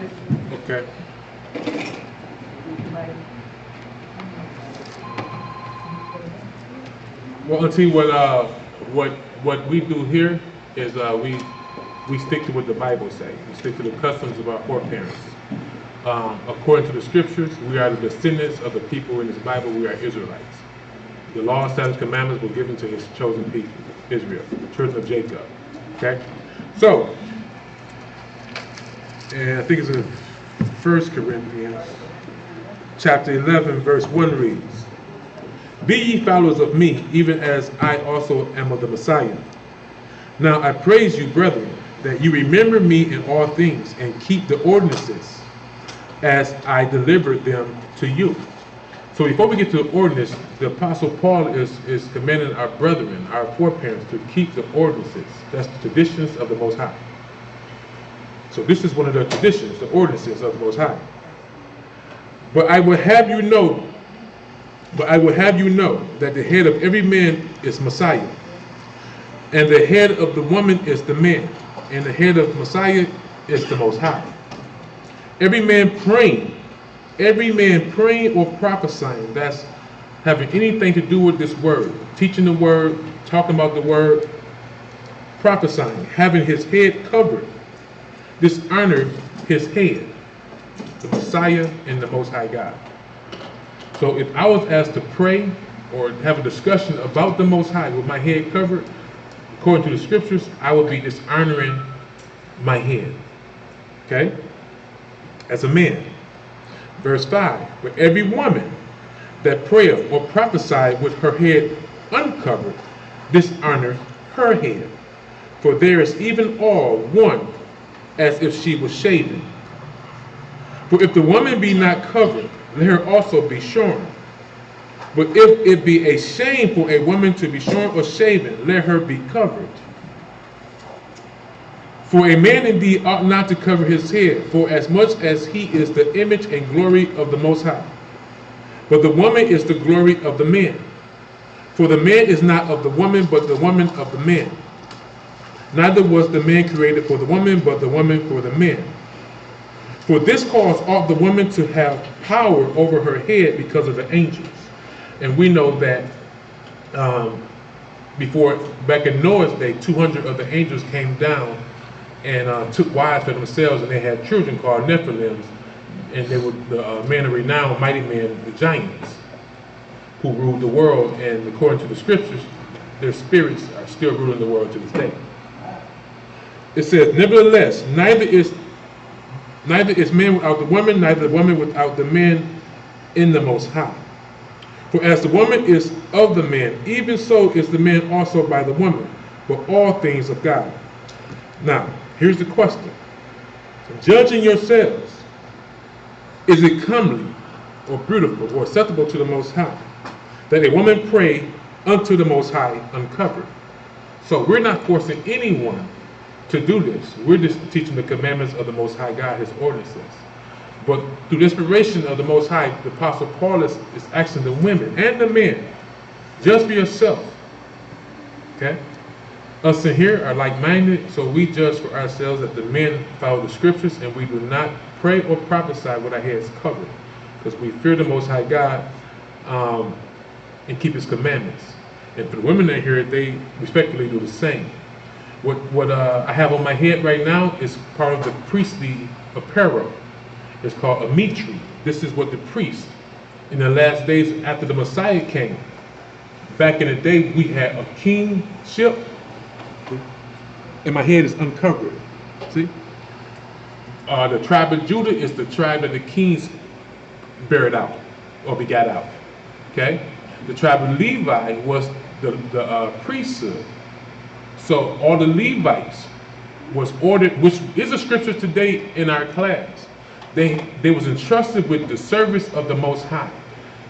Okay. Well, I'll tell you what we do here is we stick to what the Bible says. We stick to the customs of our foreparents. According to the scriptures, we are the descendants of the people in this Bible. We are Israelites. The law, statutes, commandments were given to his chosen people, Israel, the children of Jacob. Okay? So, and I think it's in 1 Corinthians chapter 11, verse 1 reads, "Be ye followers of me, even as I also am of the Messiah. Now I praise you, brethren, that you remember me in all things, and keep the ordinances as I delivered them to you." So before we get to the ordinance, the Apostle Paul is commanding our brethren, our foreparents, to keep the ordinances. That's the traditions of the Most High. So this is one of the traditions, the ordinances of the Most High. But I will have you know that the head of every man is Messiah, and the head of the woman is the man, and the head of Messiah is the Most High. Every man praying or prophesying, that's having anything to do with this word, teaching the word, talking about the word, prophesying, having his head covered, dishonor his head, the Messiah and the Most High God. So if I was asked to pray or have a discussion about the Most High with my head covered, according to the scriptures, I would be dishonoring my head. Okay? As a man. Verse 5, "But every woman that prayeth or prophesieth with her head uncovered, dishonor her head. For there is even all one as if she was shaven. For if the woman be not covered, let her also be shorn. But if it be a shame for a woman to be shorn or shaven, let her be covered. For a man indeed ought not to cover his head, for as much as he is the image and glory of the Most High. But the woman is the glory of the man. For the man is not of the woman, but the woman of the man. Neither was the man created for the woman, but the woman for the man. For this cause ought the woman to have power over her head because of the angels." And we know that before, back in Noah's day, 200 of the angels came down and took wives for themselves, and they had children called Nephilims, and they were the men of renown, mighty men, the giants, who ruled the world. And according to the scriptures, their spirits are still ruling the world to this day. It says, "Nevertheless, neither is man without the woman, neither the woman without the man in the Most High. For as the woman is of the man, even so is the man also by the woman, but all things of God." Now, here's the question. Judging yourselves, is it comely or beautiful or acceptable to the Most High that a woman pray unto the Most High uncovered? So we're not forcing anyone to do this. We're just teaching the commandments of the Most High God, his ordinances. But through the inspiration of the Most High, the Apostle Paul is asking the women and the men, judge for yourself. Okay? Us in here are like-minded, so we judge for ourselves that the men follow the scriptures, and we do not pray or prophesy with our heads covered, because we fear the Most High God and keep his commandments. And for the women in here, they respectfully do the same. What I have on my head right now is part of the priestly apparel. It's called a mitre. This is what the priests, in the last days after the Messiah came, back in the day, we had a kingship, and my head is uncovered. See? The tribe of Judah is the tribe that the kings buried out or begat out. Okay? The tribe of Levi was the priesthood. So all the Levites was ordered, which is a scripture today in our class. They was entrusted with the service of the Most High.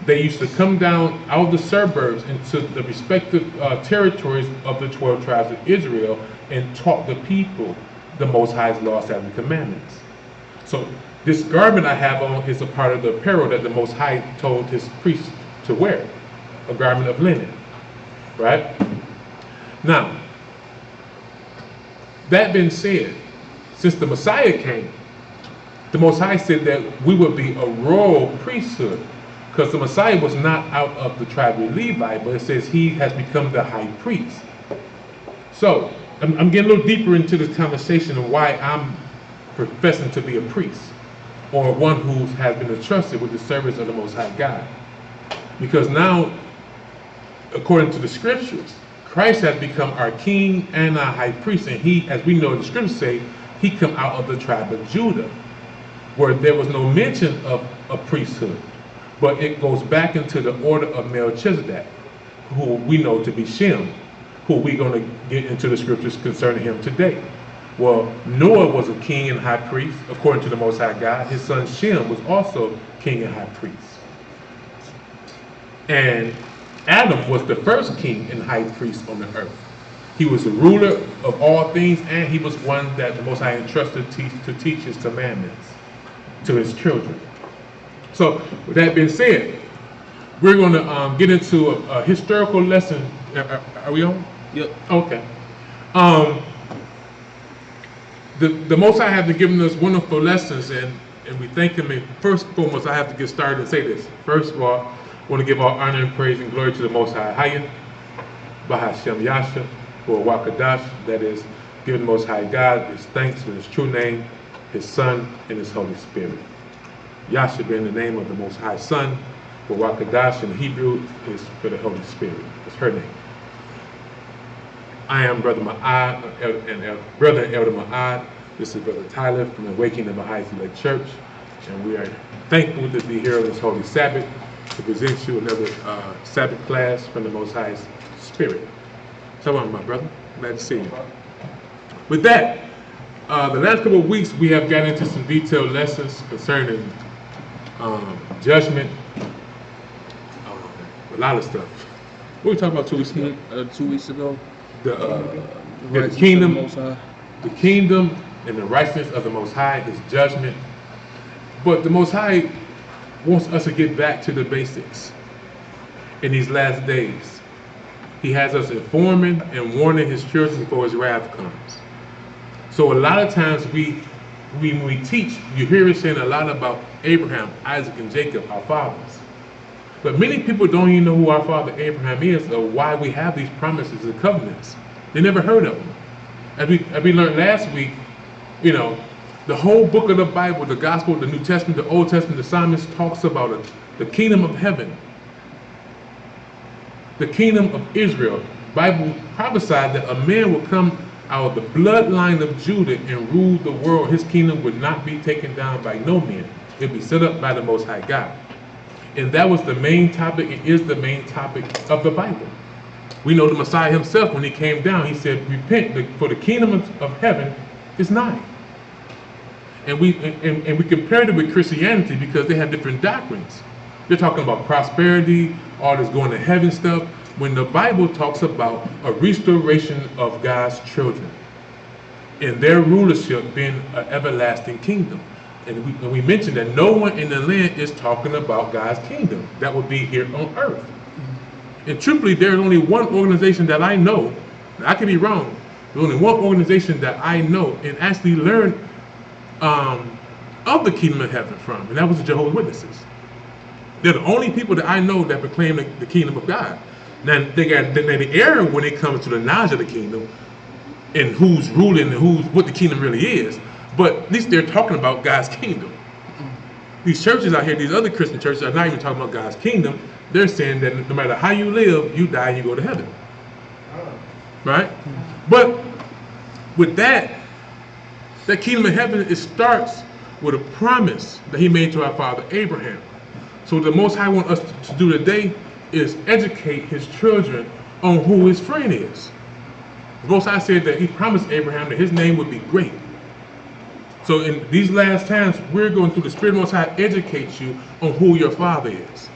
They used to come down out of the suburbs into the respective territories of the 12 tribes of Israel and taught the people the Most High's laws and commandments. So this garment I have on is a part of the apparel that the Most High told his priests to wear, a garment of linen, right? Now, that being said, since the Messiah came, The Most High said that we would be a royal priesthood, because the Messiah was not out of the tribe of Levi, but it says he has become the high priest. So I'm getting a little deeper into this conversation of why I'm professing to be a priest, or one who has been entrusted with the service of the Most High God. Because now, according to the scriptures, Christ has become our king and our high priest, and he, as we know the scriptures say, he come out of the tribe of Judah, where there was no mention of a priesthood, but it goes back into the order of Melchizedek, who we know to be Shem, who we're going to get into the scriptures concerning him today. Well, Noah was a king and high priest, according to the Most High God. His son Shem was also king and high priest. And Adam was the first king and high priest on the earth. He was the ruler of all things, and he was one that the Most High entrusted to teach his commandments to his children. So, with that being said, we're going to get into a historical lesson. Are we on? Yep. Okay. The Most High have been giving us wonderful lessons, and we thank him. And first and foremost, I have to get started and say this. First of all, I want to give all honor and praise and glory to the Most High Hayat, Bahashem Yasha, for Wakadash, that is, giving the Most High God his thanks for his true name, his Son, and his Holy Spirit. Yasha being the name of the Most High Son, for Wakadash in Hebrew is for the Holy Spirit. It's her name. I am Brother Ma'ad, and Brother Elder Ma'ad. This is Brother Tyler from the Awakening of Baha'is Elect Church, and we are thankful to be here on this Holy Sabbath to present you another Sabbath class from the Most High's Spirit. So, my brother, glad to see you. With that, the last couple of weeks we have gotten into some detailed lessons concerning judgment, a lot of stuff. What were we talking about 2 weeks ago? 2 weeks ago. The kingdom, and the righteousness of the Most High, his judgment. But the Most High wants us to get back to the basics in these last days. He has us informing and warning his children before his wrath comes. So a lot of times when we teach, you hear us saying a lot about Abraham, Isaac, and Jacob, our fathers. But many people don't even know who our father Abraham is, or why we have these promises and covenants. They never heard of them. As we learned last week, you know, the whole book of the Bible, the Gospel, the New Testament, the Old Testament, the Psalmist talks about it, the kingdom of heaven, the kingdom of Israel. The Bible prophesied that a man will come out of the bloodline of Judah and rule the world. His kingdom would not be taken down by no man. It would be set up by the Most High God. And that was the main topic. It is the main topic of the Bible. We know the Messiah himself, when he came down, he said, repent, for the kingdom of heaven is nigh. And we compared it with Christianity because they have different doctrines. They're talking about prosperity, all this going to heaven stuff, when the Bible talks about a restoration of God's children and their rulership being an everlasting kingdom. And we mentioned that no one in the land is talking about God's kingdom. That would be here on earth. And truthfully, there's only one organization that I know, I could be wrong, there's only one organization that I know and actually learned of the kingdom of heaven from, and that was the Jehovah's Witnesses. They're the only people that I know that proclaim the kingdom of God. Now, they got the error when it comes to the knowledge of the kingdom and who's ruling and what the kingdom really is. But at least they're talking about God's kingdom. These churches out here, these other Christian churches, are not even talking about God's kingdom. They're saying that no matter how you live, you die and you go to heaven. Right? But with that kingdom of heaven, it starts with a promise that he made to our father Abraham. So what the Most High wants us to do today is educate his children on who his friend is. The Most High said that he promised Abraham that his name would be great. So in these last times, we're going through the Spirit of the Most High educate you on who your father is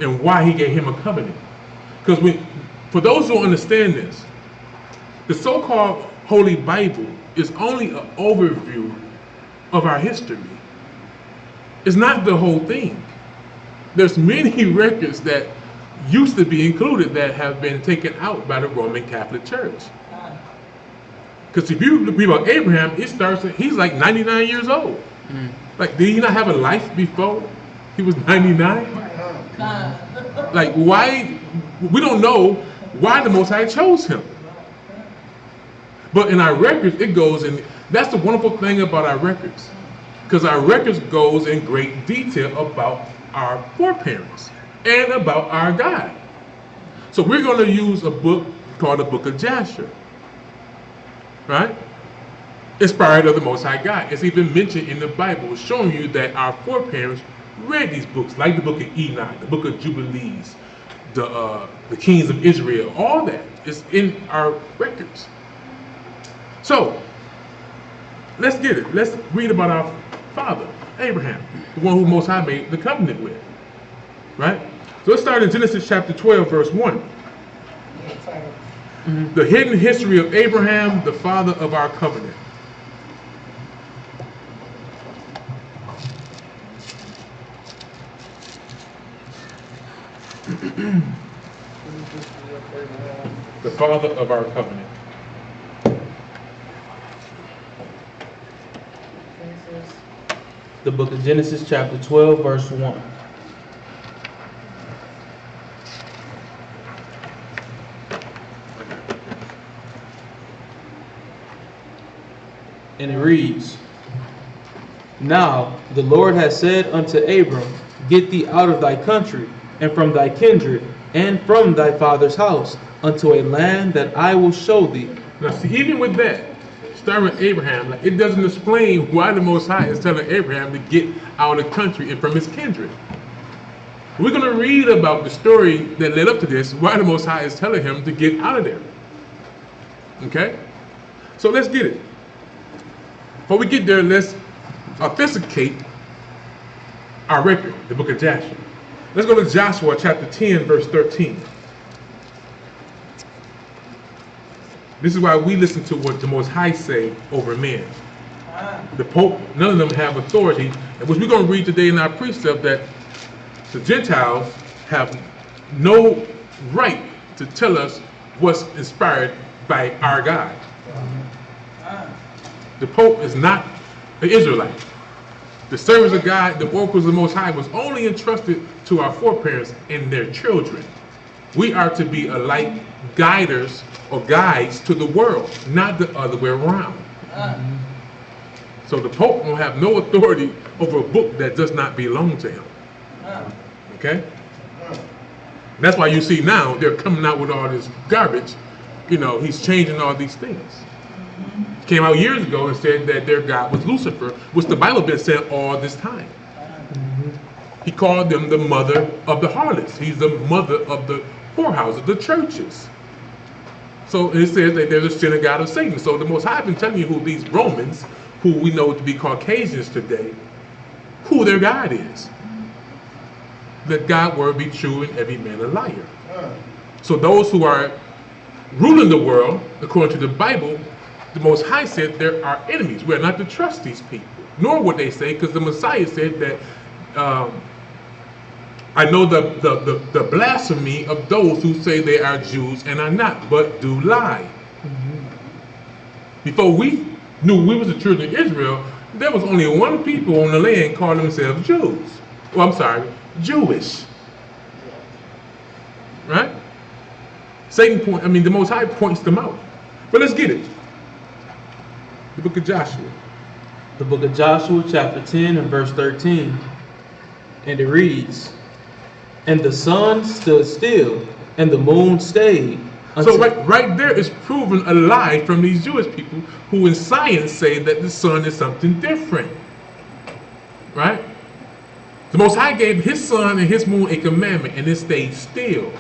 and why he gave him a covenant. Because for those who don't understand this, the so-called Holy Bible is only an overview of our history. It's not the whole thing. There's many records that used to be included that have been taken out by the Roman Catholic Church. Because if you read about Abraham, he's like 99 years old. Like, did he not have a life before he was 99? Like, why? We don't know why the Most High chose him. But in our records, it goes in. That's the wonderful thing about our records, because our records goes in great detail about our foreparents and about our God. So we're going to use a book called the Book of Jasher, right? Inspired of the Most High God. It's even mentioned in the Bible, showing you that our foreparents read these books, like the Book of Enoch, the Book of Jubilees, the Kings of Israel. All that is in our records. So let's get it. Let's read about our father, Abraham, the one who Most High made the covenant with, right? So let's start in Genesis chapter 12, verse 1. The hidden history of Abraham, the father of our covenant. The father of our covenant. The book of Genesis chapter 12, verse 1. And it reads, Now the Lord has said unto Abram, Get thee out of thy country, and from thy kindred, and from thy father's house, unto a land that I will show thee. Now see, even with that, starting with Abraham, like, it doesn't explain why the Most High is telling Abraham to get out of the country and from his kindred. We're going to read about the story that led up to this, why the Most High is telling him to get out of there. Okay? So let's get it. Before we get there, let's authenticate our record, the book of Joshua. Let's go to Joshua chapter 10, verse 13. This is why we listen to what the Most High say over men. The Pope, none of them have authority, which we're going to read today in our precept, that the Gentiles have no right to tell us what's inspired by our God. The Pope is not an Israelite. The service of God, the oracles of the Most High, was only entrusted to our foreparents and their children. We are to be alike guiders or guides to the world, not the other way around. So the Pope will have no authority over a book that does not belong to him. Okay? That's why you see now they're coming out with all this garbage. You know, he's changing all these things. Came out years ago and said that their God was Lucifer, which the Bible been saying all this time. He called them the mother of the harlots. He's the mother of the whorehouses, the churches. So it says that there's a synagogue of Satan. So the Most High been telling you who these Romans, who we know to be Caucasians today, who their God is. Let God's word be true and every man a liar. So those who are ruling the world, according to the Bible, the Most High said there are enemies. We are not to trust these people, nor would they say, because the Messiah said that I know the blasphemy of those who say they are Jews and are not, but do lie. Before we knew we was the children of Israel, there was only one people on the land called themselves Jews. Well, I'm sorry, Jewish. Right? The Most High points them out. But let's get it. The book of Joshua. The book of Joshua chapter 10 and verse 13. And it reads, And the sun stood still, and the moon stayed. So right there is proven a lie from these Jewish people who in science say that the sun is something different. Right? The Most High gave his sun and his moon a commandment, and it stayed still.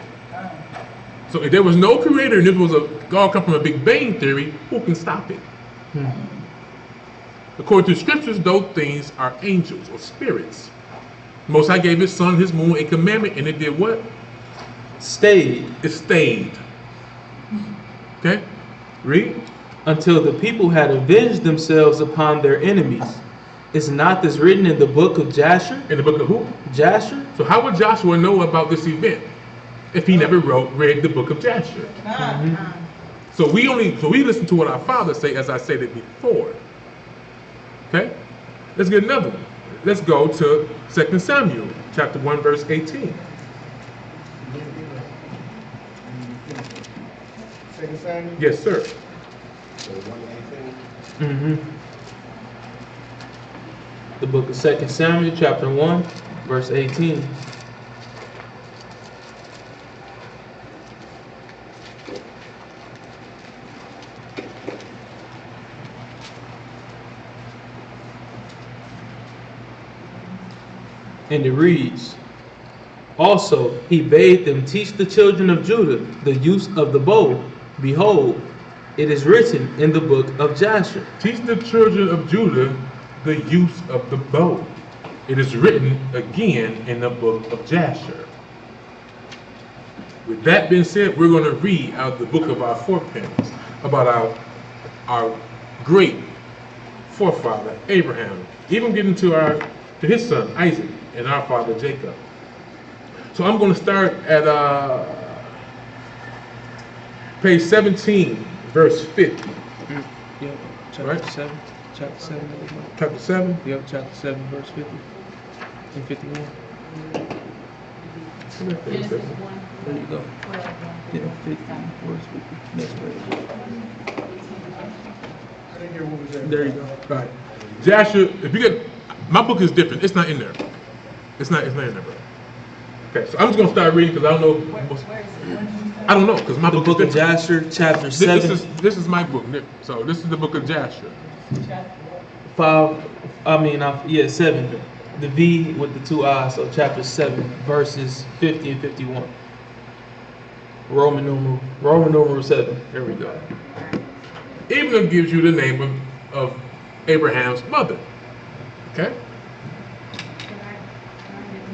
So if there was no creator and this was God come from a Big Bang theory, who can stop it? According to scriptures, those things are angels or spirits. Most High gave his sun, his moon, a commandment, and it did what? Stayed. It stayed. Okay? Read. Until the people had avenged themselves upon their enemies. Is not this written in the book of Jasher? In the book of who? Jasher. So how would Joshua know about this event if he never read the book of Jasher? So we listen to what our fathers say, as I said it before. Okay? Let's get another one. Let's go to 2 Samuel, chapter 1, verse 18. Second Samuel? Yes, sir. So 1:18. Mm-hmm. The book of 2 Samuel, chapter 1, verse 18. And it reads, also he bade them teach the children of Judah the use of the bow. Behold, it is written in the book of Jasher. Teach the children of Judah the use of the bow. It is written again in the book of Jasher. With that being said, we're going to read out of the book of our foreparents about our great forefather Abraham, even getting to his son Isaac and our father Jacob. So I'm going to start at page 17, verse 50. Yep, chapter Right. 7. Chapter 7. Chapter 7. Yep, chapter 7, verse 50 and 51. Genesis 1. There you go. 12. Yeah, 50, verse 50. Next page. I didn't hear what was that. There you go. Right. Jasher, if you get, my book is different. It's not in there. It's not in there, bro. Okay, so I'm just gonna start reading because I don't know. Where is it? I don't know because my The book book is of different. Jasher, chapter 7. This is my book, Nick. So this is the book of Jasher. 7. The V with the two I's, so chapter 7, verses 50 and 51. Roman numeral 7. There we go. Even gives you the name of Abraham's mother. Okay. Can I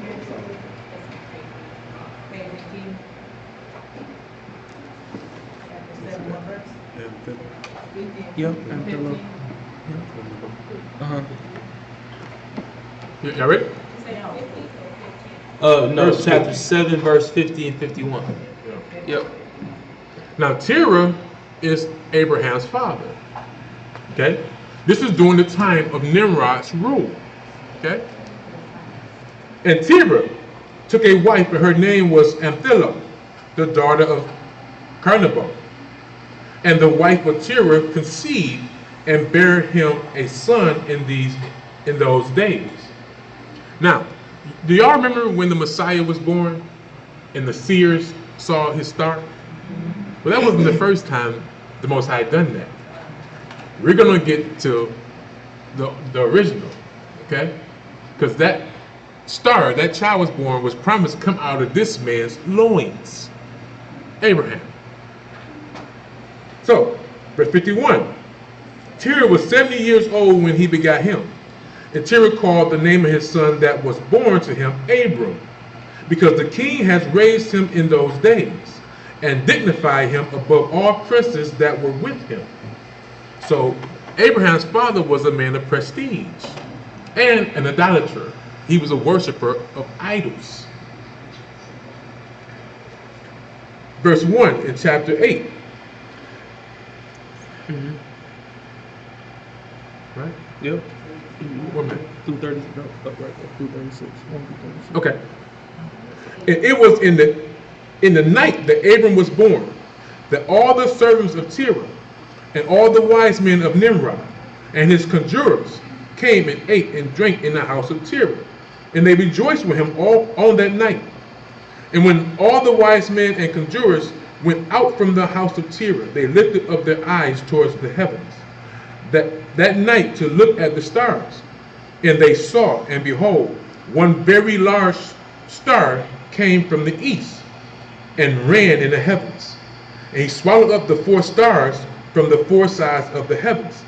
hear it? Page 18. Chapter 7, what verse? 50. Yep, and 15. Uh-huh. Y'all ready? Say no, 50 or 15. No, Verse chapter 50. 7, verse 50 and 51. Yep. Now Terah is Abraham's father. Okay. This is during the time of Nimrod's rule. Okay. And Terah took a wife, and her name was Amthila, the daughter of Carnabo. And the wife of Terah conceived and bare him a son in those days. Now, do y'all remember when the Messiah was born and the seers saw his star? Well, that wasn't the first time the Most High done that. We're going to get to the original, okay? Because that star, that child was born, was promised to come out of this man's loins, Abraham. So, verse 51. Terah was 70 years old when he begot him. And Terah called the name of his son that was born to him Abram, because the king has raised him in those days, and dignified him above all princes that were with him. So Abraham's father was a man of prestige and an idolater. He was a worshiper of idols. Verse 1 in chapter 8. Mm-hmm. Right? Yep. 1 minute. Through 30, no, up right there, through 36. 1 through 36. Okay. And it was in the night that Abram was born, that all the servants of Terah and all the wise men of Nimrod and his conjurers came and ate and drank in the house of Terah, and they rejoiced with him all on that night. And when all the wise men and conjurers went out from the house of Terah, they lifted up their eyes towards the heavens that night to look at the stars. And they saw, and behold, one very large star came from the east and ran in the heavens. And he swallowed up the 4 stars from the 4 sides of the heavens.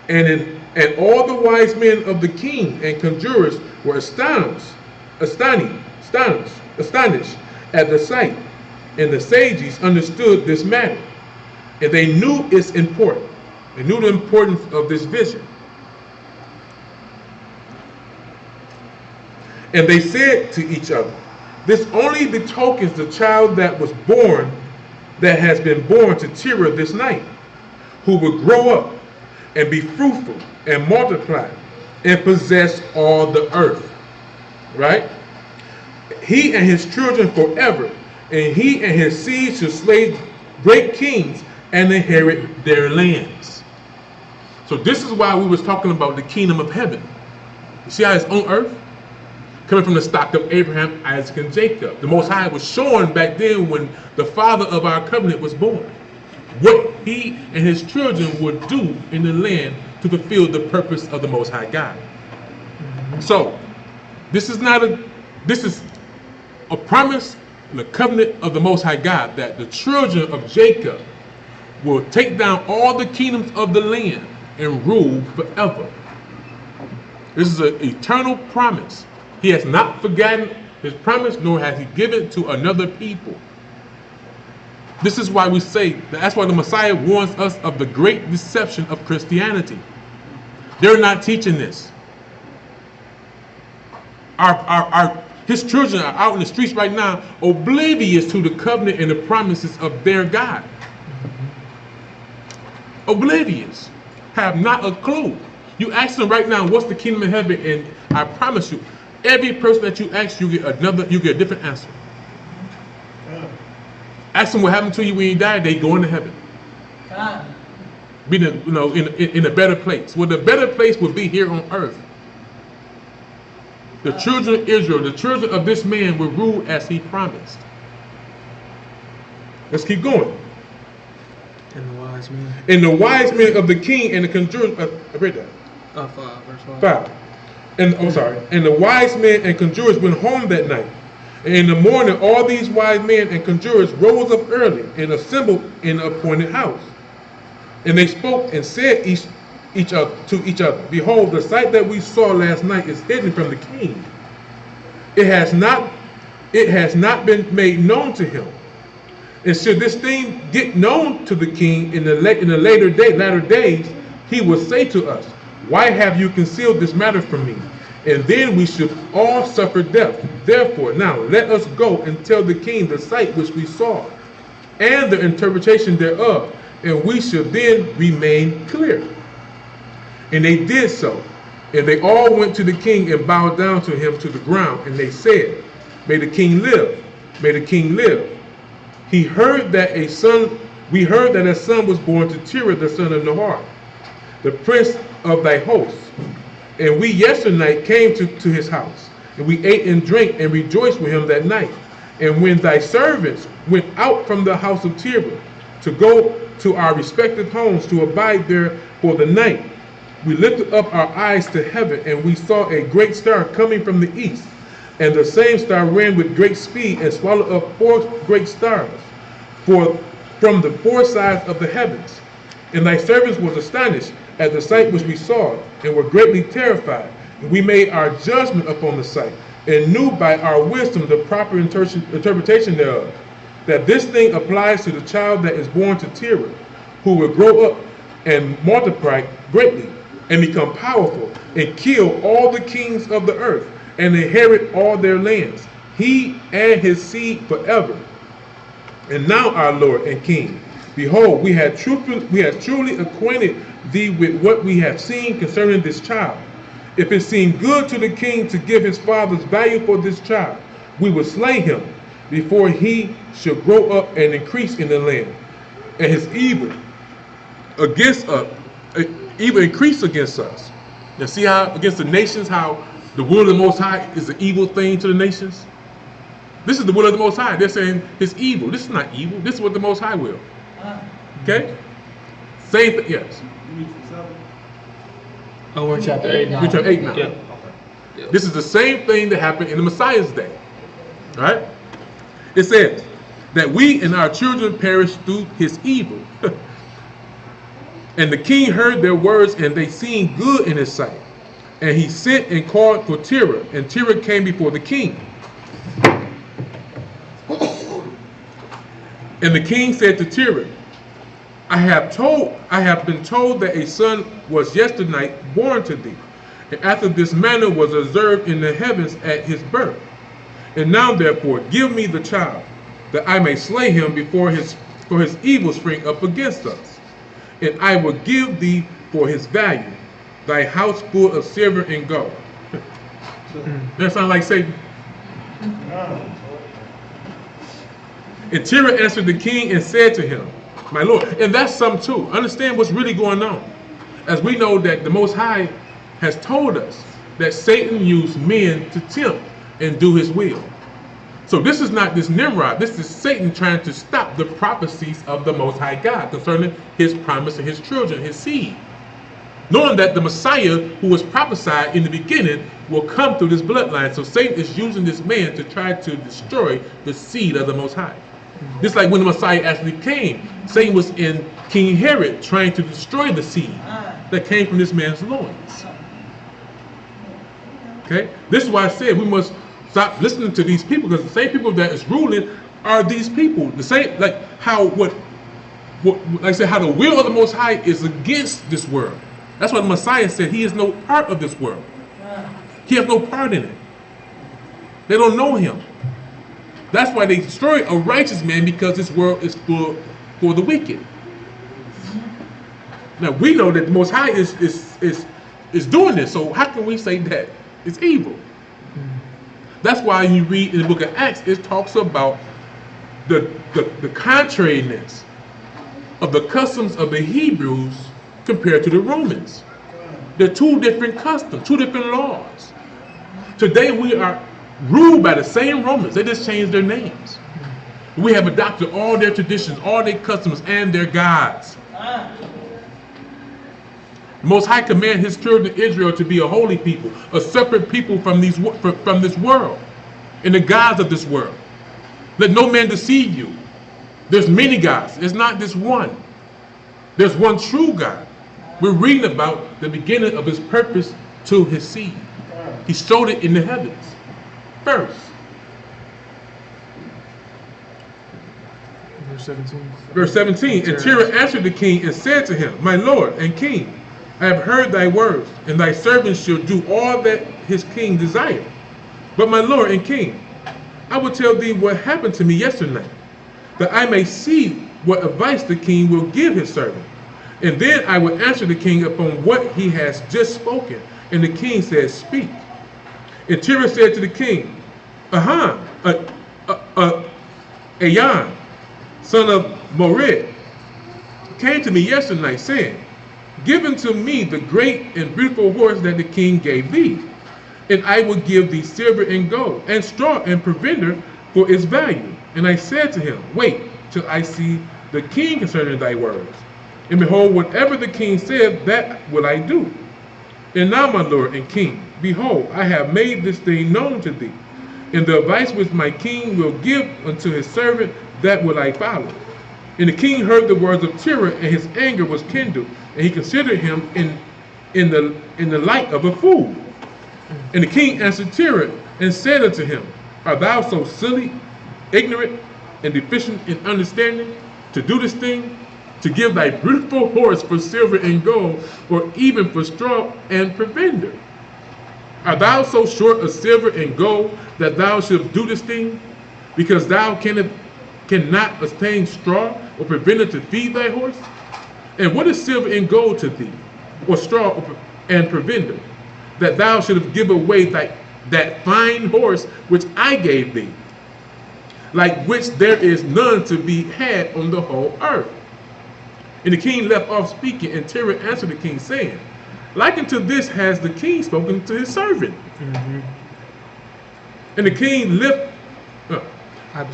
And all the wise men of the king and conjurers were astonished at the sight. And the sages understood this matter, and they knew its importance. They knew the importance of this vision. And they said to each other, this only betokens the child that has been born to Terah this night, who will grow up and be fruitful and multiply, and possess all the earth. Right? He and his children forever, and he and his seed shall slay great kings and inherit their lands. So this is why we was talking about the kingdom of heaven. You see how it's on earth? Coming from the stock of Abraham, Isaac, and Jacob. The Most High was showing back then when the father of our covenant was born, what he and his children would do in the land to fulfill the purpose of the Most High God. So, this is a promise, the covenant of the Most High God, that the children of Jacob will take down all the kingdoms of the land and rule forever. This is an eternal promise. He has not forgotten his promise, nor has he given it to another people. This is why we say, that's why the Messiah warns us of the great deception of Christianity. They're not teaching this. His children are out in the streets right now, oblivious to the covenant and the promises of their God. Oblivious. Have not a clue. You ask them right now, what's the kingdom of heaven? And I promise you, every person that you ask, you get a different answer. Ask them what happened to you when you died, they go into heaven. Be in a better place. Well, the better place would be here on earth. The children of Israel, the children of this man will rule as he promised. Let's keep going. And the wise men. And the wise men of the king and the conjurers. I read that. 5, verse 5. 5. And the wise men and conjurers went home that night. And in the morning, all these wise men and conjurers rose up early and assembled in the appointed house. And they spoke and said to each other, behold, the sight that we saw last night is hidden from the king. It has not been made known to him. And should this thing get known to the king in the latter days, he will say to us, why have you concealed this matter from me? And then we should all suffer death. Therefore, now let us go and tell the king the sight which we saw, and the interpretation thereof, and we shall then remain clear. And they did so. And they all went to the king and bowed down to him to the ground. And they said, may the king live. May the king live. We heard that a son was born to Terah, the son of Nahor, the prince of thy hosts. And we yesternight came to his house. And we ate and drank and rejoiced with him that night. And when thy servants went out from the house of Terah to go to our respective homes to abide there for the night, we lifted up our eyes to heaven, and we saw a great star coming from the east. And the same star ran with great speed and swallowed up 4 great stars from the 4 sides of the heavens. And thy servants was astonished at the sight which we saw, and were greatly terrified. And we made our judgment upon the sight, and knew by our wisdom the proper interpretation thereof, that this thing applies to the child that is born to Terah, who will grow up and multiply greatly, and become powerful, and kill all the kings of the earth, and inherit all their lands, he and his seed forever. And now, our Lord and King, behold, we have truly acquainted thee with what we have seen concerning this child. If it seem good to the king to give his father's value for this child, we will slay him before he shall grow up and increase in the land, and his evil against us, evil increase against us. Now see how against the nations, how the will of the Most High is an evil thing to the nations? This is the will of the Most High. They're saying it's evil. This is not evil. This is what the Most High will. Okay? Same thing, yes. Oh, we're in chapter 8 now. We're in chapter 8 now. Yeah. This is the same thing that happened in the Messiah's day. All right? It says that we and our children perish through his evil. And the king heard their words, and they seemed good in his sight. And he sent and called for Terah, and Terah came before the king. And the king said to Terah, I have been told that a son was yesternight born to thee, and after this manner was observed in the heavens at his birth. And now therefore give me the child, that I may slay him for his evil spring up against us. And I will give thee for his value. thy house full of silver and gold. That sound like Satan? And Terah answered the king and said to him, my Lord, and that's something too. Understand what's really going on. As we know that the Most High has told us that Satan used men to tempt and do his will. So this is not this Nimrod. This is Satan trying to stop the prophecies of the Most High God concerning his promise and his children, his seed. Knowing that the Messiah who was prophesied in the beginning will come through this bloodline. So Satan is using this man to try to destroy the seed of the Most High. Just like when the Messiah actually came, Satan was in King Herod trying to destroy the seed that came from this man's loins. Okay? This is why I said we must stop listening to these people, because the same people that is ruling are these people. The same, like how like I said, how the will of the Most High is against this world. That's why the Messiah said he is no part of this world. He has no part in it. They don't know him. That's why they destroy a righteous man, because this world is full for the wicked. Now we know that the Most High is doing this. So how can we say that it's evil? That's why you read in the book of Acts, it talks about the contrariness of the customs of the Hebrews compared to the Romans. They're two different customs, two different laws. Today we are ruled by the same Romans. They just changed their names. We have adopted all their traditions, all their customs, and their gods. The Most High command his children Israel to be a holy people, a separate people from this world, and the gods of this world. Let no man deceive you. There's many gods. It's not this one. There's one true God. We're reading about the beginning of his purpose to his seed. He showed it in the heavens first. Verse 17. Verse 17. And Terah answered the king and said to him, my lord and king, I have heard thy words, and thy servant shall do all that his king desire. But my lord and king, I will tell thee what happened to me yesterday, that I may see what advice the king will give his servant. And then I will answer the king upon what he has just spoken. And the king said, speak. And Terah said to the king, Ayan, son of Mored, came to me yesterday, saying, give unto me the great and beautiful horse that the king gave thee, and I will give thee silver and gold, and straw and provender for its value. And I said to him, wait till I see the king concerning thy words. And behold, whatever the king said, that will I do. And now, my lord and king, behold, I have made this thing known to thee, and the advice which my king will give unto his servant, that will I follow. And the king heard the words of Terah, and his anger was kindled, and he considered him in the light of a fool. And the king answered Terah and said unto him, art thou so silly, ignorant, and deficient in understanding, to do this thing, to give thy beautiful horse for silver and gold, or even for straw and provender? Art thou so short of silver and gold that thou shouldst do this thing, because thou cannot obtain straw or provender to feed thy horse? And what is silver and gold to thee, or straw and provender, that thou shouldst give away that fine horse which I gave thee, like which there is none to be had on the whole earth? And the king left off speaking, and Terah answered the king, saying, like unto this has the king spoken to his servant. And the king left,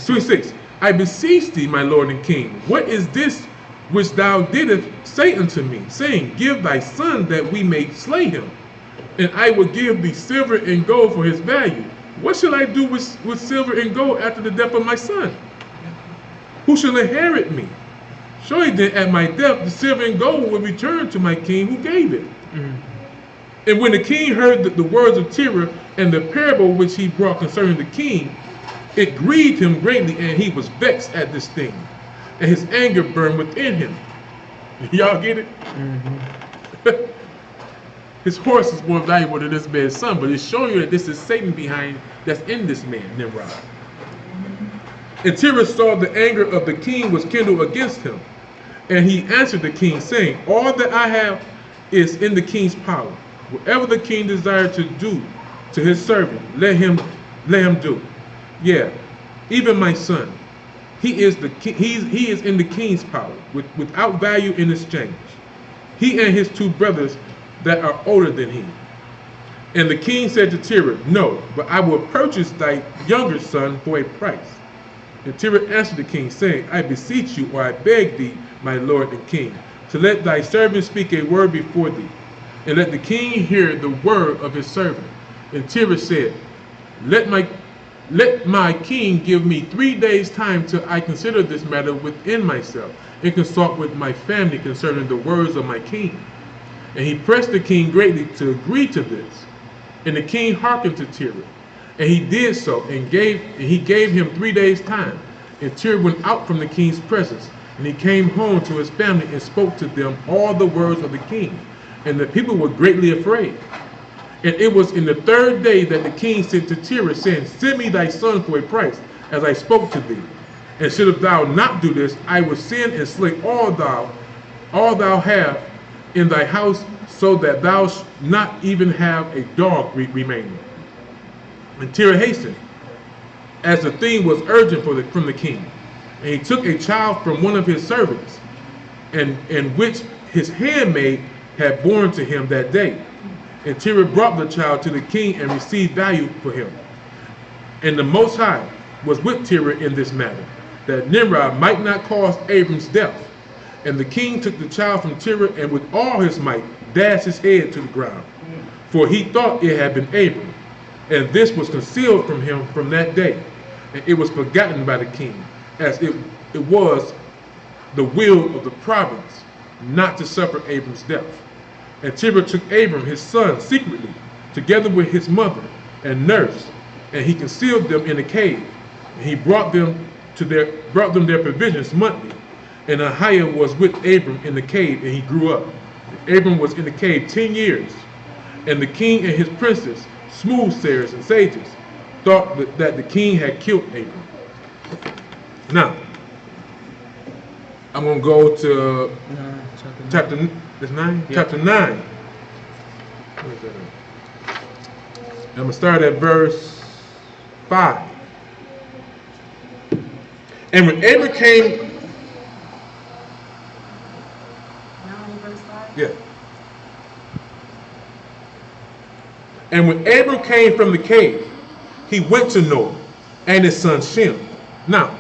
26, I beseech thee, my lord and king, what is this which thou didst say unto me, saying, give thy son that we may slay him, and I will give thee silver and gold for his value? What shall I do with silver and gold after the death of my son? Who shall inherit me? Surely then at my death the silver and gold will return to my king who gave it. And when the king heard the words of Terah and the parable which he brought concerning the king, it grieved him greatly, and he was vexed at this thing, and his anger burned within him. Y'all get it? His horse is more valuable than this man's son, but it's showing you that this is Satan that's in this man, Nimrod. And Terah saw the anger of the king was kindled against him. And he answered the king, saying, all that I have is in the king's power. Whatever the king desired to do to his servant, let him do. Yeah, even my son. He is in the king's power, without value in exchange. He and his 2 brothers that are older than he. And the king said to Terah, no, but I will purchase thy younger son for a price. And Terah answered the king, saying, I beseech you, or I beg thee, my lord and king, to let thy servant speak a word before thee, and let the king hear the word of his servant. And Terah said, Let my king give me 3 days' time till I consider this matter within myself, and consult with my family concerning the words of my king. And he pressed the king greatly to agree to this. And the king hearkened to Terah. And he did so, and he gave him 3 days' time. And Terah went out from the king's presence, and he came home to his family and spoke to them all the words of the king. And the people were greatly afraid. And it was in the 3rd day that the king sent to Terah, saying, Send me thy son for a price, as I spoke to thee. And shouldst thou not do this, I will send and slay all thou have in thy house, so that thou shalt not even have a dog remaining. And Terah hastened, as the thing was urgent from the king. And he took a child from one of his servants, and which his handmaid had born to him that day. And Terah brought the child to the king and received value for him. And the Most High was with Terah in this matter, that Nimrod might not cause Abram's death. And the king took the child from Terah, and with all his might dashed his head to the ground, for he thought it had been Abram. And this was concealed from him from that day, and it was forgotten by the king, as it was the will of the province not to suffer Abram's death. And Terah took Abram his son secretly, together with his mother and nurse, and he concealed them in a cave. And he brought them their provisions monthly. And Ahiah was with Abram in the cave, and he grew up. Abram was in the cave 10 years. And the king and his princes, smoothsayers and sages, thought that the king had killed Abram. Now, I'm going to go to chapter 9. Yeah. Chapter 9. Where is that at? I'm going to start at verse 5. And when Abram came... Yeah. And when Abram came from the cave, he went to Noah and his son Shem. Now,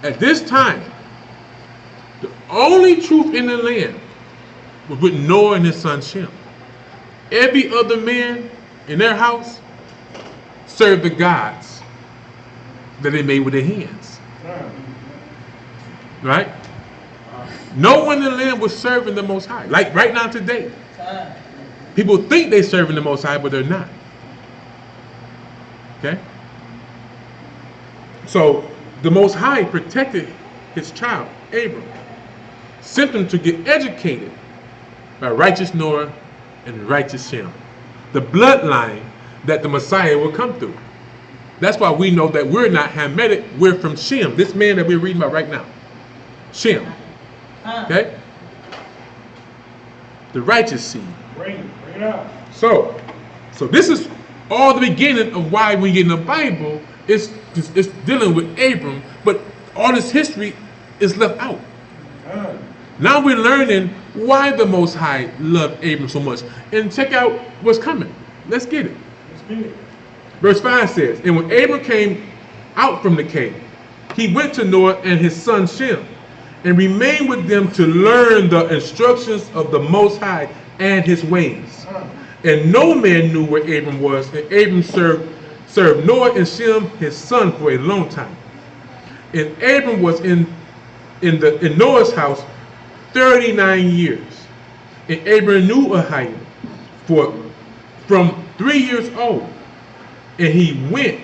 at this time, the only truth in the land was with Noah and his son Shem. Every other man in their house served the gods that they made with their hands. Right? No one in the land was serving the Most High. Like right now today. People think they're serving the Most High, but they're not. Okay? So, the Most High protected his child, Abram. Sent him to get educated by righteous Noah and righteous Shem. The bloodline that the Messiah will come through. That's why we know that we're not Hamitic, we're from Shem. This man that we're reading about right now. Shem. Okay? The righteous seed. Bring it up. So this is all the beginning of why we get in the Bible, it's dealing with Abram, but all this history is left out. Now we're learning why the Most High loved Abram so much. And check out what's coming. Let's get it. Verse 5 says, And when Abram came out from the cave, he went to Noah and his son Shem, and remained with them to learn the instructions of the Most High and his ways. And no man knew where Abram was, and Abram served Noah and Shem his son for a long time. And Abram was in Noah's house 39 years. And Abram knew Ahiah from 3 years old. And he went.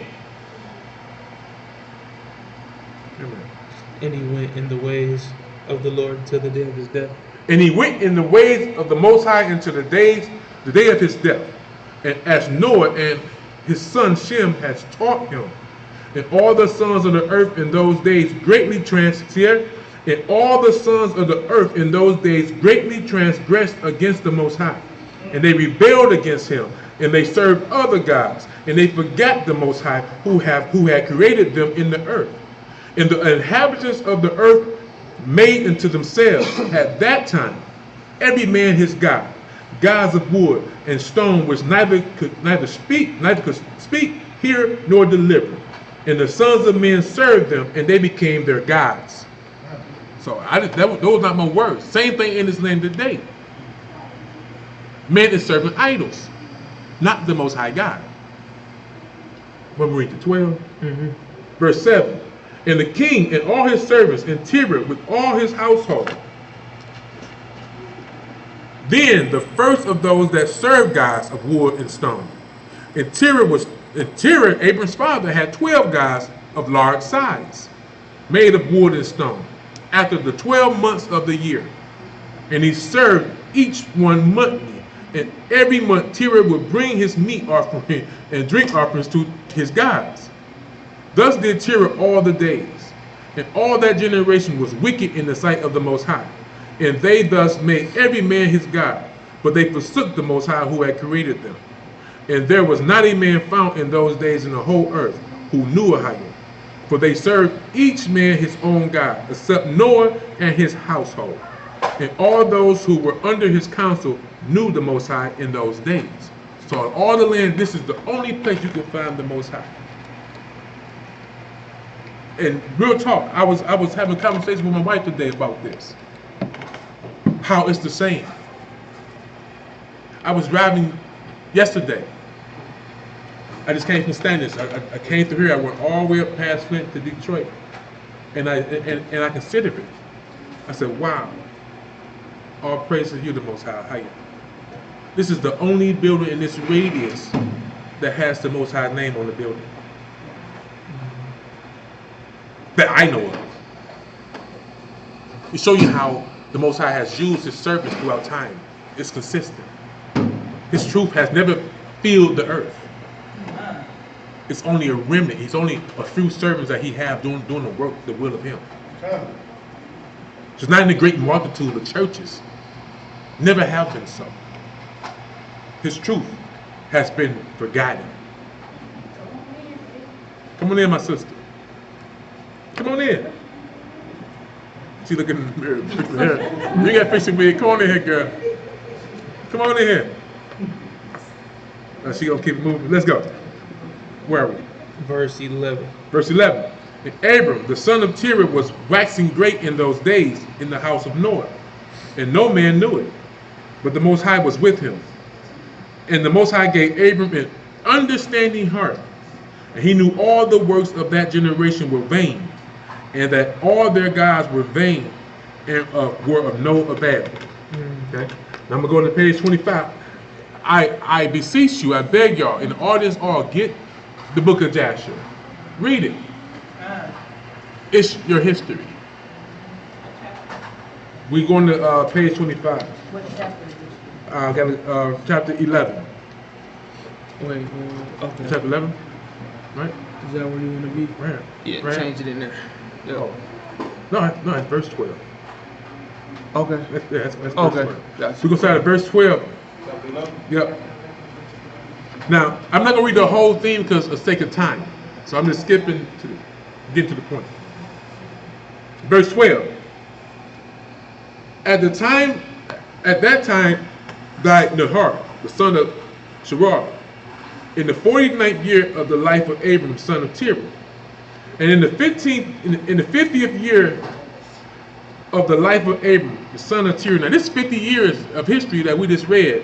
And he went in the ways of the Lord until the day of his death. And he went in the ways of the Most High until the day of his death. And as Noah and his son Shem has taught him. And all the sons of the earth in those days greatly transgressed And all the sons of the earth in those days greatly transgressed against the Most High. And they rebelled against him, and they served other gods, and they forgot the Most High who had created them in the earth. And the inhabitants of the earth made unto themselves at that time every man his god, gods of wood and stone, which neither could speak, hear, nor deliver. And the sons of men served them, and they became their gods. So those are not my words. Same thing in this land today. Men is serving idols, not the Most High God. When we read to 12, verse 7. And the king and all his servants and Tyre with all his household. Then the first of those that served gods of wood and stone. And Tyre, Abram's father, had 12 gods of large size, made of wood and stone, after the 12 months of the year. And he served each one monthly. And every month Tyre would bring his meat offering and drink offerings to his gods. Thus did Tyre all the days. And all that generation was wicked in the sight of the Most High. And they thus made every man his god. But they forsook the Most High who had created them. And there was not a man found in those days in the whole earth who knew Ahio. For they served each man his own god, except Noah and his household. And all those who were under his counsel knew the Most High in those days. So in all the land, this is the only place you can find the Most High. And real talk, I was having a conversation with my wife today about this. How it's the same. I was driving yesterday. I just came from Stannis. I came through here. I went all the way up past Flint to Detroit, and I considered it. I said, "Wow! All praise to you, the Most High. How you? This is the only building in this radius that has the Most High name on the building that I know of. To show you how the Most High has used His servants throughout time. It's consistent. His truth has never filled the earth. It's only a remnant. He's only a few servants that He have doing the work, the will of Him. It's not in the great multitude of churches. Never have been so. His truth has been forgotten. Come on in, my sister. Come on in. She looking in the mirror. You got fixing me. Come on in here, girl. Come on in here. She gonna keep moving. Let's go. Where are we? Verse 11. Verse 11. And Abram, the son of Tyre, was waxing great in those days in the house of Noah, and no man knew it, but the Most High was with him. And the Most High gave Abram an understanding heart, and he knew all the works of that generation were vain, and that all their gods were vain and were of no avail. Okay. Now I'm gonna go to page 25. I beseech you, I beg y'all, in the audience all, get the book of Joshua. Read it. It's your history. We're going to page 25. What chapter is it? Chapter 11. Wait, okay. Chapter 11, right? Is that where you want to be? Right. Yeah, right. change it in there. Yep. Oh. No, it's verse 12. Okay. That's verse Okay. 12. Gotcha. We're going to start at verse 12. Yep. Now, I'm not going to read the whole thing because of sake of time. So I'm just skipping to get to the point. Verse 12. At that time died Nahor, the son of Sherar, in the 49th year of the life of Abram, son of Terah. And in the 50th year of the life of Abram, the son of Terah. Now this is 50 years of history that we just read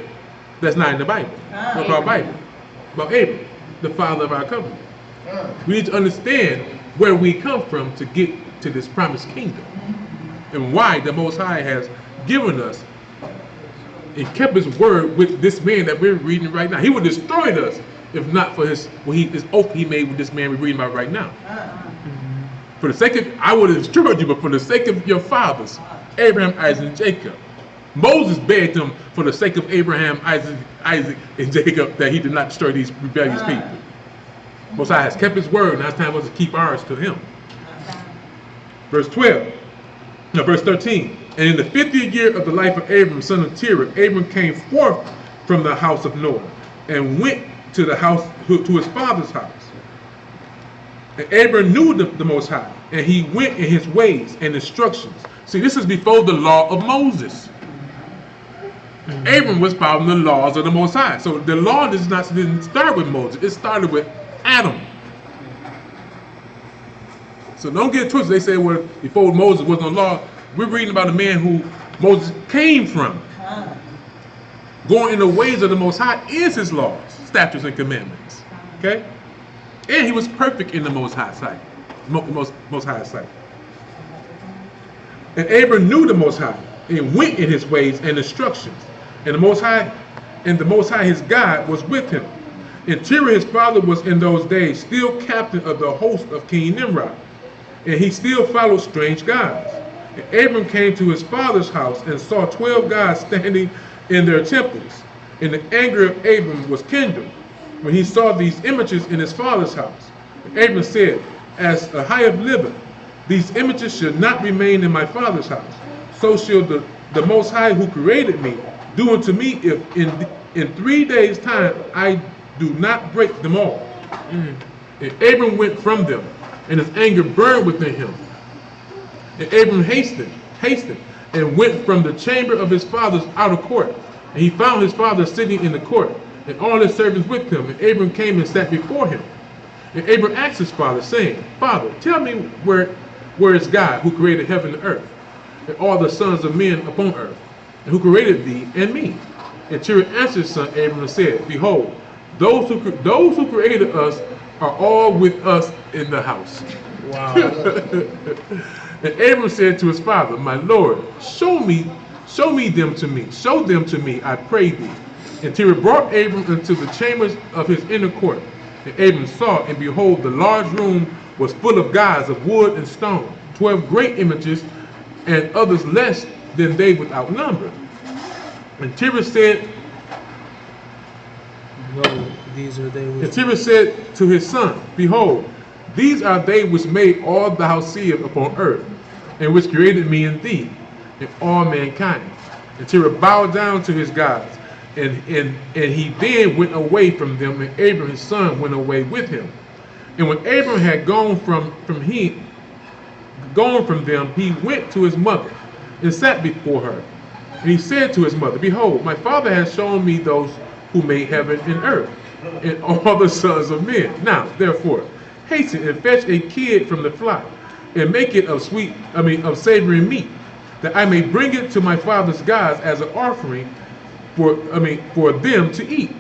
that's not in the Bible. Not our Bible. About Abram, the father of our covenant. We need to understand where we come from to get to this promised kingdom. And why the Most High has given us and kept His word with this man that we're reading right now. He would have destroyed us if not for his oath He made with this man we're reading about right now. For the sake of, I would have destroyed you, but for the sake of your fathers, Abraham, Isaac, and Jacob. Moses begged him for the sake of Abraham, Isaac, and Jacob that he did not destroy these rebellious people. Most High has kept His word, and now it's time for us to keep ours to Him. Verse 12. No, verse 13. And in the 50th year of the life of Abram, son of Terah, Abram came forth from the house of Noah and went to the house to his father's house. And Abram knew the Most High, and he went in his ways and instructions. See, this is before the law of Moses. Abram was following the laws of the Most High. So the law didn't start with Moses. It started with Adam. So don't get it twisted. They say, well, before Moses was no law. We're reading about a man who Moses came from. Going in the ways of the Most High is his laws, statutes, and commandments. Okay? And he was perfect in the Most High sight. Most High sight. And Abram knew the Most High and went in his ways and instructions. And the Most High, his God, was with him. And Terah, his father, was in those days still captain of the host of King Nimrod. And he still followed strange gods. And Abram came to his father's house and saw 12 gods standing in their temples. And the anger of Abram was kindled when he saw these images in his father's house. And Abram said, as Ahab liveth, these images should not remain in my father's house. So shall the Most High who created me do unto me if in 3 days' time I do not break them all. And Abram went from them, and his anger burned within him. And Abram hastened, and went from the chamber of his father's outer court. And he found his father sitting in the court, and all his servants with him. And Abram came and sat before him. And Abram asked his father, saying, Father, tell me where is God who created heaven and earth, and all the sons of men upon earth, and who created thee and me? And Terah answered his son Abram and said, Behold, those who created us are all with us in the house. Wow. And Abram said to his father, My Lord, show them to me, I pray thee. And Terah brought Abram into the chambers of his inner court. And Abram saw, and behold, the large room was full of gods of wood and stone, 12 great images, and others less than they without number. And Terah said, Lo, these are they And which Terah said to his son, Behold, these are they which made all thou seest upon earth, and which created me and thee, and all mankind. And Terah bowed down to his gods, and he then went away from them, and Abram his son went away with him. And when Abram had gone from them, he went to his mother, and sat before her. And he said to his mother, Behold, my father has shown me those who made heaven and earth, and all the sons of men. Now, therefore, hasten and fetch a kid from the flock, and make it of savory meat, that I may bring it to my father's gods as an offering for them to eat.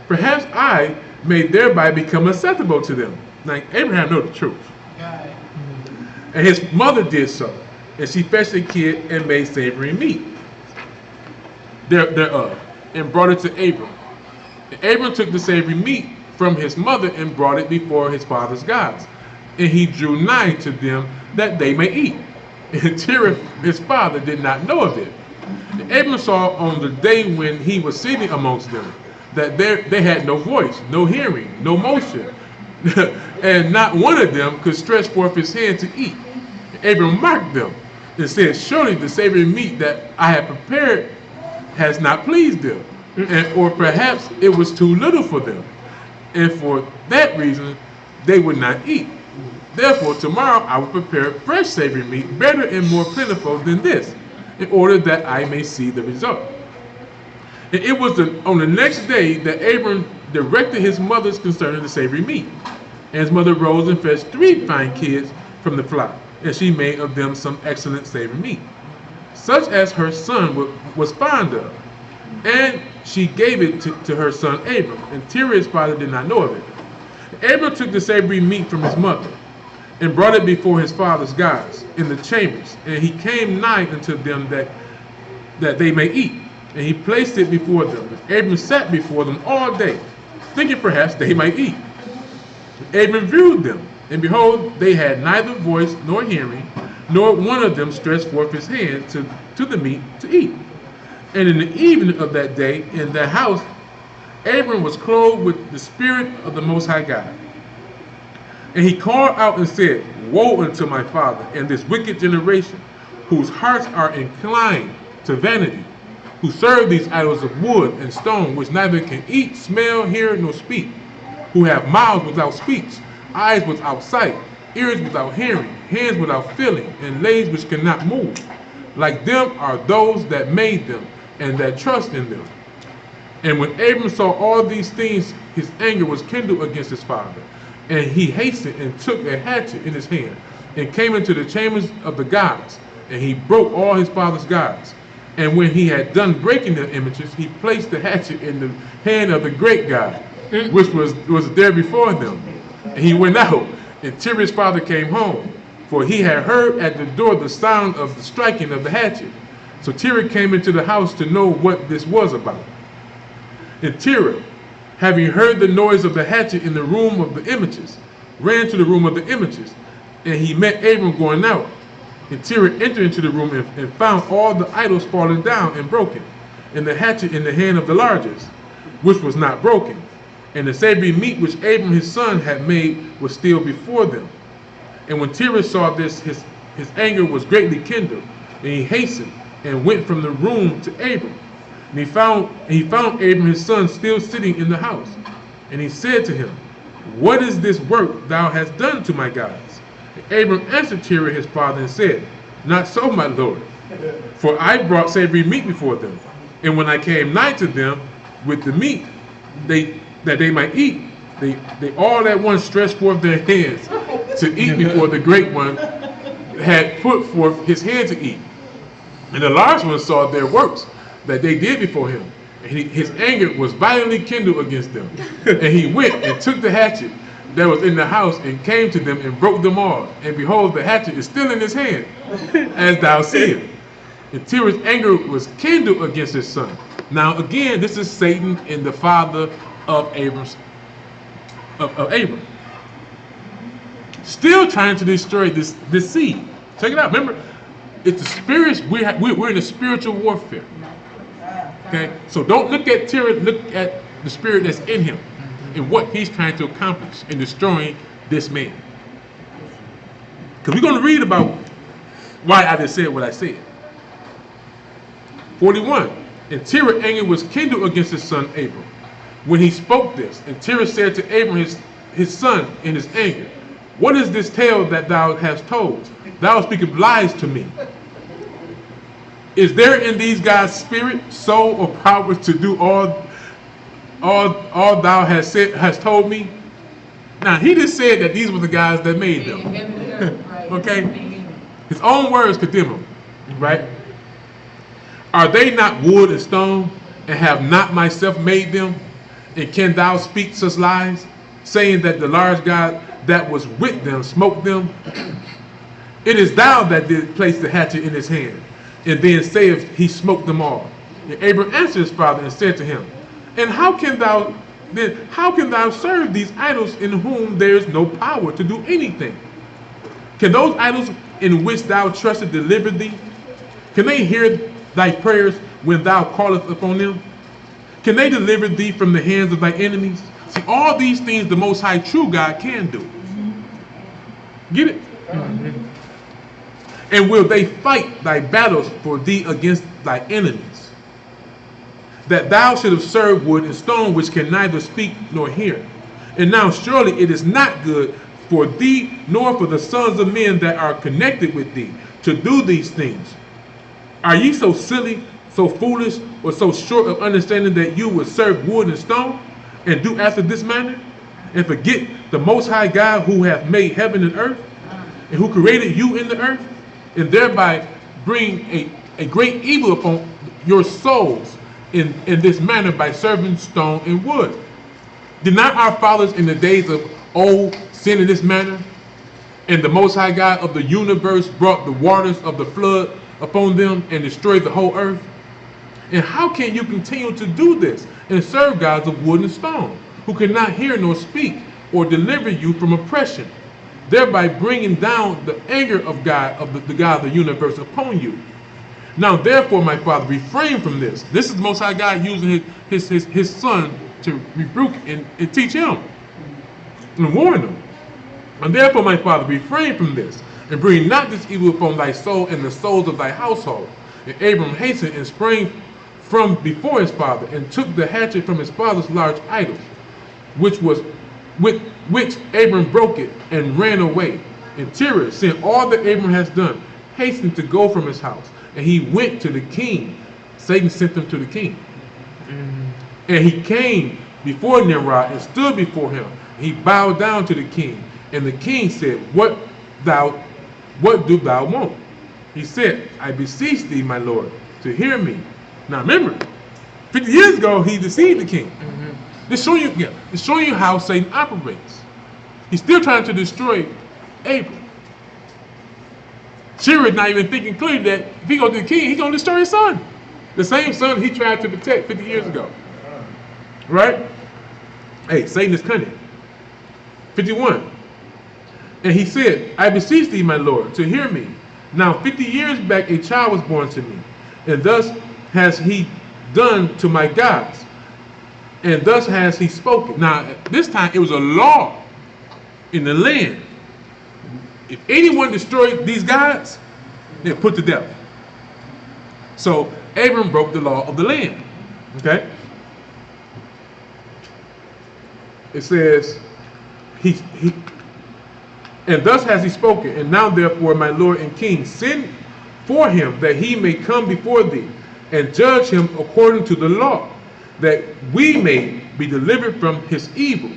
Perhaps I may thereby become acceptable to them. Now, Abraham knew the truth. And his mother did so, and she fetched a kid and made savory meat thereof, and brought it to Abram. And Abram took the savory meat from his mother and brought it before his father's gods. And he drew nigh to them that they may eat. And Terah, his father, did not know of it. And Abram saw on the day when he was sitting amongst them that they had no voice, no hearing, no motion, and not one of them could stretch forth his hand to eat. And Abram marked them and said, Surely the savory meat that I have prepared has not pleased them, or perhaps it was too little for them, and for that reason they would not eat. Therefore tomorrow I will prepare fresh savory meat, better and more plentiful than this, in order that I may see the result. And it was on the next day that Abram directed his mother's concerning the savory meat. And his mother rose and fetched 3 fine kids from the flock, and she made of them some excellent savory meat, such as her son was fond of. And she gave it to her son Abram, and Terah his father did not know of it. Abram took the savory meat from his mother, and brought it before his father's gods in the chambers, and he came nigh unto them that they may eat. And he placed it before them. And Abram sat before them all day, thinking perhaps they might eat. And Abram viewed them, and behold, they had neither voice nor hearing, nor one of them stretched forth his hand to the meat to eat. And in the evening of that day, in the house, Abram was clothed with the Spirit of the Most High God. And he called out and said, Woe unto my father and this wicked generation! whose hearts are inclined to vanity, who serve these idols of wood and stone, which neither can eat, smell, hear, nor speak, who have mouths without speech, eyes without sight, ears without hearing, hands without feeling, and legs which cannot move. Like them are those that made them, and that trust in them. And when Abram saw all these things, his anger was kindled against his father. And he hastened and took a hatchet in his hand, and came into the chambers of the gods, and he broke all his father's gods. And when he had done breaking the images, he placed the hatchet in the hand of the great god, which was there before them. And he went out, and Terah's father came home, for he had heard at the door the sound of the striking of the hatchet. So Terah came into the house to know what this was about. And Terah, having heard the noise of the hatchet in the room of the images, ran to the room of the images, and he met Abram going out. And Terah entered into the room and found all the idols fallen down and broken, and the hatchet in the hand of the largest, which was not broken. And the savory meat which Abram his son had made was still before them. And when Terah saw this, his anger was greatly kindled, and he hastened and went from the room to Abram. And he found Abram his son still sitting in the house. And he said to him, "What is this work thou hast done to my gods?" And Abram answered Terah his father and said, "Not so, my lord, for I brought savory meat before them. And when I came nigh to them with the meat, that they might eat, they all at once stretched forth their hands to eat before the great one had put forth his hand to eat. And the large one saw their works that they did before him, and his anger was violently kindled against them. And he went and took the hatchet that was in the house, and came to them and broke them all. And behold, the hatchet is still in his hand, as thou seest. And Terah's anger was kindled against his son. Now again, this is Satan and the father of Abram. Still trying to destroy this seed. Check it out. Remember, it's the spirits. We're in a spiritual warfare. Okay, so don't look at Terah. Look at the spirit that's in him and what he's trying to accomplish in destroying this man. Because we're going to read about why I just said what I said. 41. And Terah's anger was kindled against his son Abram when he spoke this. And Terah said to Abram his son in his anger, "What is this tale that thou hast told? Thou speakest lies to me. Is there in these guys spirit, soul, or power to do all thou hast told me?" Now he just said that these were the guys that made them. Okay? His own words condemn him, right? "Are they not wood and stone, and have not myself made them? And can thou speak such lies, saying that the large God that was with them smote them? It is thou that did place the hatchet in his hand, and then saith he smote them all." And Abram answered his father and said to him, "And how can thou serve these idols in whom there is no power to do anything? Can those idols in which thou trusted deliver thee? Can they hear thy prayers when thou callest upon them? Can they deliver thee from the hands of thy enemies?" See, all these things the Most High true God can do. Get it? "And will they fight thy battles for thee against thy enemies? That thou shouldst serve wood and stone, which can neither speak nor hear. And now surely it is not good for thee, nor for the sons of men that are connected with thee, to do these things. Are ye so silly, so foolish, or so short of understanding that you would serve wood and stone, and do after this manner, and forget the Most High God who hath made heaven and earth, and who created you in the earth, and thereby bring a great evil upon your souls in this manner by serving stone and wood? Did not our fathers in the days of old sin in this manner? And the Most High God of the universe brought the waters of the flood upon them and destroyed the whole earth? And how can you continue to do this and serve gods of wood and stone, who cannot hear nor speak or deliver you from oppression, thereby bringing down the anger of God, of the God of the universe upon you? Now therefore, my father, refrain from this." This is the Most High God using his son to rebuke and teach him and warn him. "And therefore, my father, refrain from this, and bring not this evil upon thy soul and the souls of thy household. And Abram hastened and sprang from before his father, and took the hatchet from his father's large idol, which was with which Abram broke it, and ran away. And Terah, seeing all that Abram has done, hastened to go from his house, and he went to the king. Satan sent him to the king. And he came before Nimrod and stood before him. He bowed down to the king, and the king said, What do thou want? He said, I beseech thee, my lord, to hear me. Now remember, 50 years ago he deceived the king. This showing you how Satan operates. He's still trying to destroy Abram. Terah not even thinking clearly that if he goes to the king, he's going to destroy his son. The same son he tried to protect 50 years ago. Right? Hey, Satan is cunning. 51. And he said, I beseech thee, my lord, to hear me. Now 50 years back a child was born to me, and thus has he done to my gods, and thus has he spoken. Now this time it was a law in the land. If anyone destroyed these gods, they're put to death. So Abram broke the law of the land. Okay? It says, and thus has he spoken, and now therefore, my lord and king, send for him that he may come before thee, and judge him according to the law, that we may be delivered from his evil.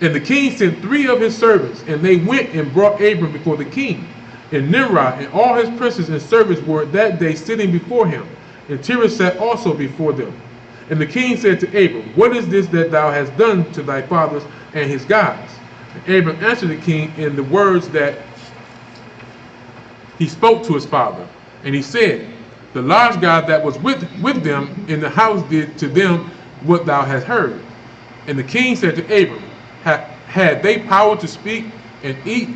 And the king sent 3 of his servants, and they went and brought Abram before the king. And Nimrod and all his princes and servants were that day sitting before him, and Terah sat also before them. And the king said to Abram, What is this that thou hast done to thy fathers and his gods? And Abram answered the king in the words that he spoke to his father. And he said, The large God that was with them in the house did to them what thou hast heard. And the king said to Abram, Had they power to speak and eat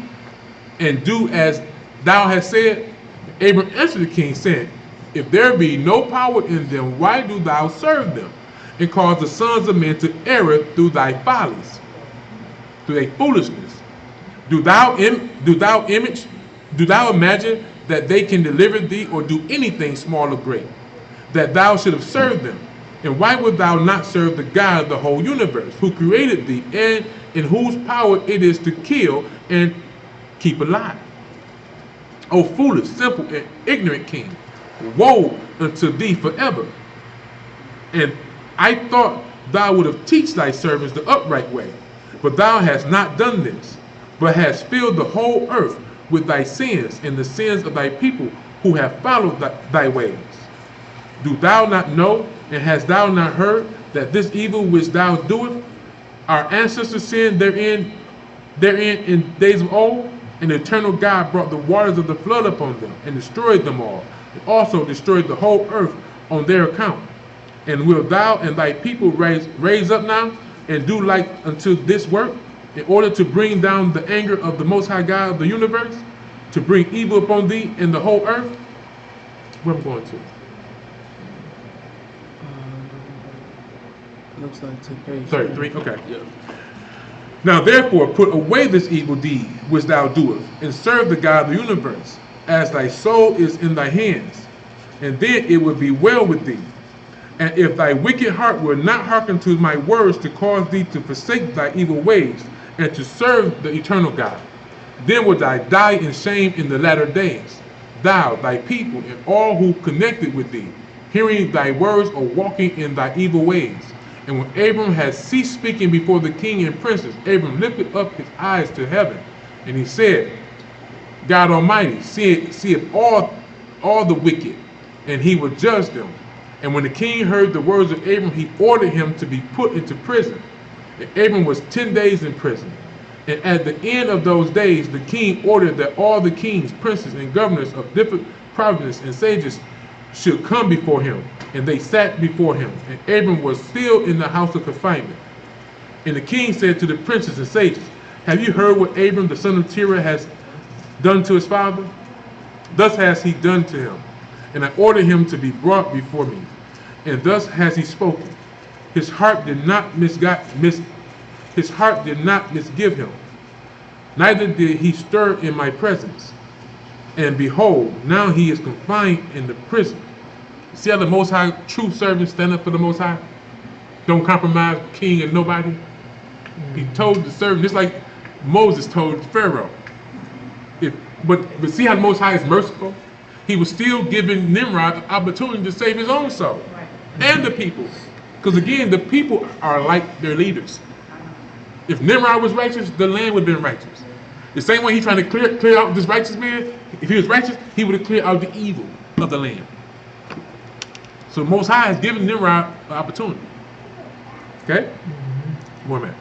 and do as thou hast said? Abram answered the king, saying, If there be no power in them, why do thou serve them, and cause the sons of men to err through thy follies, through thy foolishness? Do thou imagine that they can deliver thee, or do anything small or great, that thou should have served them? And why would thou not serve the God of the whole universe, who created thee, and in whose power it is to kill and keep alive? O foolish, simple, and ignorant king, woe unto thee forever. And I thought thou would have teach thy servants the upright way, but thou hast not done this, but hast filled the whole earth with thy sins and the sins of thy people who have followed thy ways. Do thou not know, and hast thou not heard, that this evil which thou doest, our ancestors sinned therein in days of old? And the eternal God brought the waters of the flood upon them, and destroyed them all, and also destroyed the whole earth on their account. And wilt thou and thy people raise up now, and do like unto this work, in order to bring down the anger of the Most High God of the universe, to bring evil upon thee and the whole earth? Where I'm going to? Looks like to page 33, okay. Yeah. Now therefore put away this evil deed which thou doest, and serve the God of the universe, as thy soul is in thy hands, and then it will be well with thee. And if thy wicked heart will not hearken to my words to cause thee to forsake thy evil ways, and to serve the eternal God, then will thou die in shame in the latter days, thou, thy people, and all who connected with thee, hearing thy words or walking in thy evil ways. And when Abram had ceased speaking before the king and princes, Abram lifted up his eyes to heaven, and he said, God Almighty seeth all the wicked, and he will judge them. And when the king heard the words of Abram, he ordered him to be put into prison. And Abram was 10 days in prison. And at the end of those days, the king ordered that all the kings, princes, and governors of different provinces and sages should come before him. And they sat before him. And Abram was still in the house of confinement. And the king said to the princes and sages, Have you heard what Abram the son of Terah has done to his father? Thus has he done to him. And I ordered him to be brought before me. And thus has he spoken. His heart did not misgive him. neither did he stir in my presence. And behold, now he is confined in the prison. See how the Most High, true servants stand up for the Most High? Don't compromise king and nobody. He told the servant, just like Moses told Pharaoh. But see how the Most High is merciful? He was still giving Nimrod an opportunity to save his own soul and the people. Because again, the people are like their leaders. If Nimrod was righteous, the land would have been righteous. The same way he's trying to clear out this righteous man, if he was righteous, he would have cleared out the evil of the land. So the Most High has given Nimrod an opportunity. Okay? One minute.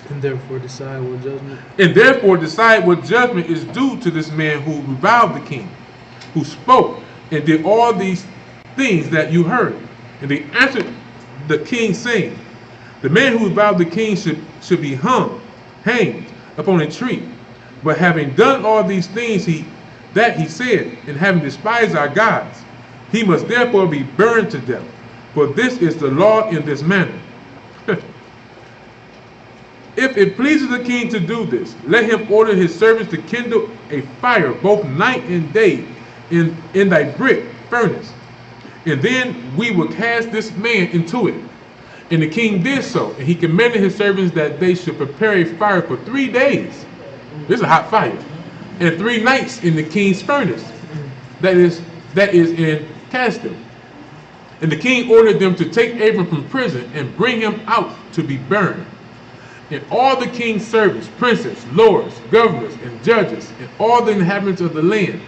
And therefore decide what judgment. And therefore decide what judgment is due to this man who reviled the king, who spoke and did all these things that you heard. And they answered the king, saying, the man who reviled the king should be hanged upon a tree. But having done all these things that he said, and having despised our gods, he must therefore be burned to death. For this is the law in this manner. If it pleases the king to do this, let him order his servants to kindle a fire both night and day in thy brick furnace. And then we will cast this man into it. And the king did so, and he commanded his servants that they should prepare a fire for 3 days. This is a hot fire. And 3 nights in the king's furnace. That is in Casdim. And the king ordered them to take Abram from prison and bring him out to be burned. And all the king's servants, princes, lords, governors, and judges, and all the inhabitants of the land,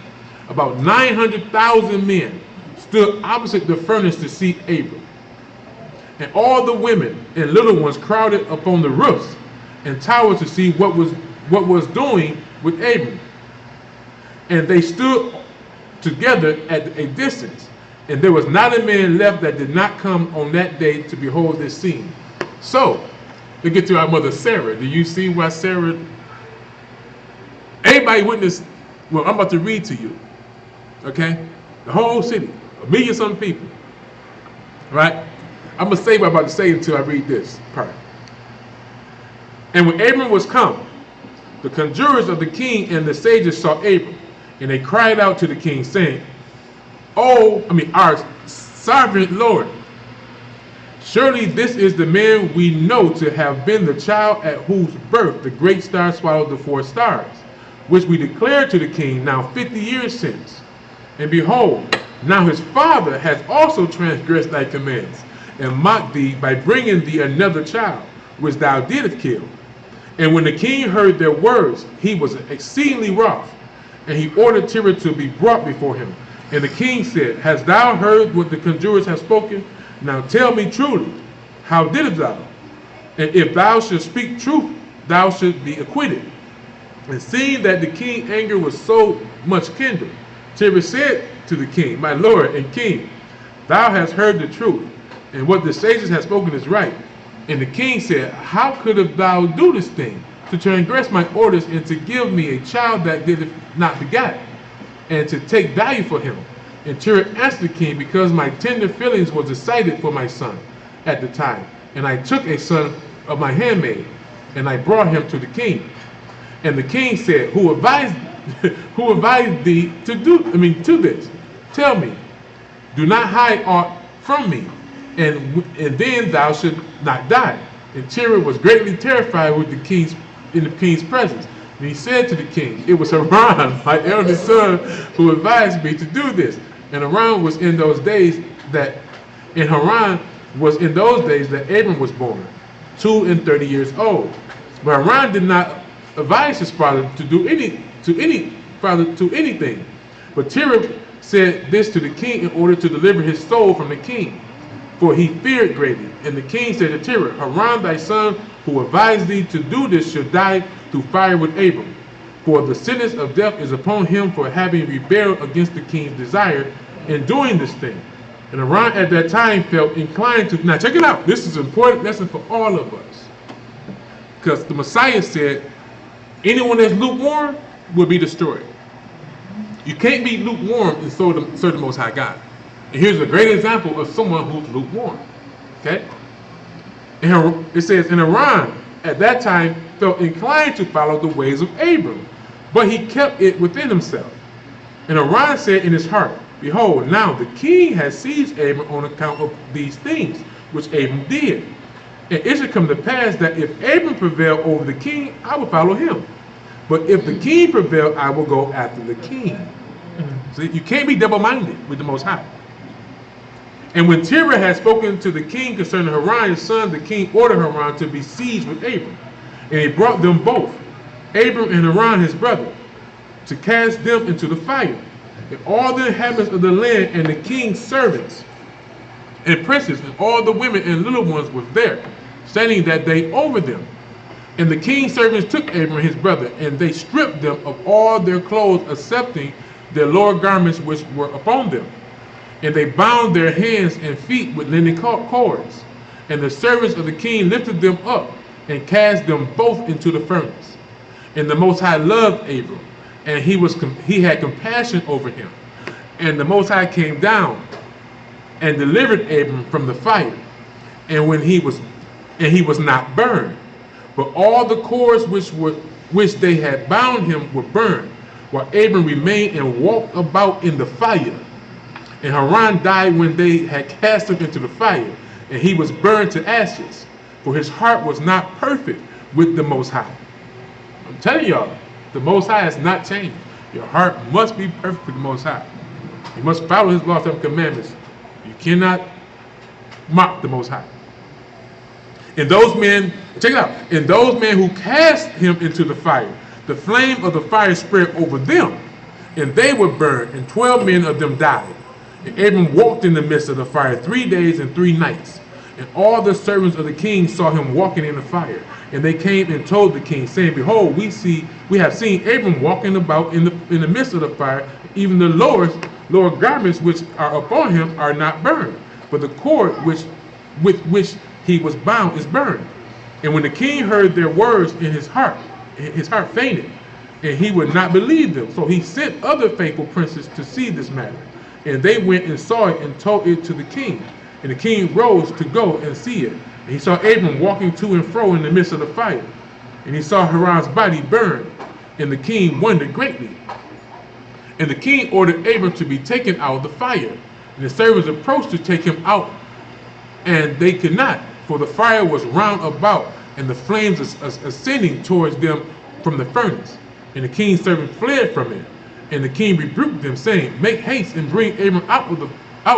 about 900,000 men, stood opposite the furnace to see Abram. And all the women and little ones crowded upon the roofs and towers to see what was doing with Abram. And they stood together at a distance, and there was not a man left that did not come on that day to behold this scene. So, to get to our mother Sarah, do you see why Sarah? Everybody witnessed what I'm about to read to you. Okay? The whole city, 1 million some people. Right? I'm going to say what I'm about to say until I read this part. And when Abram was come, the conjurers of the king and the sages saw Abram, and they cried out to the king, saying, our sovereign Lord, surely this is the man we know to have been the child at whose birth the great star swallowed the 4 stars, which we declared to the king now 50 years since. And behold, now his father has also transgressed thy commands, and mocked thee by bringing thee another child, which thou didst kill. And when the king heard their words, he was exceedingly wroth, and he ordered Terah to be brought before him. And the king said, hast thou heard what the conjurers have spoken? Now tell me truly, how didst thou? And if thou shouldst speak truth, thou shouldst be acquitted. And seeing that the king's anger was so much kindled, Terah said to the king, my lord and king, thou hast heard the truth, and what the sages have spoken is right. And the king said, how couldst thou do this thing, to transgress my orders, and to give me a child that did not begat, and to take value for him? And Terah answered the king, because my tender feelings was excited for my son at the time. And I took a son of my handmaid, and I brought him to the king. And the king said, who advised thee to this? Tell me, do not hide aught from me, and then thou should not die. And Terah was greatly terrified in the king's presence. And he said to the king, it was Haran, my eldest son, who advised me to do this. And Haran was in those days that Abram was born, 32 years old. But Haran did not advise his father to do anything. But Terah said this to the king in order to deliver his soul from the king, for he feared greatly. And the king said to Terah, Haran thy son, who advised thee to do this, should die through fire with Abram. For the sentence of death is upon him for having rebelled against the king's desire in doing this thing. And Haran at that time felt inclined to, now check it out, this is an important lesson for all of us. Because the Messiah said, anyone that's lukewarm will be destroyed. You can't be lukewarm and serve the Most High God. And here's a great example of someone who's lukewarm. Okay? And it says, and Haran at that time felt inclined to follow the ways of Abram, but he kept it within himself. And Haran said in his heart, Behold, now the king has seized Abram on account of these things which Abram did. And it should come to pass that if Abram prevail over the king, I will follow him. But if the king prevail, I will go after the king. So you can't be double-minded with the Most High. And when Terah had spoken to the king concerning Haran his son, the king ordered Haran to be sieged with Abram. And he brought them both, Abram and Haran his brother, to cast them into the fire. And all the inhabitants of the land and the king's servants and princes and all the women and little ones were there, standing that day over them. And the king's servants took Abram his brother, and they stripped them of all their clothes, excepting their lower garments which were upon them. And they bound their hands and feet with linen cords. And the servants of the king lifted them up and cast them both into the furnace. And the Most High loved Abram, and he had compassion over him. And the Most High came down and delivered Abram from the fire, and he was not burned. But all the cords which they had bound him were burned, while Abram remained and walked about in the fire. And Haran died when they had cast him into the fire, and he was burned to ashes, for his heart was not perfect with the Most High. I'm telling y'all, the Most High has not changed. Your heart must be perfect with the Most High. You must follow his laws and commandments. You cannot mock the Most High. And those men, check it out, and those men who cast him into the fire, the flame of the fire spread over them, and they were burned, and 12 men of them died. And Abram walked in the midst of the fire 3 days and 3 nights. And all the servants of the king saw him walking in the fire. And they came and told the king, saying, Behold, we have seen Abram walking about in the midst of the fire. Even the lower garments which are upon him are not burned, but the cord with which he was bound is burned. And when the king heard their words, his heart fainted, and he would not believe them. So he sent other faithful princes to see this matter. And they went and saw it and told it to the king. And the king rose to go and see it. And he saw Abram walking to and fro in the midst of the fire. And he saw Haran's body burned. And the king wondered greatly. And the king ordered Abram to be taken out of the fire. And the servants approached to take him out, and they could not, for the fire was round about, and the flames ascending towards them from the furnace. And the king's servant fled from it. And the king rebuked them, saying, Make haste and bring Abram out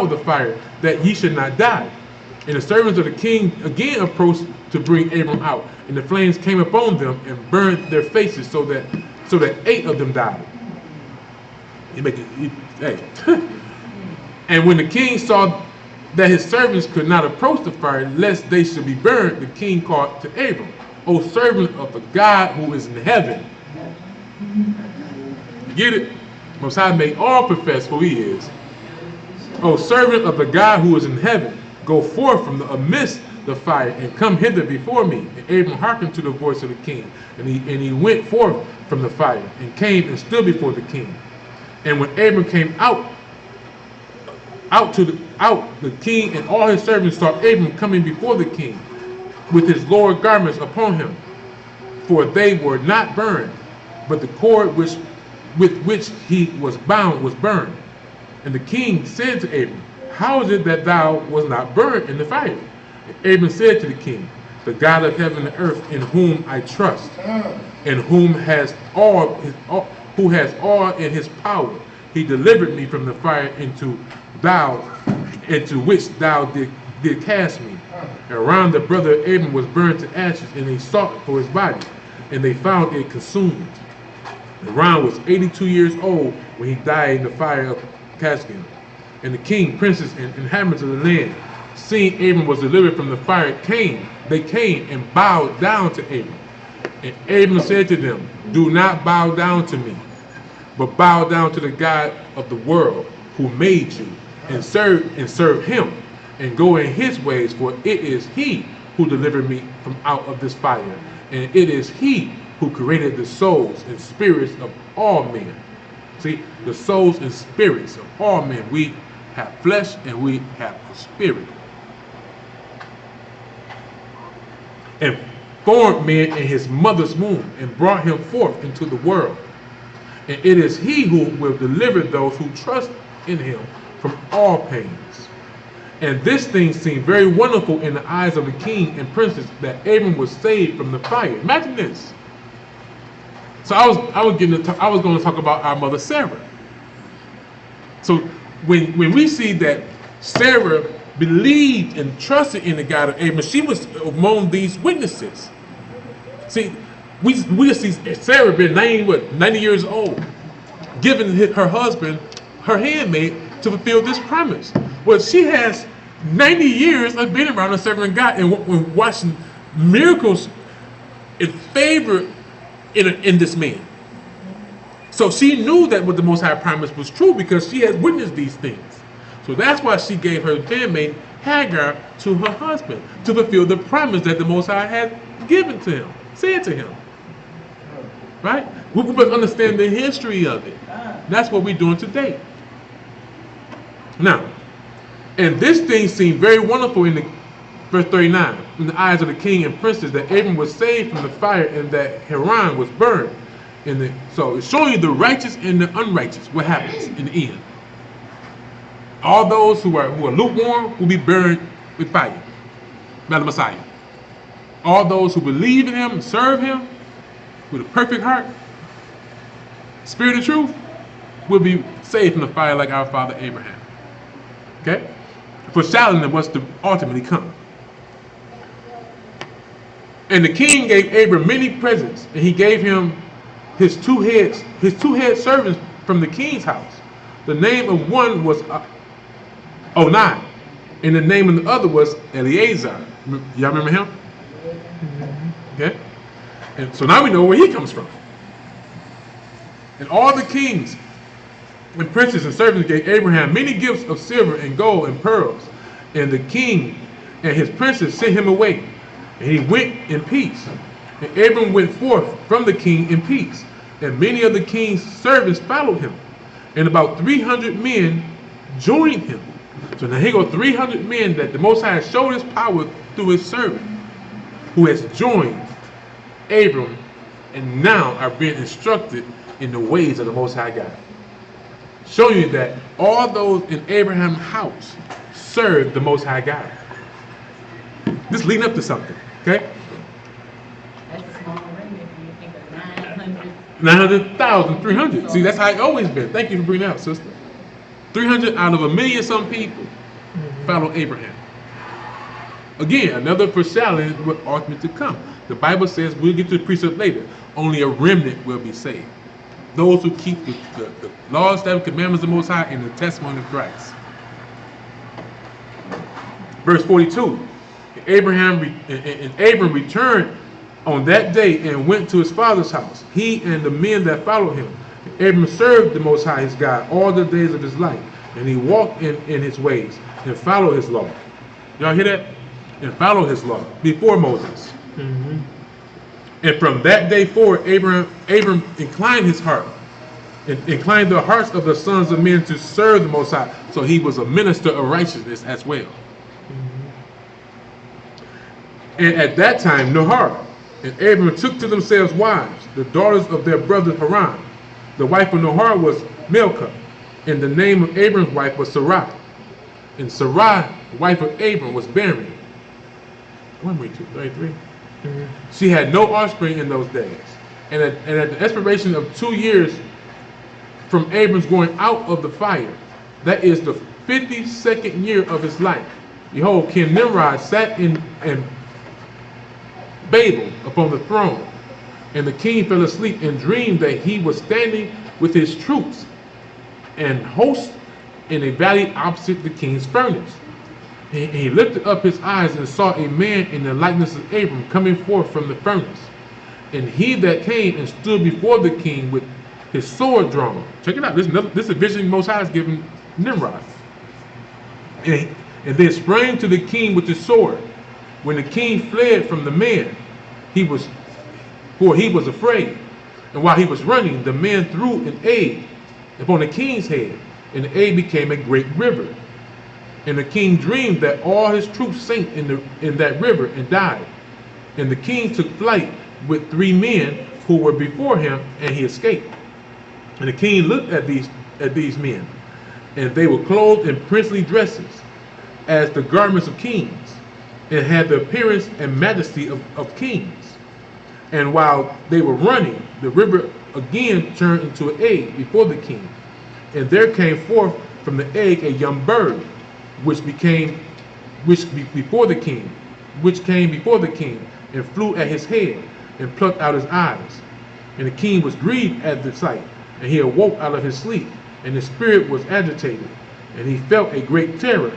of the fire, that ye should not die. And the servants of the king again approached to bring Abram out. And the flames came upon them and burned their faces, so that 8 of them died. And when the king saw that his servants could not approach the fire, lest they should be burned, the king called to Abram, O servant of the God who is in heaven. You get it? Most High made all profess who he is. O servant of the God who is in heaven, go forth from amidst the fire and come hither before me. And Abram hearkened to the voice of the king, and he went forth from the fire and came and stood before the king. And when Abram came out, the king and all his servants saw Abram coming before the king with his lower garments upon him, for they were not burned, but the cord with which he was bound was burned. And the king said to Abram, How is it that thou was not burned in the fire? And Abram said to the king, The God of heaven and earth, in whom I trust, and who has all in his power, he delivered me from the fire into which thou did cast me. And around the brother of Abram was burned to ashes, and they sought for his body, and they found it consumed. Haran was 82 years old when he died in the fire of Caskim. And the king, princes, and inhabitants of the land, seeing Abram was delivered from the fire, they came and bowed down to Abram. And Abram said to them, Do not bow down to me, but bow down to the God of the world, who made you, and serve him, and go in his ways, for it is he who delivered me from out of this fire, and it is he who created the souls and spirits of all men. See, the souls and spirits of all men. We have flesh and we have a spirit. And formed man in his mother's womb and brought him forth into the world. And it is he who will deliver those who trust in him from all pains. And this thing seemed very wonderful in the eyes of the king and princes that Abram was saved from the fire. Imagine this. So I was going to talk about our mother Sarah. So when we see that Sarah believed and trusted in the God of Abraham, she was among these witnesses. See, we see Sarah been 90 years old, giving her husband her handmaid to fulfill this promise. Well, she has 90 years of being around and serving God and watching miracles in favor in this man. So she knew that what the Most High promised was true because she had witnessed these things. So that's why she gave her handmaid Hagar to her husband to fulfill the promise that the Most High had given to him, said to him. Right? We must understand the history of it. That's what we're doing today. Now, and this thing seemed very wonderful in the verse 39, in the eyes of the king and princes, that Abram was saved from the fire and that Haran was burned. So it's showing you the righteous and the unrighteous, what happens in the end. All those who are lukewarm will be burned with fire by the Messiah. All those who believe in him and serve him with a perfect heart, spirit of truth, will be saved from the fire like our father Abraham. Okay? Foreshadowing what's to ultimately come. And the king gave Abram many presents, and he gave him his two head servants from the king's house. The name of one was Onai, and the name of the other was Eleazar. Y'all remember him? Okay? And so now we know where he comes from. And all the kings and princes and servants gave Abraham many gifts of silver and gold and pearls. And the king and his princes sent him away. And he went in peace. And Abram went forth from the king in peace. And many of the king's servants followed him. And about 300 men joined him. So now here go 300 men that the Most High showed his power through his servant, who has joined Abram and now are being instructed in the ways of the Most High God. Showing you that all those in Abraham's house served the Most High God. This leading up to something, okay? That's a small remnant when you think of 900. 900,000, 300. See, that's how it's always been. Thank you for bringing that up, sister. 300 out of 1,000,000 some people follow Abraham. Again, another foreshadowing what ultimately to come. The Bible says, we'll get to the precept later, only a remnant will be saved. Those who keep the laws, statutes, commandments of the Most High and the testimony of Christ. Verse 42. And Abram returned on that day and went to his father's house, he and the men that followed him. Abram served the Most High his God all the days of his life, and he walked in his ways and followed his law. Y'all hear that? And followed his law before Moses. Mm-hmm. And from that day forward, Abram inclined his heart, and inclined the hearts of the sons of men to serve the Most High. So he was a minister of righteousness as well. Mm-hmm. And at that time, Nahor and Abram took to themselves wives, the daughters of their brother Haran. The wife of Nahor was Milcah, and the name of Abram's wife was Sarai. And Sarai, the wife of Abram, was barren. 33. Mm-hmm. She had no offspring in those days. And at the expiration of 2 years from Abram's going out of the fire, that is the 52nd year of his life, behold, King Nimrod sat in Babel upon the throne. And the king fell asleep and dreamed that he was standing with his troops and hosts in a valley opposite the king's furnace. And he lifted up his eyes and saw a man in the likeness of Abram coming forth from the furnace. And he that came and stood before the king with his sword drawn. Check it out. This is a vision Most High is giving Nimrod. And then sprang to the king with his sword. When the king fled from the man, he was afraid. And while he was running, the man threw an egg upon the king's head, and the egg became a great river. And the king dreamed that all his troops sank in that river and died. And the king took flight with 3 men who were before him, and he escaped. And the king looked at these men, and they were clothed in princely dresses, as the garments of kings, and had the appearance and majesty of kings. And while they were running, the river again turned into an egg before the king. And there came forth from the egg a young bird, which came before the king, and flew at his head, and plucked out his eyes. And the king was grieved at the sight, and he awoke out of his sleep, and his spirit was agitated, and he felt a great terror.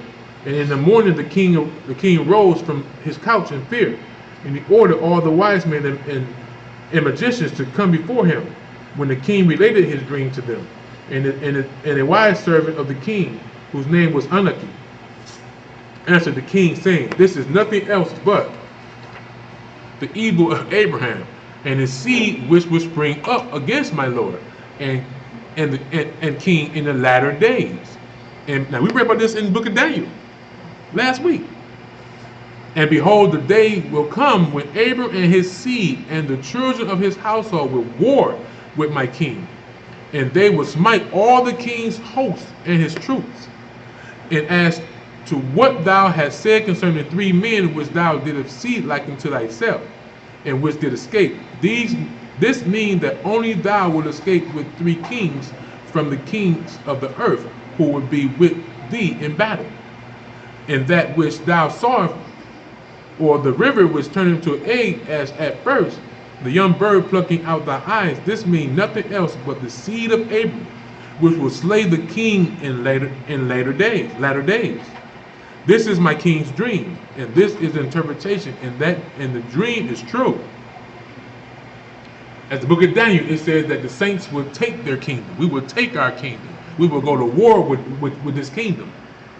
And in the morning the king rose from his couch in fear, and he ordered all the wise men and magicians to come before him. When the king related his dream to them, and a wise servant of the king, whose name was Anaki, answered the king, saying, This is nothing else but the evil of Abraham and his seed, which will spring up against my lord and king in the latter days. And now we read about this in the book of Daniel last week. And behold, the day will come when Abram and his seed and the children of his household will war with my king, and they will smite all the king's hosts and his troops. And as to what thou hast said concerning the 3 men which thou didst see like unto thyself, and which did escape, this means that only thou wilt escape with 3 kings from the kings of the earth, who would be with thee in battle. And that which thou sawest, or the river which turned into an egg, as at first, the young bird plucking out thy eyes, this means nothing else but the seed of Abraham, which will slay the king in latter days. This is my king's dream, and this is the interpretation, and the dream is true. As the book of Daniel, it says that the saints will take their kingdom. We will take our kingdom. We will go to war with this kingdom,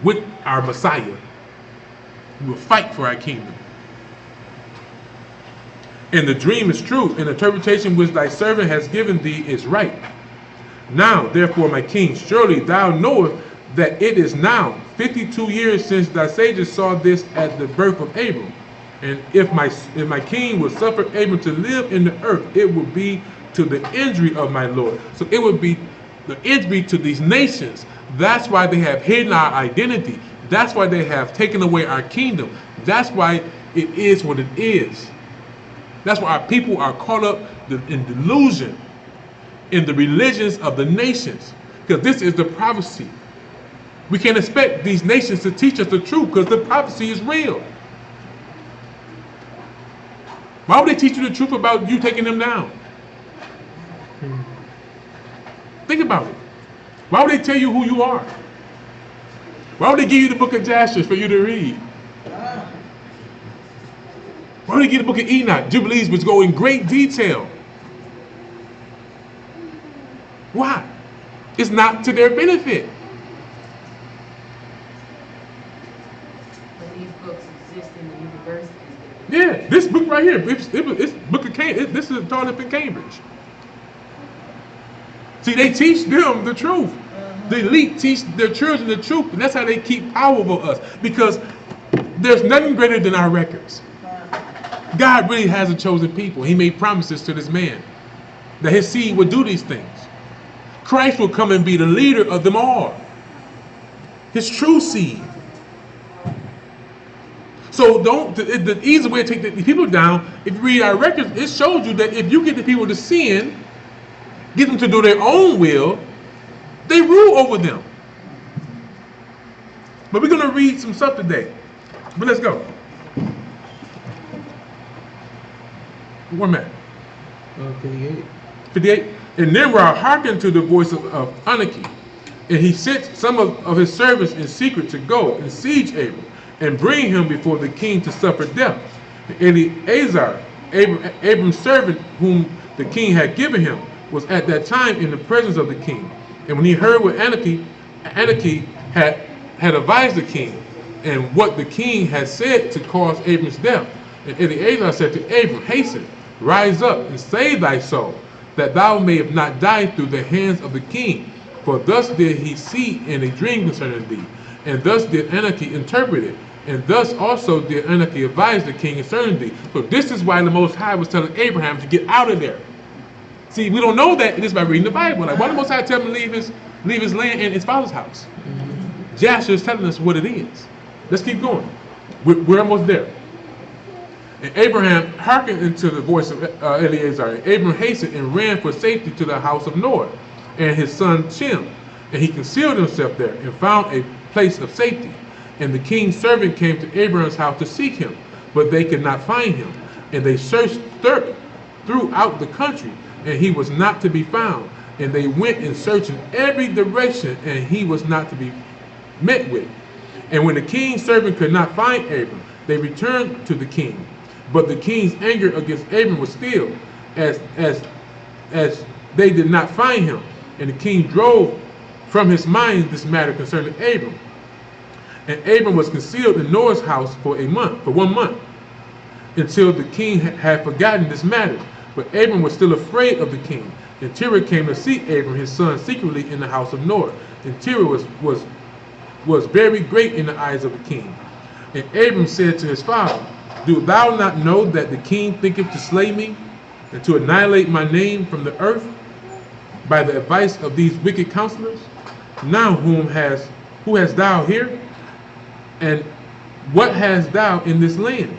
with our Messiah. We will fight for our kingdom. And the dream is true, and the interpretation which thy servant has given thee is right. Now, therefore, my king, surely thou knowest that it is now 52 years since thy sages saw this at the birth of Abram. And if my king would suffer Abram to live in the earth, it would be to the injury of my Lord. So it would be the injury to these nations. That's why they have hidden our identity. That's why they have taken away our kingdom. That's why it is what it is. That's why our people are caught up in delusion in the religions of the nations. Because this is the prophecy. We can't expect these nations to teach us the truth because the prophecy is real. Why would they teach you the truth about you taking them down? Think about it. Why would they tell you who you are? Why would they give you the book of Jasher for you to read? Why would they give the book of Enoch, Jubilees, which go in great detail? Why? It's not to their benefit. But these books exist in the universities. Yeah, this book right here, it's book of Cambridge. This is taught up in Cambridge. See, they teach them the truth. The elite teach their children the truth, and that's how they keep power over us. Because there's nothing greater than our records. God really has a chosen people. He made promises to this man that his seed would do these things. Christ will come and be the leader of them all. His true seed. So the easy way to take the people down, if you read our records, it shows you that if you get the people to sin, get them to do their own will, they rule over them. But we're going to read some stuff today. But let's go. Where am I at? 58. 58. And Nimrod hearkened to the voice of Anaki, and he sent some of his servants in secret to go and siege Abram, and bring him before the king to suffer death. And Eleazar, Abram's servant, whom the king had given him, was at that time in the presence of the king. And when he heard what Anaki had advised the king, and what the king had said to cause Abram's death, and Eleazar said to Abram, Hasten, rise up and save thy soul, that thou mayest not die through the hands of the king. For thus did he see in a dream concerning thee, and thus did Anaki interpret it. And thus also did Anak advise the king concerning thee. So this is why the Most High was telling Abraham to get out of there. See, we don't know that just by reading the Bible. Like, why the Most High tell him to leave his land and his father's house? Joshua is telling us what it is. Let's keep going. We're almost there. And Abraham hearkened unto the voice of Eleazar. Abraham hastened and ran for safety to the house of Noah and his son Shem. And he concealed himself there and found a place of safety. And the king's servant came to Abraham's house to seek him, but they could not find him. And they searched throughout the country, and he was not to be found. And they went and searched in every direction, and he was not to be met with. And when the king's servant could not find Abram, they returned to the king. But the king's anger against Abram was still, as they did not find him. And the king drove from his mind this matter concerning Abram. And Abram was concealed in Noah's house for 1 month, until the king had forgotten this matter. But Abram was still afraid of the king. And Terah came to see Abram his son secretly in the house of Noah. And Terah was very great in the eyes of the king. And Abram said to his father, Do thou not know that the king thinketh to slay me, and to annihilate my name from the earth, by the advice of these wicked counselors? Now who hast thou here? And what hast thou in this land?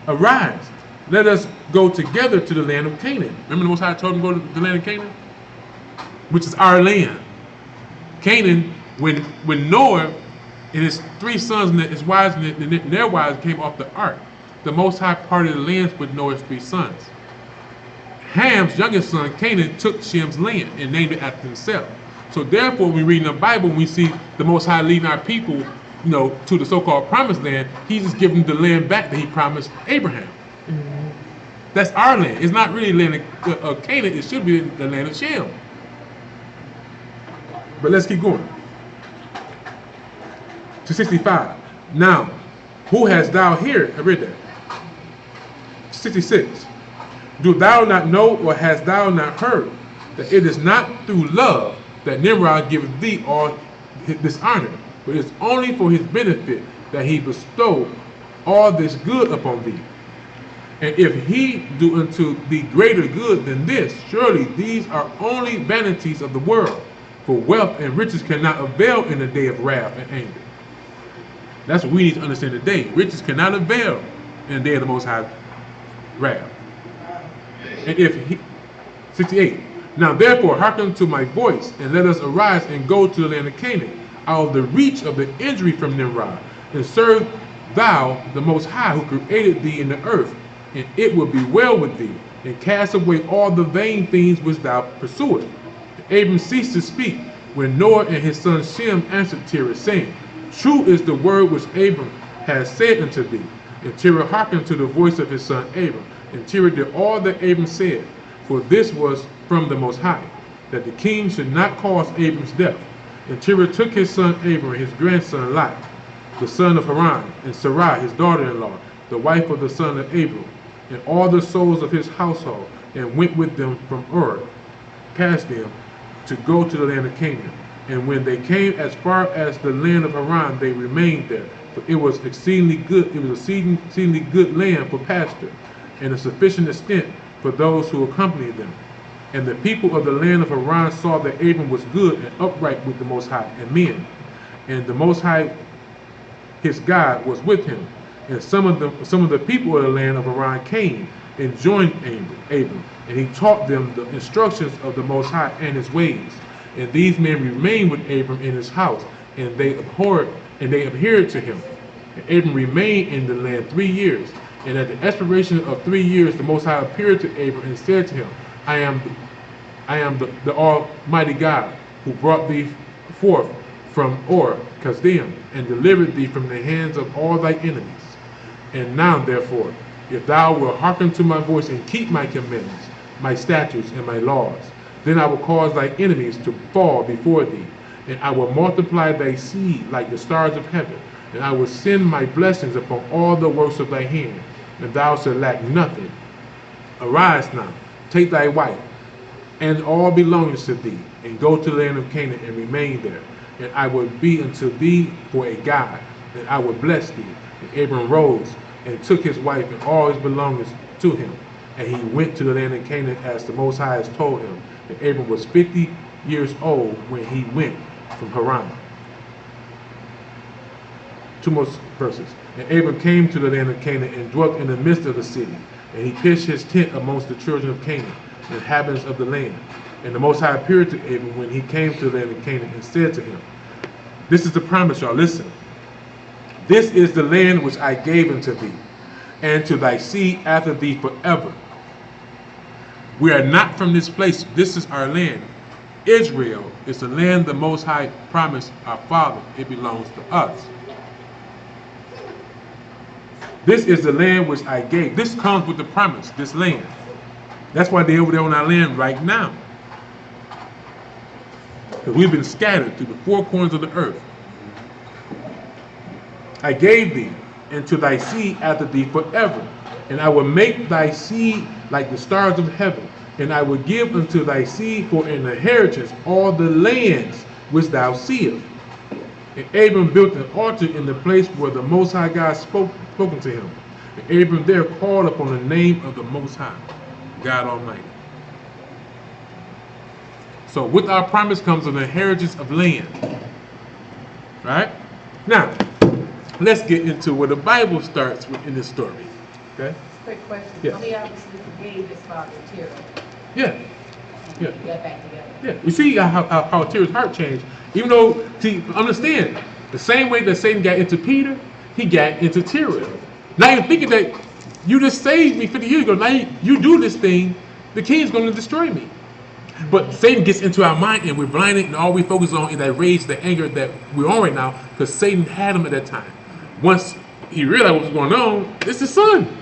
Arise, let us go together to the land of Canaan. Remember the Most High told him to go to the land of Canaan? Which is our land. Canaan, when Noah and his 3 sons and his wives and their wives came off the ark, the Most High parted the lands with Noah's 3 sons. Ham's youngest son, Canaan, took Shem's land and named it after himself. So therefore, when we read in the Bible, we see the Most High leading our people, to the so-called promised land. He's just giving the land back that he promised Abraham. That's our land. It's not really land of Canaan. It should be the land of Shem. But let's keep going. To 65. Now, who hast thou here? I read that. 66. Do thou not know, or hast thou not heard, that it is not through love that Nimrod giveth thee all this honor, but it's only for his benefit that he bestowed all this good upon thee? And if he do unto thee greater good than this, surely these are only vanities of the world. For wealth and riches cannot avail in the day of wrath and anger. That's what we need to understand today. Riches cannot avail in the day of the Most High wrath. And if he, 68. Now therefore hearken to my voice, and let us arise and go to the land of Canaan, out of the reach of the injury from Nimrod, and serve thou the Most High, who created thee in the earth, and it will be well with thee, and cast away all the vain things which thou pursuest. Abram ceased to speak, when Noah and his son Shem answered Terah, saying, True is the word which Abram has said unto thee. And Terah hearkened to the voice of his son Abram. And Terah did all that Abram said, for this was from the Most High, that the king should not cause Abram's death. And Terah took his son Abram and his grandson Lot, the son of Haran, and Sarai his daughter-in-law, the wife of the son of Abram, and all the souls of his household, and went with them from Ur, past them, to go to the land of Canaan. And when they came as far as the land of Haran, they remained there. For it was exceedingly good. It was exceedingly good land for pasture, and a sufficient extent for those who accompanied them. And the people of the land of Haran saw that Abram was good and upright with the Most High and men, and the Most High, his God, was with him. And some of the people of the land of Haran came and joined Abram, and he taught them the instructions of the Most High and his ways. And these men remained with Abram in his house, and they adhered to him. And Abram remained in the land 3 years. And at the expiration of 3 years, the Most High appeared to Abram and said to him, I am the Almighty God, who brought thee forth from Ur Kasdim, and delivered thee from the hands of all thy enemies. And now, therefore, if thou wilt hearken to my voice and keep my commandments, my statutes, and my laws, then I will cause thy enemies to fall before thee, and I will multiply thy seed like the stars of heaven, and I will send my blessings upon all the works of thy hand, and thou shalt lack nothing. Arise now, take thy wife, and all belongings to thee, and go to the land of Canaan and remain there. And I will be unto thee for a God, and I will bless thee, And Abram rose and took his wife and all his belongings to him. And he went to the land of Canaan as the Most High has told him. And Abram was 50 years old when he went from Haran. Two more verses. And Abram came to the land of Canaan and dwelt in the midst of the city. And he pitched his tent amongst the children of Canaan, the inhabitants of the land. And the Most High appeared to Abram when he came to the land of Canaan and said to him, this is the promise, y'all. Listen. This is the land which I gave unto thee, and to thy seed after thee forever. We are not from this place. This is our land. Israel is the land the Most High promised our father. It belongs to us. This is the land which I gave. This comes with the promise, this land. That's why they're over there on our land right now. Because we've been scattered through the four corners of the earth. I gave thee, and to thy seed after thee forever. And I will make thy seed like the stars of heaven. And I will give unto thy seed for an inheritance all the lands which thou seest. And Abram built an altar in the place where the Most High God spoken to him. And Abram there called upon the name of the Most High, God Almighty. So with our promise comes an inheritance of land. Right? Now, let's get into where the Bible starts in this story. Okay? Quick question. Yeah. So he obviously forgave his father Terah. Yeah. And Yeah. he got back together. Yeah. We see how Terah's heart changed. Even though, see, understand, the same way that Satan got into Peter, he got into Terah. Now you're thinking that you just saved me 50 years ago. Now you do this thing, the king's going to destroy me. But Satan gets into our mind and we're blinded, and all we focus on is that rage, the anger that we're on right now, because Satan had him at that time. Once he realized what was going on, it's his son.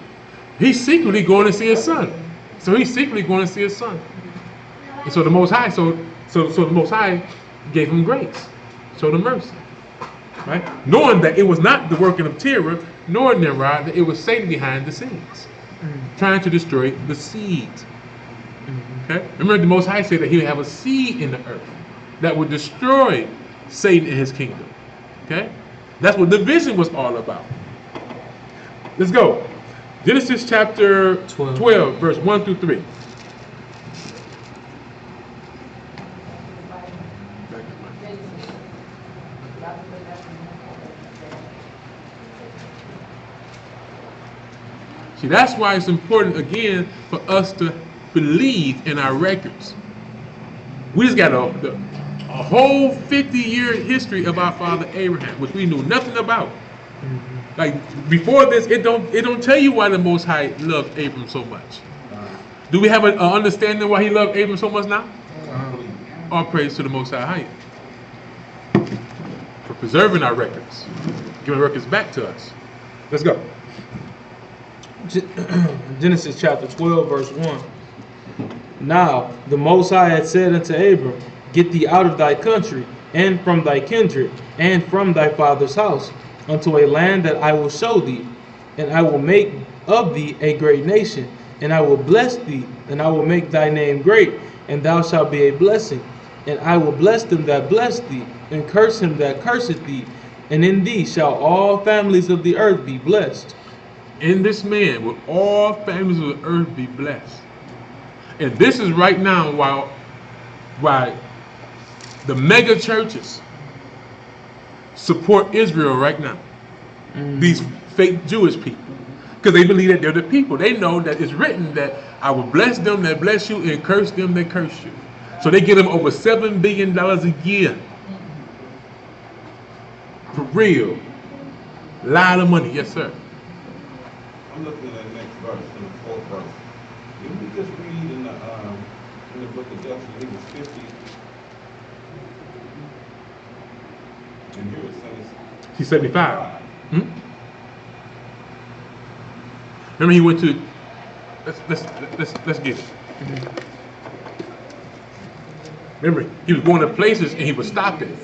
He's secretly going to see his son. So he's secretly going to see his son. And so the Most High, so the Most High gave him grace, showed him mercy. Right? Knowing that it was not the working of Terah, nor Nimrod, that it was Satan behind the scenes, trying to destroy the seed. Okay? Remember, the Most High said that he would have a seed in the earth that would destroy Satan and his kingdom. Okay? That's what the vision was all about. Let's go. Genesis chapter 12 verse 1 through 3. See, that's why it's important, again, for us to believe in our records. We just got a whole 50-year history of our father Abraham, which we knew nothing about. Like, before this, it don't tell you why the Most High loved Abram so much. Do we have an understanding why he loved Abram so much now? All praise to the Most High for preserving our records, giving records back to us. Let's go. Genesis chapter 12, verse 1. Now the Most High had said unto Abram, get thee out of thy country, and from thy kindred, and from thy father's house, unto a land that I will show thee, and I will make of thee a great nation, and I will bless thee, and I will make thy name great, and thou shalt be a blessing. And I will bless them that bless thee, and curse him that curseth thee, and in thee shall all families of the earth be blessed. In this man will all families of the earth be blessed. And this is right now why the mega churches support Israel right now. These fake Jewish people. Because they believe that they're the people. They know that it's written that I will bless them that bless you and curse them that curse you. So they give them over $7 billion a year. For real. A lot of money. Yes, sir. I'm looking at the next verse, in the fourth verse. Didn't we just read in the book of Joshua, he was 50? And here it says He's 75. Remember, he went to. Let's get it. Remember, he was going to places and he was stopping.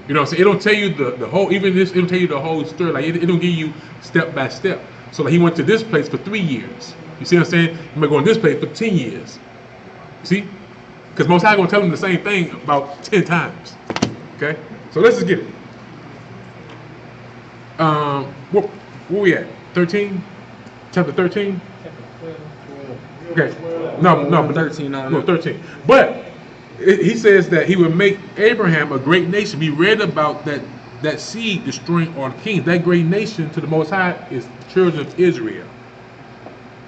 You know what I'm saying? It don't tell you the whole, even this, it don't tell you the whole story. Like, it don't give you step by step. So like, he went to this place for 3 years. You see what I'm saying? He might go to this place for 10 years. See? Because Most High gonna tell him the same thing about 10 times. Okay? So let's just get it. Where we at? 13? Chapter 13? Okay. No, but 13, no, 13. But he says that he would make Abraham a great nation. We read about that seed destroying all the kings. That great nation to the Most High is the children of Israel.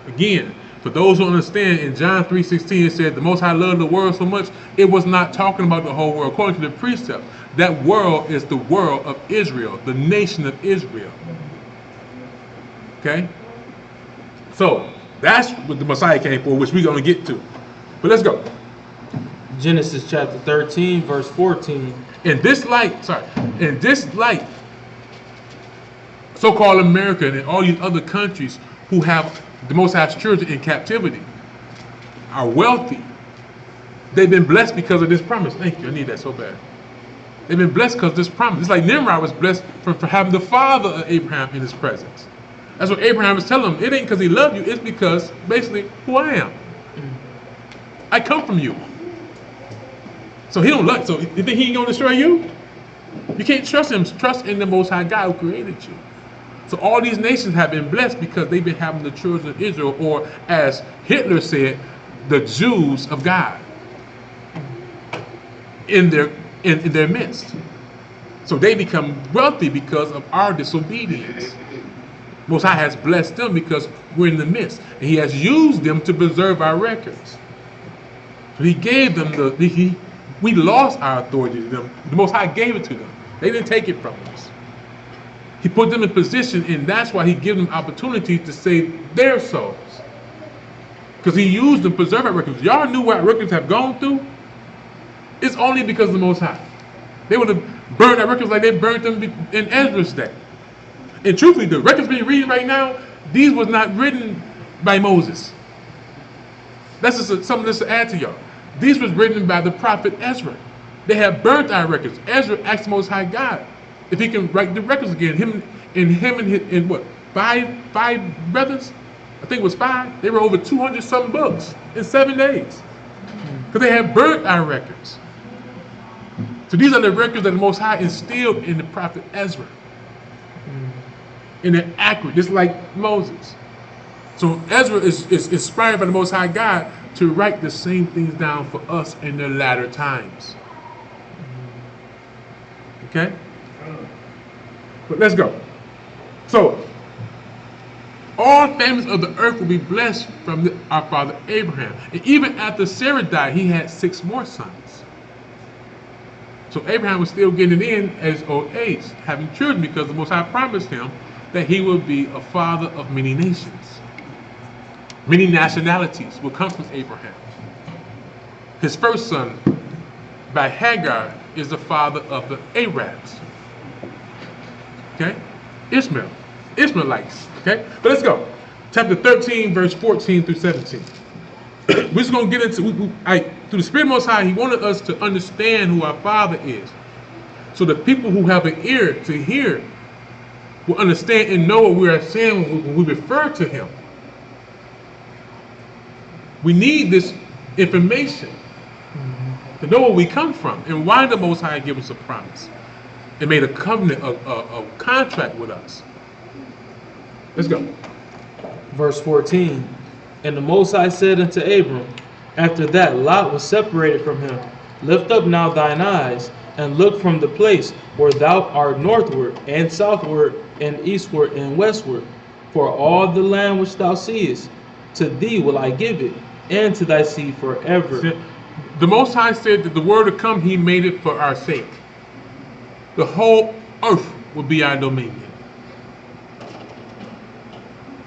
Again, for those who understand, in John 3:16 it said the Most High loved the world so much, it was not talking about the whole world. According to the precept, that world is the world of Israel, the nation of Israel. Okay? So, that's what the Messiah came for, which we're going to get to. But let's go. Genesis chapter 13, verse 14. In this light, so-called America and all these other countries who have the Most High's children in captivity are wealthy. They've been blessed because of this promise. Thank you. I need that so bad. They've been blessed because of this promise. It's like Nimrod was blessed for having the father of Abraham in his presence. That's what Abraham was telling him. It ain't because he loved you. It's because, basically, who I am. I come from you. So he don't love. So you think he ain't gonna destroy you? You can't trust him. Trust in the Most High God who created you. So all these nations have been blessed because they've been having the children of Israel, or as Hitler said, the Jews of God in their midst. So they become wealthy because of our disobedience. Most High has blessed them because we're in the midst, and He has used them to preserve our records. So He gave them we lost our authority to them. The Most High gave it to them. They didn't take it from us. He put them in position, and that's why He gave them opportunity to save their souls. Because He used them to preserve our records. Y'all knew what our records have gone through? It's only because of the Most High. They would have burned our records like they burned them in Ezra's day. And truthfully, the records we're reading right now, these was not written by Moses. That's just something just to add to y'all. These was written by the prophet Ezra. They have burnt our records. Ezra asked the Most High God if he can write the records again. Him and what? Five brothers? I think it was 5. They were over 200 some books in 7 days. Because they had burnt our records. So these are the records that the Most High instilled in the prophet Ezra. And they're accurate, just like Moses. So Ezra is inspired by the Most High God to write the same things down for us in the latter times. Okay? But let's go. So, all families of the earth will be blessed from our father Abraham. And even after Sarah died, he had 6 more sons. So Abraham was still getting it in at his old age, having children, because the Most High promised him that he would be a father of many nations. Many nationalities will come from Abraham. His first son, by Hagar, is the father of the Arabs. Okay? Ishmaelites. Okay? But let's go. Chapter 13, verse 14 through 17. We're just going to get into, through the Spirit Most High, He wanted us to understand who our Father is. So the people who have an ear to hear will understand and know what we are saying when we refer to Him. We need this information to know where we come from and why the Most High gave us a promise and made a covenant, a contract with us. Let's go. Verse 14. And the Most High said unto Abram, after that Lot was separated from him, lift up now thine eyes, and look from the place where thou art northward, and southward, and eastward, and westward. For all the land which thou seest, to thee will I give it, and to thy seed forever. The Most High said that the world to come, He made it for our sake. The whole earth will be our dominion.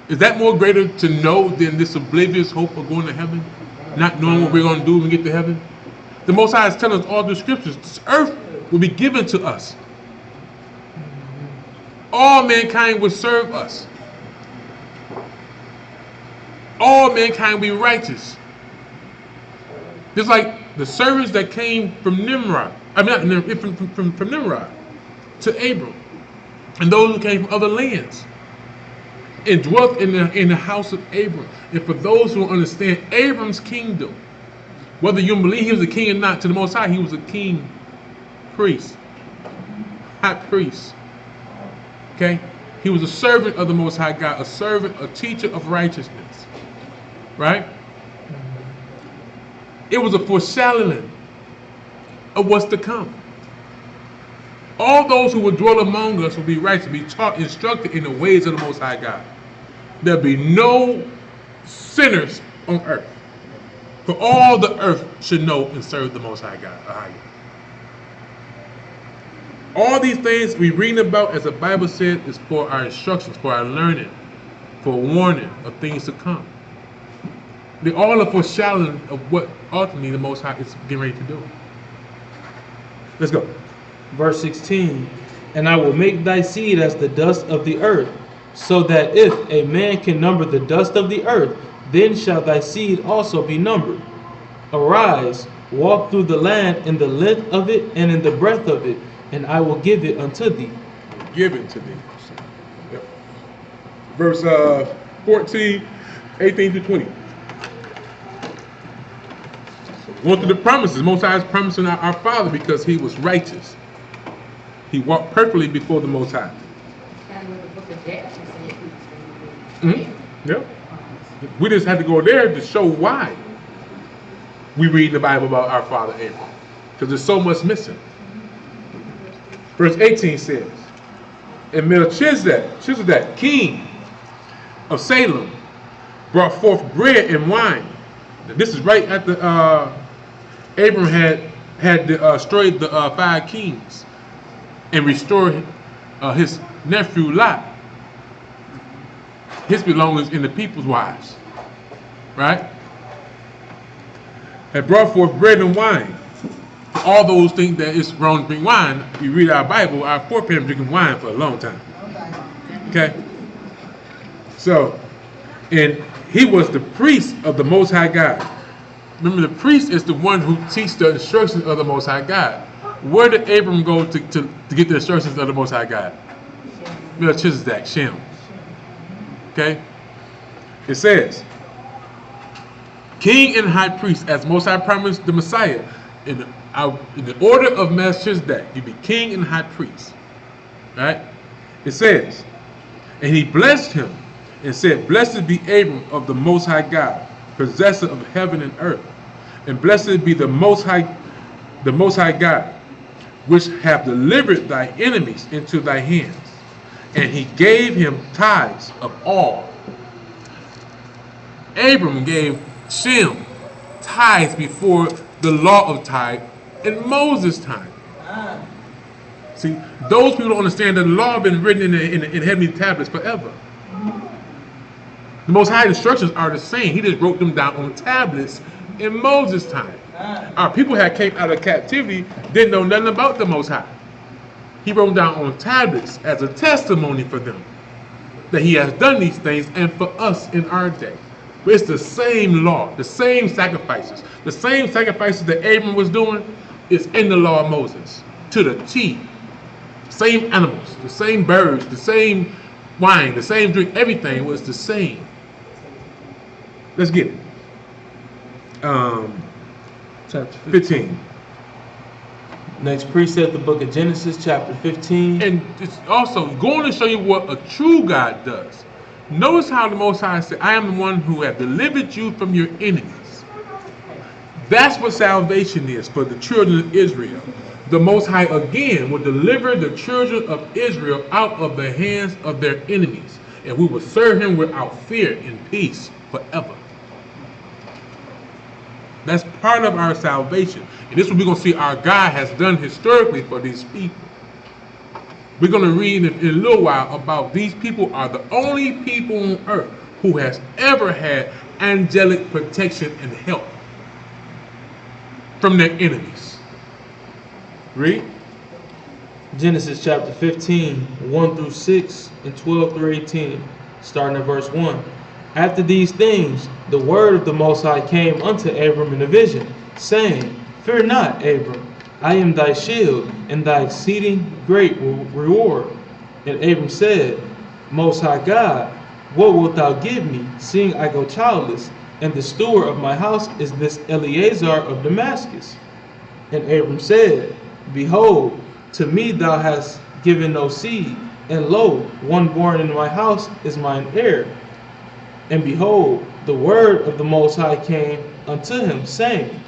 Is that more greater to know than this oblivious hope of going to heaven? Not knowing what we're going to do when we get to heaven? The Most High is telling us all the scriptures. This earth will be given to us. All mankind will serve us. All mankind will be righteous. Just like the servants that came from Nimrod. From Nimrod to Abram. And those who came from other lands. And dwelt in the house of Abram. And for those who understand Abram's kingdom, whether you believe he was a king or not, to the Most High, he was a king, priest, high priest. Okay? He was a servant of the Most High God, a servant, a teacher of righteousness. Right? It was a foreshadowing of what's to come. All those who will dwell among us will be righteous, be taught, instructed in the ways of the Most High God. There'll be no sinners on earth. For all the earth should know and serve the Most High God. All these things we read about, as the Bible said, is for our instructions, for our learning, for warning of things to come. They all are foreshadowing of what ultimately the Most High is getting ready to do. Let's go. Verse 16, and I will make thy seed as the dust of the earth, so that if a man can number the dust of the earth, then shall thy seed also be numbered. Arise, walk through the land in the length of it and in the breadth of it, and I will give it unto thee. Give it to thee. Yep. Verse 14, 18 to 20. Going through the promises. Most High is promising our Father because he was righteous. He walked perfectly before the Most High. And with the book of Daniel said he was going to do Yep. We just had to go there to show why we read in the Bible about our father Abraham. Because there's so much missing. Verse 18 says, and Melchizedek, king of Salem, brought forth bread and wine. This is right after Abraham had destroyed the 5 kings and restored his nephew Lot, his belongings in the people's wives. Right? Had brought forth bread and wine. All those think that it's wrong to drink wine. If you read our Bible, our foreparents drinking wine for a long time. Okay? So, and he was the priest of the Most High God. Remember, the priest is the one who teaches the instructions of the Most High God. Where did Abram go to get the instructions of the Most High God? Melchizedek, Shem. Okay? It says, king and high priest, as Most High promised the Messiah, in the order of Melchizedek, you be king and high priest. Right? It says, and he blessed him and said, blessed be Abram of the Most High God, possessor of heaven and earth, and blessed be the Most High God, which have delivered thy enemies into thy hands. And he gave him tithes of all. Abram gave Shem tithes before the law of tithe in Moses' time. See, those people don't understand that the law has been written in heavenly tablets forever. The Most High instructions are the same. He just wrote them down on tablets in Moses' time. Our people had came out of captivity, didn't know nothing about the Most High. He wrote them down on tablets as a testimony for them that he has done these things and for us in our day. But it's the same law, the same sacrifices. The same sacrifices that Abram was doing is in the law of Moses to the T. Same animals, the same birds, the same wine, the same drink, everything was the same. Let's get it. Chapter 15. Next precept, the book of Genesis, chapter 15. And it's also going to show you what a true God does. Notice how the Most High said, I am the one who have delivered you from your enemies. That's what salvation is for the children of Israel. The Most High again will deliver the children of Israel out of the hands of their enemies. And we will serve him without fear and peace forever. That's part of our salvation. And this is what we're going to see our God has done historically for these people. We're going to read in a little while about these people are the only people on earth who has ever had angelic protection and help from their enemies. Read. Genesis chapter 15, 1 through 6 and 12 through 18, starting at verse 1. After these things, the word of the Most High came unto Abram in a vision, saying, Fear not, Abram, I am thy shield, and thy exceeding great reward. And Abram said, Most High God, what wilt thou give me, seeing I go childless, and the steward of my house is this Eleazar of Damascus? And Abram said, Behold, to me thou hast given no seed, And lo, one born in my house is mine heir. And behold, the word of the Most High came unto him, saying,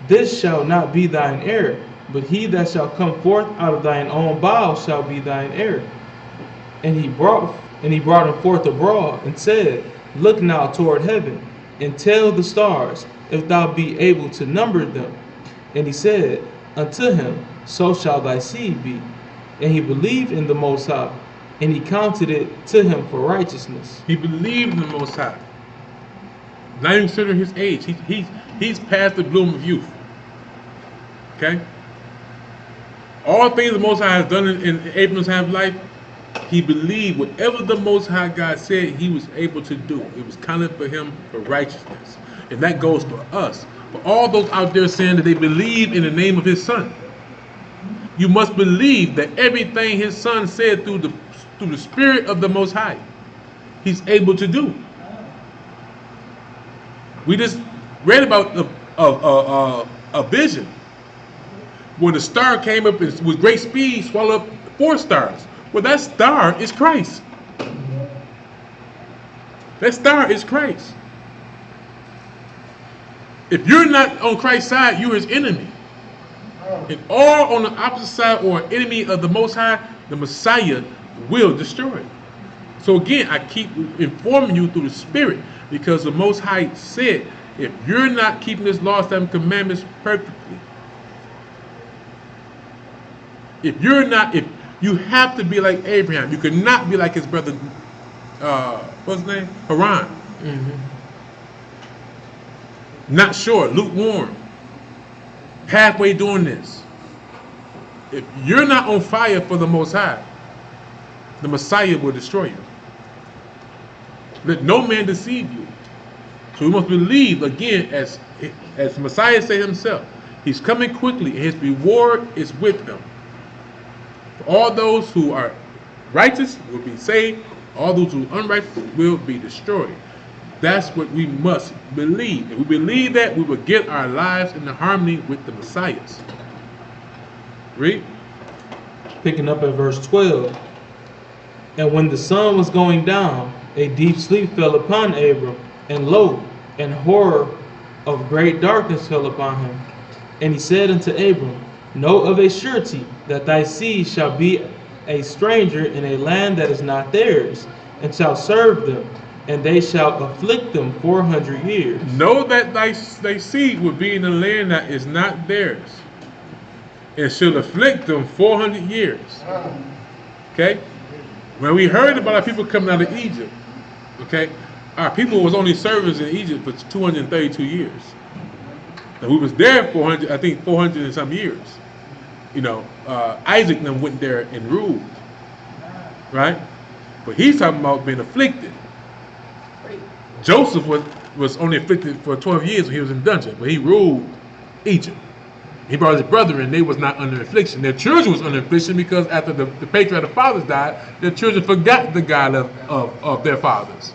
This shall not be thine heir, but he that shall come forth out of thine own bowels shall be thine heir. And he brought him forth abroad, and said, Look now toward heaven, and tell the stars, if thou be able to number them. And he said unto him, So shall thy seed be. And he believed in the Most High, and he counted it to him for righteousness. He believed in the Most High. Not even considering his age. He's past the bloom of youth. Okay? All things the Most High has done in Abraham's life, he believed whatever the Most High God said he was able to do. It was counted for him for righteousness. And that goes for us. For all those out there saying that they believe in the name of his son, you must believe that everything his son said through the Spirit of the Most High, he's able to do. We just read about a vision where the star came up and with great speed swallowed up 4 stars. Well, that star is Christ. That star is Christ. If you're not on Christ's side, you're his enemy. And all on the opposite side or enemy of the Most High, the Messiah will destroy it. So again, I keep informing you through the Spirit, because the Most High said, if you're not keeping this law, statutes, and commandments perfectly, if you have to be like Abraham, you cannot be like his brother, what's his name? Haran. Mm-hmm. Not sure, lukewarm, halfway doing this. If you're not on fire for the Most High, the Messiah will destroy you. Let no man deceive you. So we must believe, again, as Messiah said himself, he's coming quickly and his reward is with him. For all those who are righteous will be saved, all those who are unrighteous will be destroyed. That's what we must believe. If we believe that, we will get our lives in harmony with the Messiah's. Read. Picking up at verse 12. And when the sun was going down, a deep sleep fell upon Abram, and lo, and horror of great darkness fell upon him. And he said unto Abram, Know of a surety that thy seed shall be a stranger in a land that is not theirs, and shall serve them, and they shall afflict them 400 years. Know that thy seed will be in a land that is not theirs, and shall afflict them 400 years. Okay? When we heard about our people coming out of Egypt, okay, our people was only servants in Egypt for 232 years. And we was there 400 and some years. You know, Isaac and them went there and ruled, right? But he's talking about being afflicted. Joseph was only afflicted for 12 years when he was in dungeon, but he ruled Egypt. He brought his brother in, they was not under affliction. Their children was under affliction because after the patriarch of the fathers died, their children forgot the God of their fathers.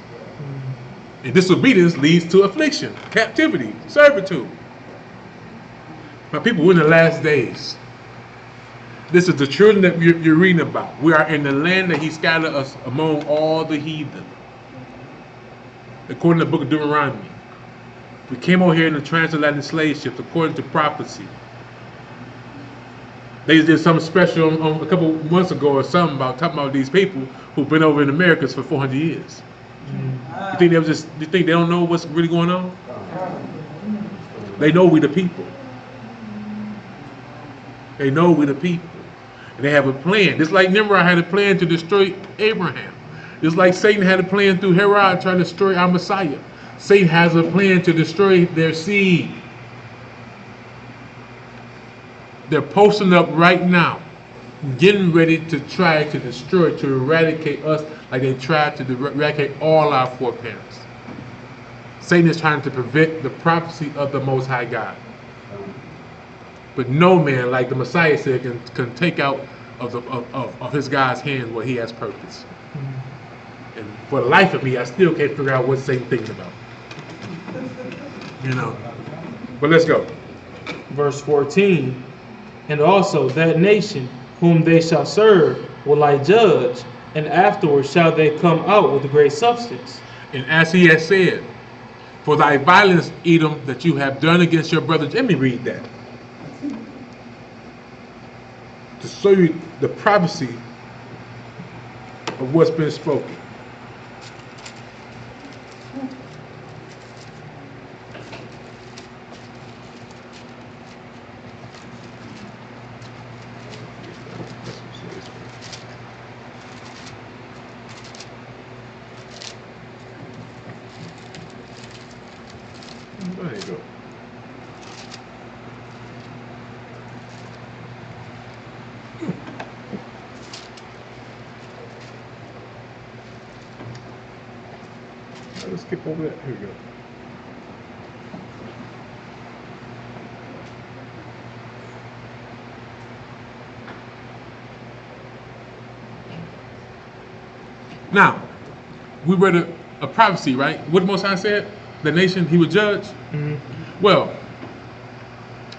And disobedience leads to affliction, captivity, servitude. My people, we're in the last days. This is the children that you're reading about. We are in the land that he scattered us among all the heathen. According to the book of Deuteronomy. We came over here in the transatlantic slave ships according to prophecy. They did something special a couple months ago or something about talking about these people who've been over in Americas for 400 years. You think they don't know what's really going on? They know we the people. They know we the people. And they have a plan. Just like Nimrod had a plan to destroy Abraham. Just like Satan had a plan through Herod trying to destroy our Messiah. Satan has a plan to destroy their seed. They're posting up right now, getting ready to try to destroy, to eradicate us like they tried to eradicate all our foreparents. Satan is trying to prevent the prophecy of the Most High God. But no man, like the Messiah said, can take out of his God's hands what he has purpose. And for the life of me, I still can't figure out what Satan thinks about. You know. But let's go. Verse 14. And also that nation whom they shall serve will I judge, and afterwards shall they come out with great substance. And as he has said, for thy violence, Edom, that you have done against your brothers. Let me read that. To show you the prophecy of what's been spoken. There you go. Let's skip over that. Here we go. Now, we read a prophecy, right? What the Most High said? The nation he would judge? Well,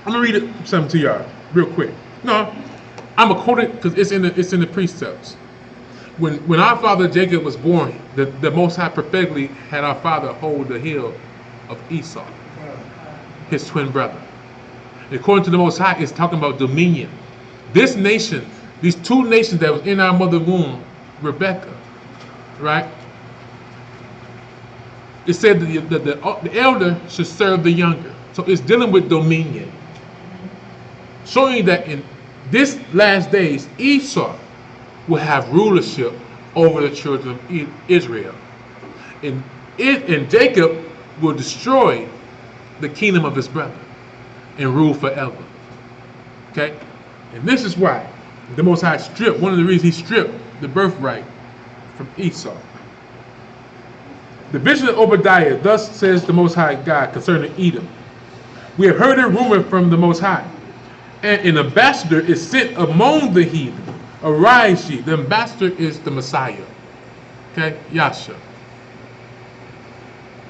I'm gonna read something to y'all real quick. No, I'm gonna quote it because it's in the precepts. When our father Jacob was born, the Most High prophetically had our father hold the heel of Esau, his twin brother. According to the Most High, it's talking about dominion. This nation, these two nations that was in our mother womb, Rebecca, right? It said that the elder should serve the younger. So it's dealing with dominion. Showing that in this last days, Esau will have rulership over the children of Israel. And Jacob will destroy the kingdom of his brother and rule forever. Okay? And this is why the Most High stripped, one of the reasons he stripped the birthright from Esau. The vision of Obadiah, thus says the Most High God concerning Edom. We have heard a rumor from the Most High, and an ambassador is sent among the heathen. Arise ye. The ambassador is the Messiah. Okay? Yahshua,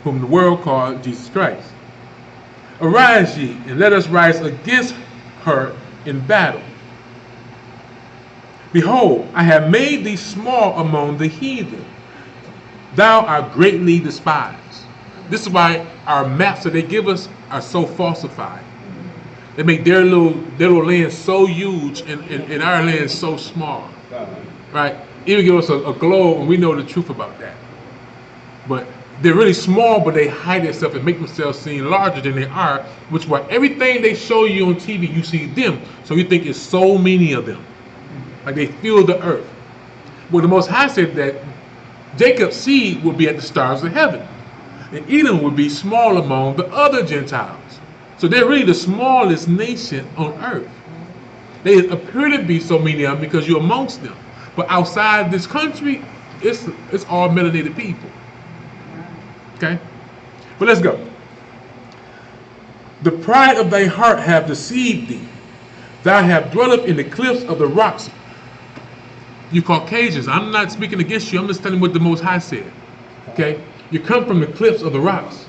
whom the world called Jesus Christ. Arise ye, and let us rise against her in battle. Behold, I have made thee small among the heathen. Thou art greatly despised. This is why our maps that they give us are so falsified. They make their little land so huge and our land so small. Right? Even give us a globe and we know the truth about that. But they're really small, but they hide themselves and make themselves seem larger than they are, which is why everything they show you on TV, you see them. So you think it's so many of them. Like they fill the earth. Well, the Most High said that Jacob's seed will be at the stars of heaven. And Edom will be small among the other Gentiles. So they're really the smallest nation on earth. They appear to be so many of them because you're amongst them. But outside this country, it's all melanated people. Okay? But let's go. The pride of thy heart have deceived thee. Thou have dwelt up in the cliffs of the rocks. You Caucasians, I'm not speaking against you. I'm just telling you what the Most High said. Okay? You come from the cliffs of the rocks,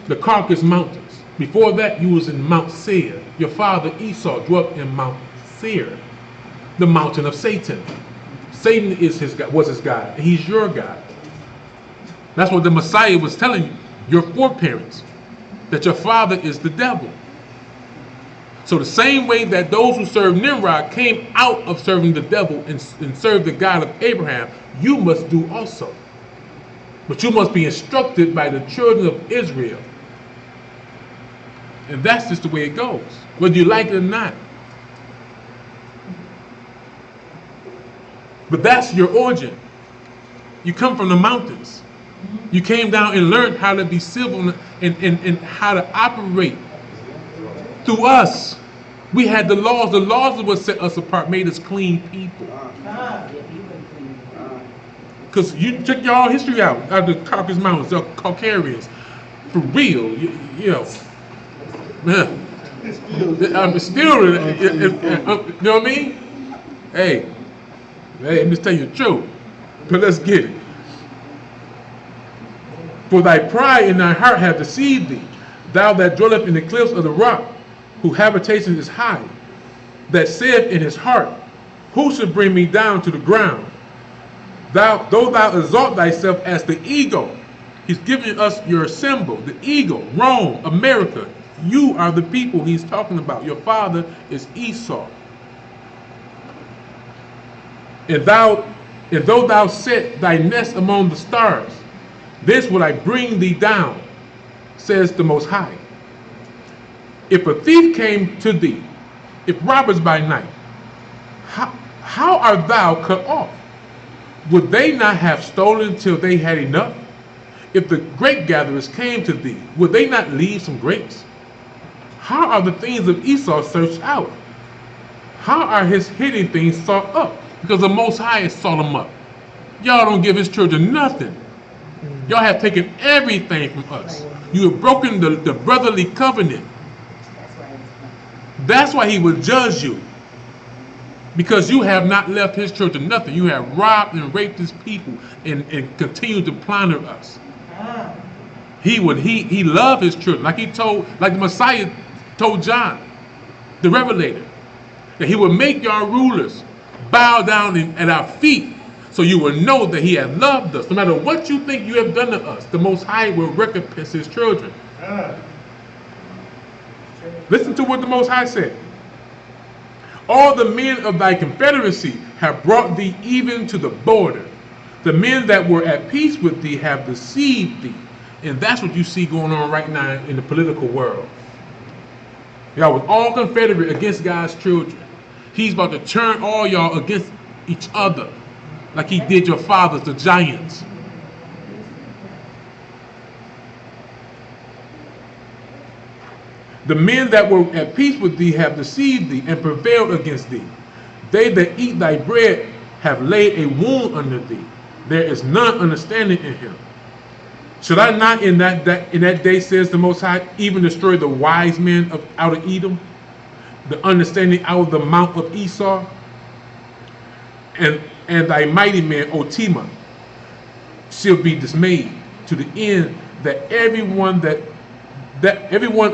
the Caucasus Mountains. Before that, you was in Mount Seir. Your father Esau dwelt in Mount Seir, the mountain of Satan. Satan is his God, was his God, and he's your God. That's what the Messiah was telling you, your foreparents, that your father is the devil. So the same way that those who served Nimrod came out of serving the devil and served the God of Abraham, you must do also. But you must be instructed by the children of Israel. And that's just the way it goes, whether you like it or not. But that's your origin. You come from the mountains. You came down and learned how to be civil and how to operate through us. We had the laws. The laws are what set us apart, made us clean people. Because you check your history out of the Caucasus Mountains, the Caucasians. For real, you know. I'm still, you know what I mean? Hey, I'm just telling you the truth. But let's get it. For thy pride in thy heart hath deceived thee, thou that dwellest in the cliffs of the rock, whose habitation is high, that saith in his heart, Who should bring me down to the ground? Though thou exalt thyself as the eagle. He's giving us your symbol, the eagle, Rome, America. You are the people he's talking about. Your father is Esau. And though thou set thy nest among the stars, this will I bring thee down, says the Most High. If a thief came to thee, if robbers by night, how art thou cut off? Would they not have stolen till they had enough? If the grape gatherers came to thee, would they not leave some grapes? How are the things of Esau searched out? How are his hidden things sought up? Because the Most High has sought them up. Y'all don't give his children nothing. Y'all have taken everything from us. You have broken the brotherly covenant. That's why he will judge you. Because you have not left his children nothing. You have robbed and raped his people and continued to plunder us. He loved his children. Like the Messiah told John, the Revelator, that he would make y'all rulers bow down at our feet, so you will know that he has loved us. No matter what you think you have done to us, the Most High will recompense his children. Listen to what the Most High said. All the men of thy confederacy have brought thee even to the border. The men that were at peace with thee have deceived thee. And that's what you see going on right now in the political world. Y'all was all confederate against God's children. He's about to turn all y'all against each other, like he did your fathers, the giants. The men that were at peace with thee have deceived thee and prevailed against thee. They that eat thy bread have laid a wound under thee. There is none understanding in him. Should I not in that day, says the Most High, even destroy the wise men out of Edom, the understanding out of the mount of Esau, and thy mighty man, O Tema, shall be dismayed, to the end that everyone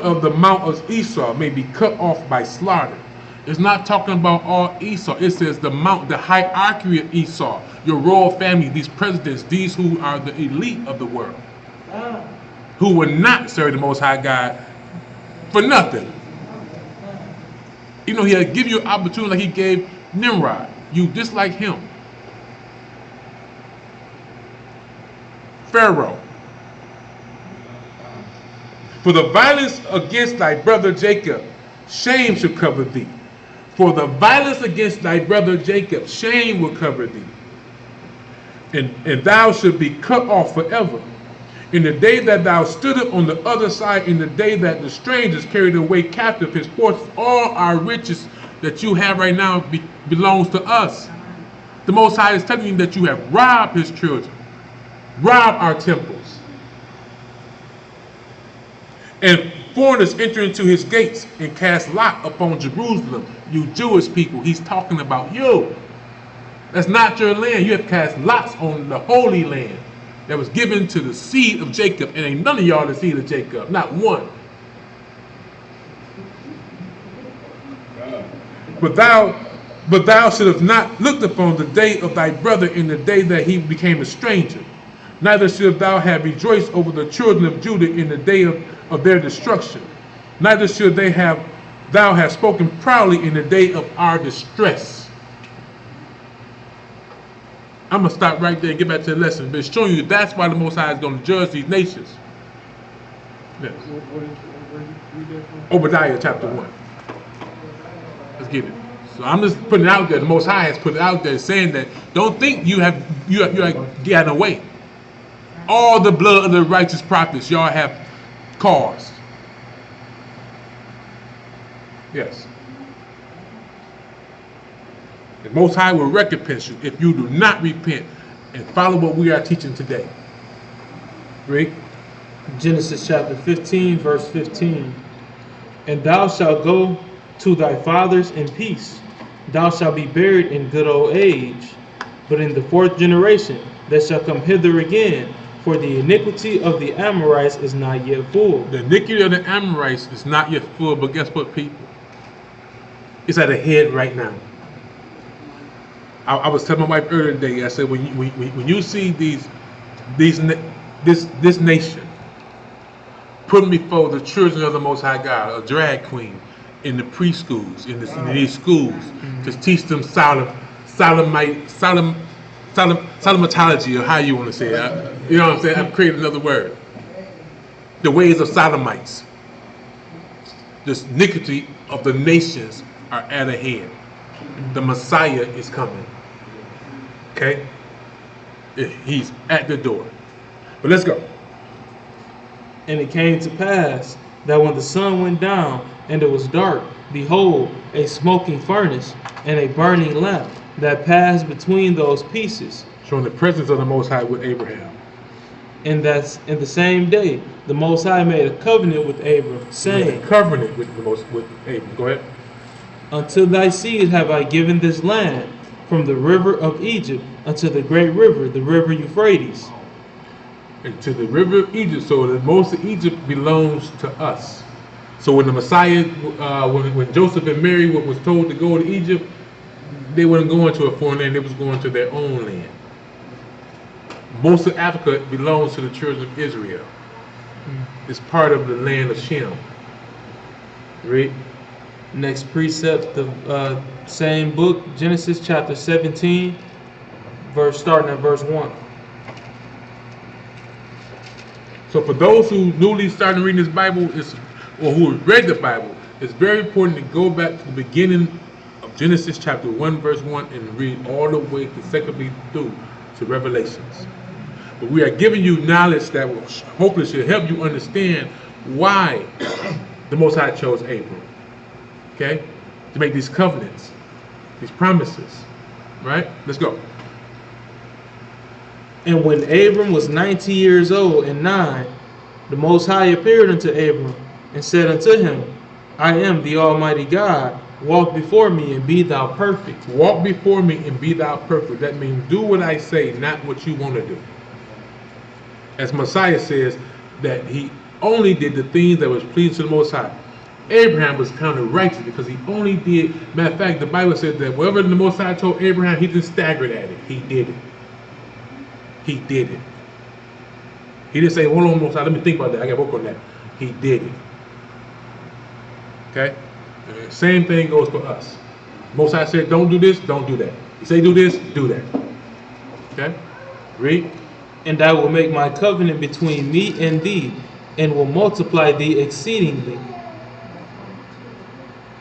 of the mount of Esau may be cut off by slaughter. It's not talking about all Esau. It says the hierarchy of Esau, your royal family, these presidents, these who are the elite of the world, who will not serve the Most High God for nothing. You know, he'll give you an opportunity like he gave Nimrod. You just like him. Pharaoh. For the violence against thy brother Jacob, shame shall cover thee. For the violence against thy brother Jacob, shame will cover thee. And thou shalt be cut off forever. In the day that thou stoodest on the other side, in the day that the strangers carried away captive his portions, all our riches that you have right now belongs to us. The Most High is telling you that you have robbed his children, robbed our temples. And foreigners enter into his gates and cast lot upon Jerusalem. You Jewish people, he's talking about you. That's not your land. You have cast lots on the Holy Land that was given to the seed of Jacob, and ain't none of y'all the seed of Jacob, not one. But thou should have not looked upon the day of thy brother in the day that he became a stranger. Neither should thou have rejoiced over the children of Judah in the day of their destruction. Neither should thou have spoken proudly in the day of our distress. I'm going to stop right there and get back to the lesson. But it's showing you that's why the Most High is going to judge these nations. Yes. Obadiah chapter 1. Let's get it. So I'm just putting it out there. The Most High has put it out there saying that don't think you have gotten away. All the blood of the righteous prophets y'all have caused. Yes. The Most High will recompense you if you do not repent and follow what we are teaching today. Read. Genesis chapter 15, verse 15. And thou shalt go to thy fathers in peace. Thou shalt be buried in good old age. But in the fourth generation there shall come hither again, for the iniquity of the Amorites is not yet full. The iniquity of the Amorites is not yet full, but guess what, people? It's at a head right now. I was telling my wife earlier today. I said when you see this nation putting before the children of the Most High God, a drag queen in the preschools, in these schools, to teach them sodomatology, or how you want to say it. You know what I'm saying? I've created another word. The ways of sodomites. This iniquity of the nations are at a head. The Messiah is coming. Okay? He's at the door. But let's go. And it came to pass that when the sun went down and it was dark, behold, a smoking furnace and a burning lamp that passed between those pieces. Showing the presence of the Most High with Abraham. And that's in the same day, the Most High made a covenant with Abram, saying, Covenant with Abraham. Go ahead. Unto thy seed have I given this land, from the river of Egypt unto the great river, the river Euphrates. And to the river of Egypt. So that most of Egypt belongs to us. So when the Messiah, when Joseph and Mary was told to go to Egypt, they weren't going to a foreign land, they was going to their own land. Most of Africa belongs to the children of Israel. It's part of the land of Shem. Read. Next precept, the same book, Genesis chapter 17, starting at verse 1. So for those who newly started reading this Bible, or who have read the Bible, it's very important to go back to the beginning of Genesis chapter 1, verse 1, and read all the way consecutively through to Revelations. But we are giving you knowledge that will hopefully should help you understand why the Most High chose Abram. Okay? To make these covenants, these promises. Right? Let's go. And when Abram was 90 years old and 9, the Most High appeared unto Abram and said unto him, I am the Almighty God. Walk before me and be thou perfect. Walk before me and be thou perfect. That means do what I say, not what you want to do. As Messiah says, that he only did the things that was pleasing to the Most High. Abraham was counted righteous because he only did, matter of fact, the Bible said that whatever the Most High told Abraham, he didn't stagger at it. He did it. He did it. He didn't say, hold on, Most High, let me think about that. I got to work on that. He did it. Okay? And same thing goes for us. Most High said, don't do this, don't do that. He say, do this, do that. Okay? Read. And I will make my covenant between me and thee, and will multiply thee exceedingly.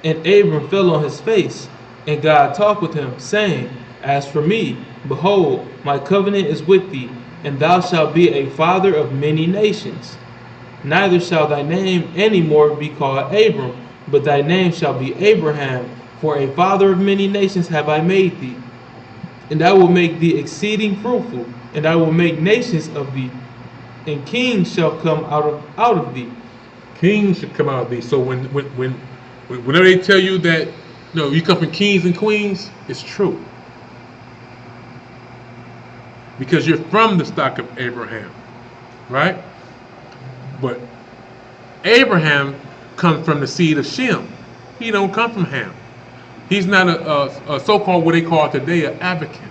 And Abram fell on his face, and God talked with him, saying, As for me, behold, my covenant is with thee, and thou shalt be a father of many nations. Neither shall thy name any more be called Abram, but thy name shall be Abraham, for a father of many nations have I made thee. And I will make thee exceeding fruitful, and I will make nations of thee, and kings shall come out of thee. Kings should come out of thee. So whenever they tell you that, no, you come from kings and queens, it's true. Because you're from the stock of Abraham, right? But Abraham comes from the seed of Shem. He don't come from Ham. He's not a so-called what they call today an African.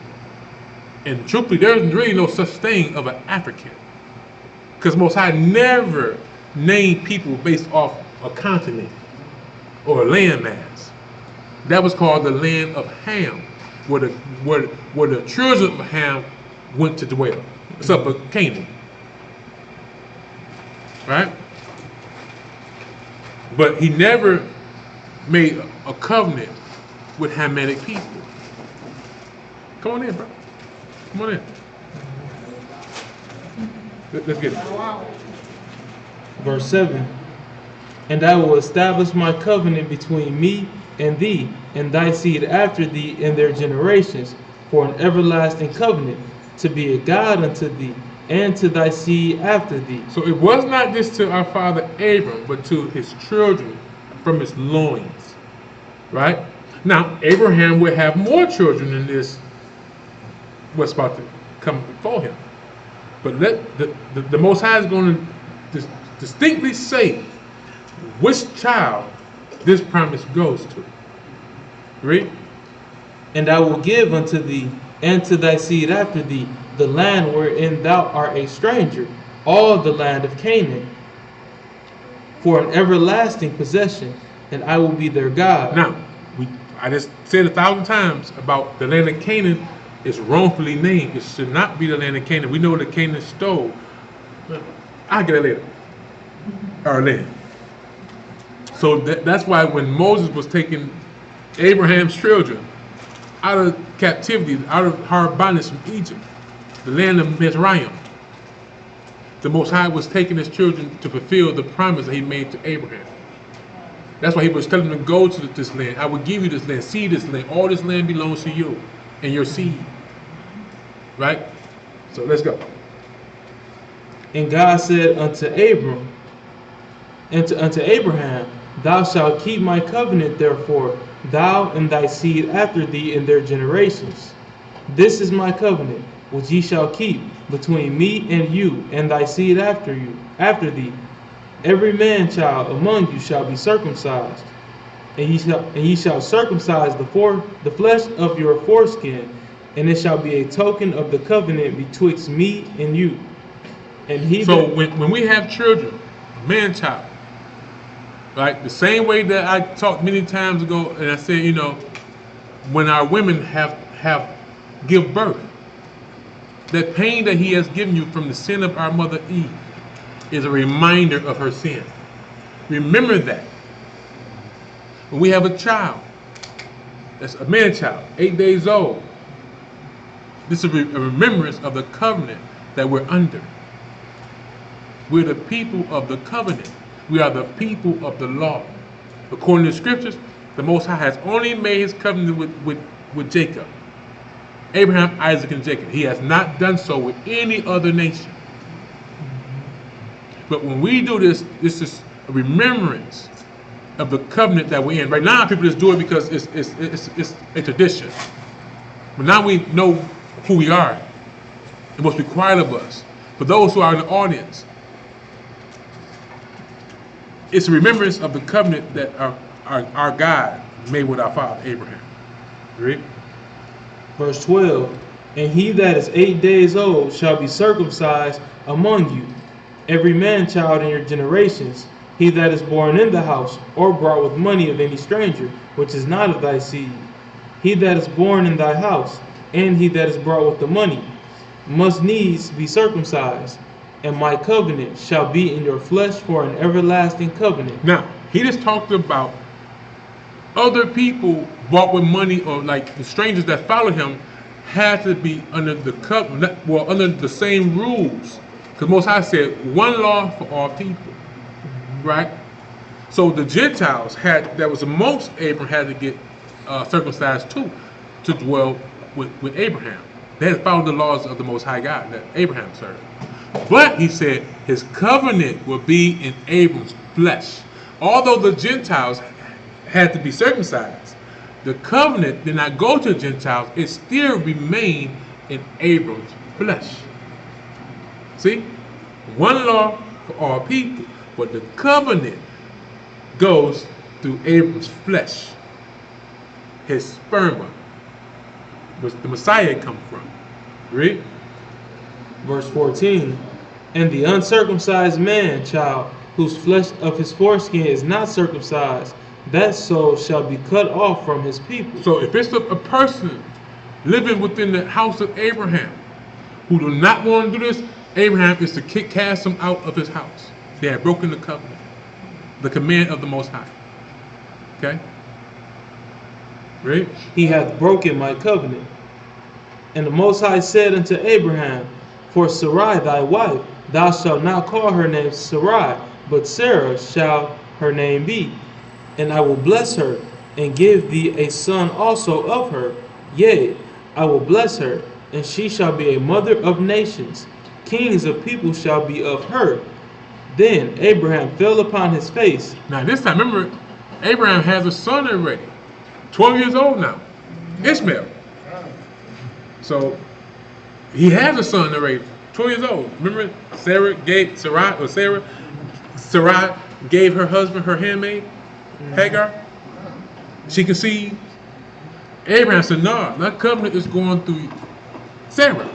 And truthfully, there's really no such thing of an African. Because Most High never named people based off a continent or a landmass. That was called the land of Ham, where the children of Ham went to dwell. It's up at Canaan. Right? But he never made a covenant with Hamitic people. Come on in, bro. Come on in. Let's get it. Verse 7. And I will establish my covenant between me and thee, and thy seed after thee in their generations, for an everlasting covenant, to be a God unto thee, and to thy seed after thee. So it was not just to our father Abram, but to his children from his loins. Right? Now, Abraham would have more children than this, what's about to come before him. But the Most High is going to distinctly say which child this promise goes to. Read. And I will give unto thee and to thy seed after thee the land wherein thou art a stranger, all the land of Canaan, for an everlasting possession, and I will be their God. Now, I just said 1,000 times about the land of Canaan is wrongfully named. It should not be the land of Canaan. We know that Canaan stole. I'll get it later. Our land. So that's why when Moses was taking Abraham's children out of captivity, out of hard bondage from Egypt, the land of Mizraim, the Most High was taking his children to fulfill the promise that he made to Abraham. That's why he was telling them to go to this land. I will give you this land, see this land. All this land belongs to you and your seed. Right? So let's go. And God said unto Abram, and unto Abraham, thou shalt keep my covenant, therefore, thou and thy seed after thee in their generations. This is my covenant, which ye shall keep between me and you and thy seed after thee. Every man child among you shall be circumcised, and ye shall circumcise the flesh of your foreskin, and it shall be a token of the covenant betwixt me and you. And he so when we have children, a man child, right? The same way that I talked many times ago, and I said, when our women have give birth, that pain that he has given you from the sin of our mother Eve is a reminder of her sin. Remember that. When we have a child, that's a man child, 8 days old, this is a remembrance of the covenant that we're under. We're the people of the covenant. We are the people of the law. According to the scriptures, the Most High has only made his covenant with Jacob. Abraham, Isaac, and Jacob. He has not done so with any other nation. But when we do this, this is a remembrance of the covenant that we're in. Right now, people just do it because it's a tradition. But now we know who we are and what's required of us. For those who are in the audience, it's a remembrance of the covenant that our God made with our father Abraham. Read. Verse 12, and he that is 8 days old shall be circumcised among you, every man child in your generations, he that is born in the house, or brought with money of any stranger, which is not of thy seed. He that is born in thy house, and he that is brought with the money, must needs be circumcised, and my covenant shall be in your flesh for an everlasting covenant. Now, he just talked about other people bought with money, or like the strangers that followed him had to be under the covenant, well, under the same rules. Because Most High said one law for all people, right? So the Gentiles that was amongst Abraham had to get circumcised too, to dwell with Abraham. They had followed the laws of the Most High God that Abraham served. But he said his covenant will be in Abram's flesh. Although the Gentiles had to be circumcised, the covenant did not go to the Gentiles. It still remained in Abram's flesh. See? One law for all people, but the covenant goes through Abram's flesh. His sperma, which the Messiah come from. Read. Verse 14, and the uncircumcised man child, whose flesh of his foreskin is not circumcised, that soul shall be cut off from his people. So if it's a person living within the house of Abraham who do not want to do this, Abraham is to cast them out of his house. They have broken the covenant, the command of the Most High. Okay? Right? He hath broken my covenant. And the Most High said unto Abraham, for Sarai thy wife, thou shalt not call her name Sarai, but Sarah shall her name be. And I will bless her, and give thee a son also of her. Yea, I will bless her, and she shall be a mother of nations. Kings of people shall be of her. Then Abraham fell upon his face. Now this time, remember, Abraham has a son already. 12 years old now. Ishmael. So he has a son already. 12 years old. Remember, Sarai gave her husband her handmaid, Hagar. She conceived. Abraham said, no, that covenant is going through Sarah.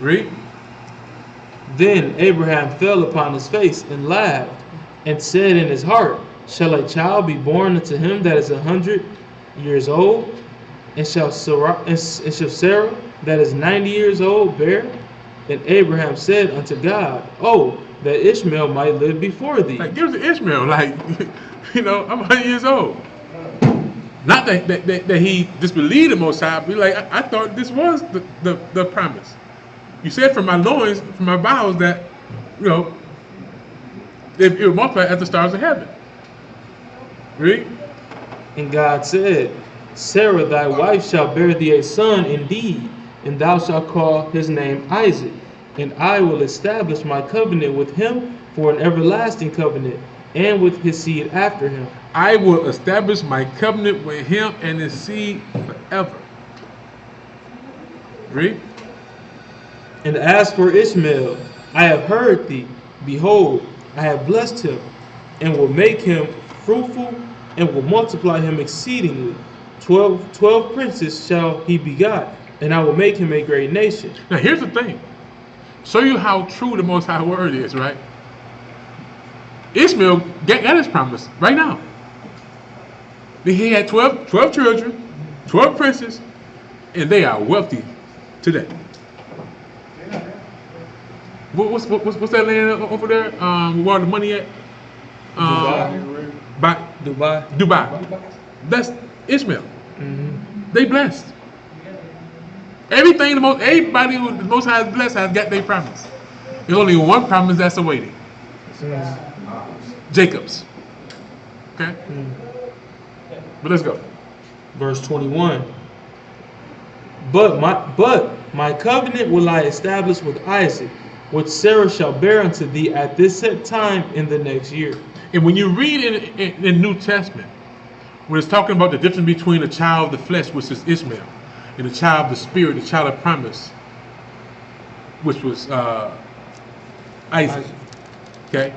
Read. Then Abraham fell upon his face and laughed, and said in his heart, shall a child be born unto him that is 100 years old? And shall Sarah that is 90 years old bear? And Abraham said unto God, oh, that Ishmael might live before thee. Like, give us Ishmael. Like, you know, I'm 100 years old. Not that he disbelieved the Most High, but like, I thought this was the promise. You said from my loins, from my bowels, that, you know, it will multiply as the stars of heaven. Read. And God said, Sarah thy wife shall bear thee a son indeed, and thou shalt call his name Isaac. And I will establish my covenant with him for an everlasting covenant, and with his seed after him. I will establish my covenant with him and his seed forever. Read. And as for Ishmael, I have heard thee. Behold, I have blessed him, and will make him fruitful, and will multiply him exceedingly. 12 princes shall he begot, and I will make him a great nation. Now here's the thing. Show you how true the Most High word is, right? Ishmael got his promise right now. He had 12 children, 12 princes, and they are wealthy today. What's that land over there? Where all the money at? Dubai. That's Ishmael. Mm-hmm. They blessed. Everybody who the Most High is blessed has got their promise. There's only one promise that's awaiting. Jacob's. Okay? But let's go. Verse 21. But my covenant will I establish with Isaac, which Sarah shall bear unto thee at this set time in the next year. And when you read in the New Testament, when it's talking about the difference between the child of the flesh, which is Ishmael, and the child of the spirit, the child of promise, which was Isaac. Okay?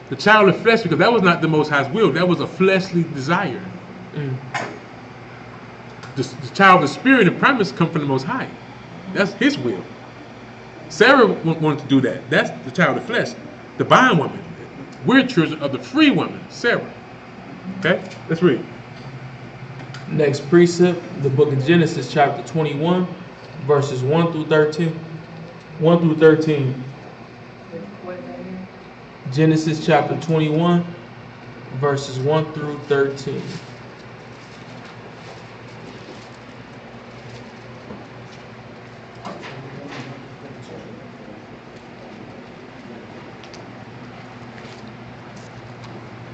The child of flesh, because that was not the Most High's will, that was a fleshly desire. The child of the spirit and promise come from the Most High. That's his will. Sarah wanted to do that. That's the child of flesh, the bondwoman. We're children of the free woman, Sarah. Okay? Let's read. Next precept, the book of Genesis, chapter 21, verses 1 through 13. 1 through 13. Genesis chapter 21, verses 1 through 13.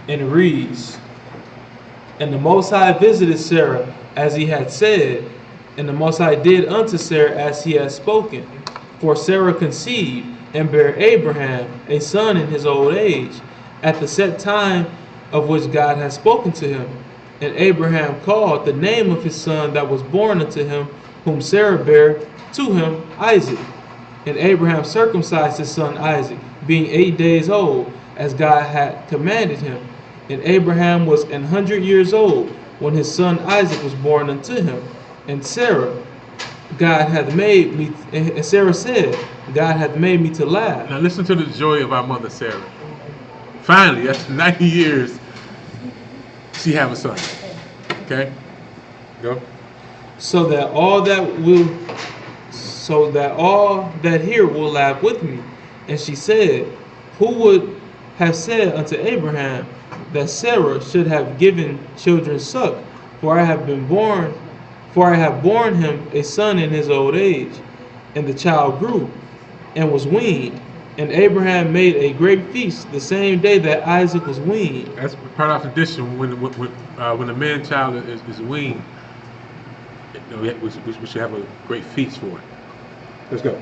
And it reads, and the Most High visited Sarah as he had said, and the Most High did unto Sarah as he had spoken. For Sarah conceived and bare Abraham a son in his old age, at the set time of which God had spoken to him. And Abraham called the name of his son that was born unto him, whom Sarah bare to him, Isaac. And Abraham circumcised his son Isaac, being 8 days old, as God had commanded him. And Abraham was 100 years old when his son Isaac was born unto him. And Sarah said, God hath made me to laugh. Now listen to the joy of our mother Sarah. Finally, after 90 years, she have a son. Okay? Go. So that all that hear will laugh with me. And she said, who would have said unto Abraham that Sarah should have given children suck? For I have borne him a son in his old age. And the child grew and was weaned. And Abraham made a great feast the same day that Isaac was weaned. That's part of our tradition. When a man child is weaned, we should have a great feast for it. Let's go.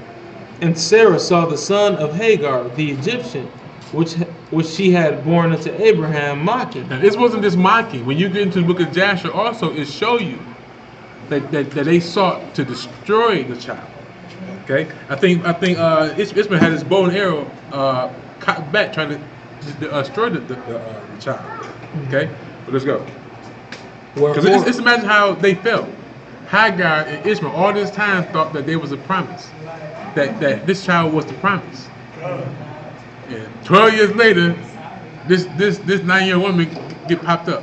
And Sarah saw the son of Hagar, the Egyptian, which she had born unto Abraham, mocking. Now, this wasn't just mocking. When you get into the book of Jasher, also it shows you that they sought to destroy the child. Okay, I think Ishmael had his bow and arrow cocked back, trying to destroy the child. Okay, but let's go. Because Wherefore, just imagine how they felt. Hagar and Ishmael all this time thought that there was a promise, that this child was the promise. And 12 years later, this 9-year-old woman get knocked up.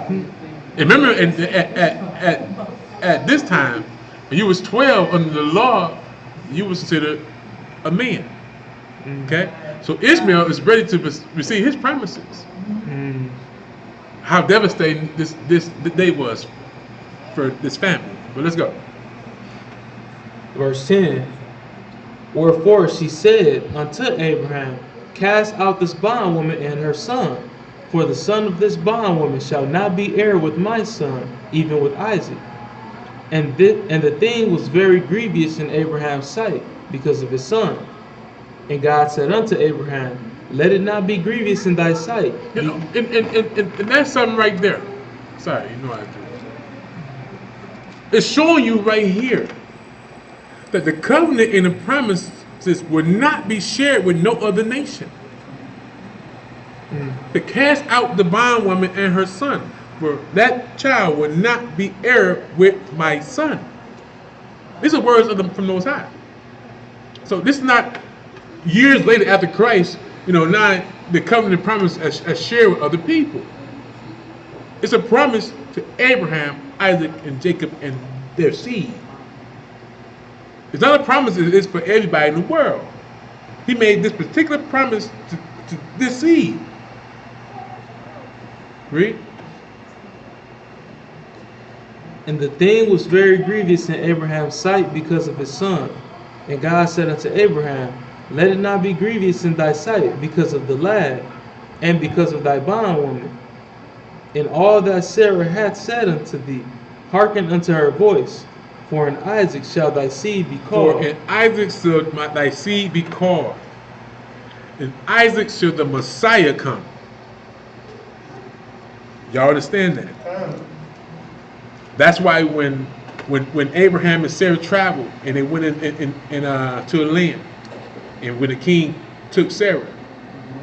And remember, at this time, when you was 12 under the law, you was considered a man. Okay, so Ishmael is ready to receive his promises. How devastating this day was for this family. But let's go. verse 10. Wherefore she said unto Abraham, cast out this bondwoman and her son, for the son of this bondwoman shall not be heir with my son, even with Isaac. And the thing was very grievous in Abraham's sight because of his son. And God said unto Abraham, let it not be grievous in thy sight. You know, and that's something right there. Sorry, you know I do. It's showing you right here that the covenant and the promises would not be shared with no other nation. To cast out the bondwoman and her son, for that child would not be heir with my son. These are words from the Most High. So this is not years later after Christ, now the covenant promise as shared with other people. It's a promise to Abraham, Isaac, and Jacob and their seed. It's not a promise that it's for everybody in the world. He made this particular promise to this seed. Read. And the thing was very grievous in Abraham's sight because of his son. And God said unto Abraham, let it not be grievous in thy sight because of the lad, and because of thy bondwoman. And all that Sarah hath said unto thee, hearken unto her voice. For in Isaac shall thy seed be called. For in Isaac shall thy seed be called. In Isaac shall the Messiah come. Y'all understand that? That's why when Abraham and Sarah traveled and they went to a land, and when the king took Sarah,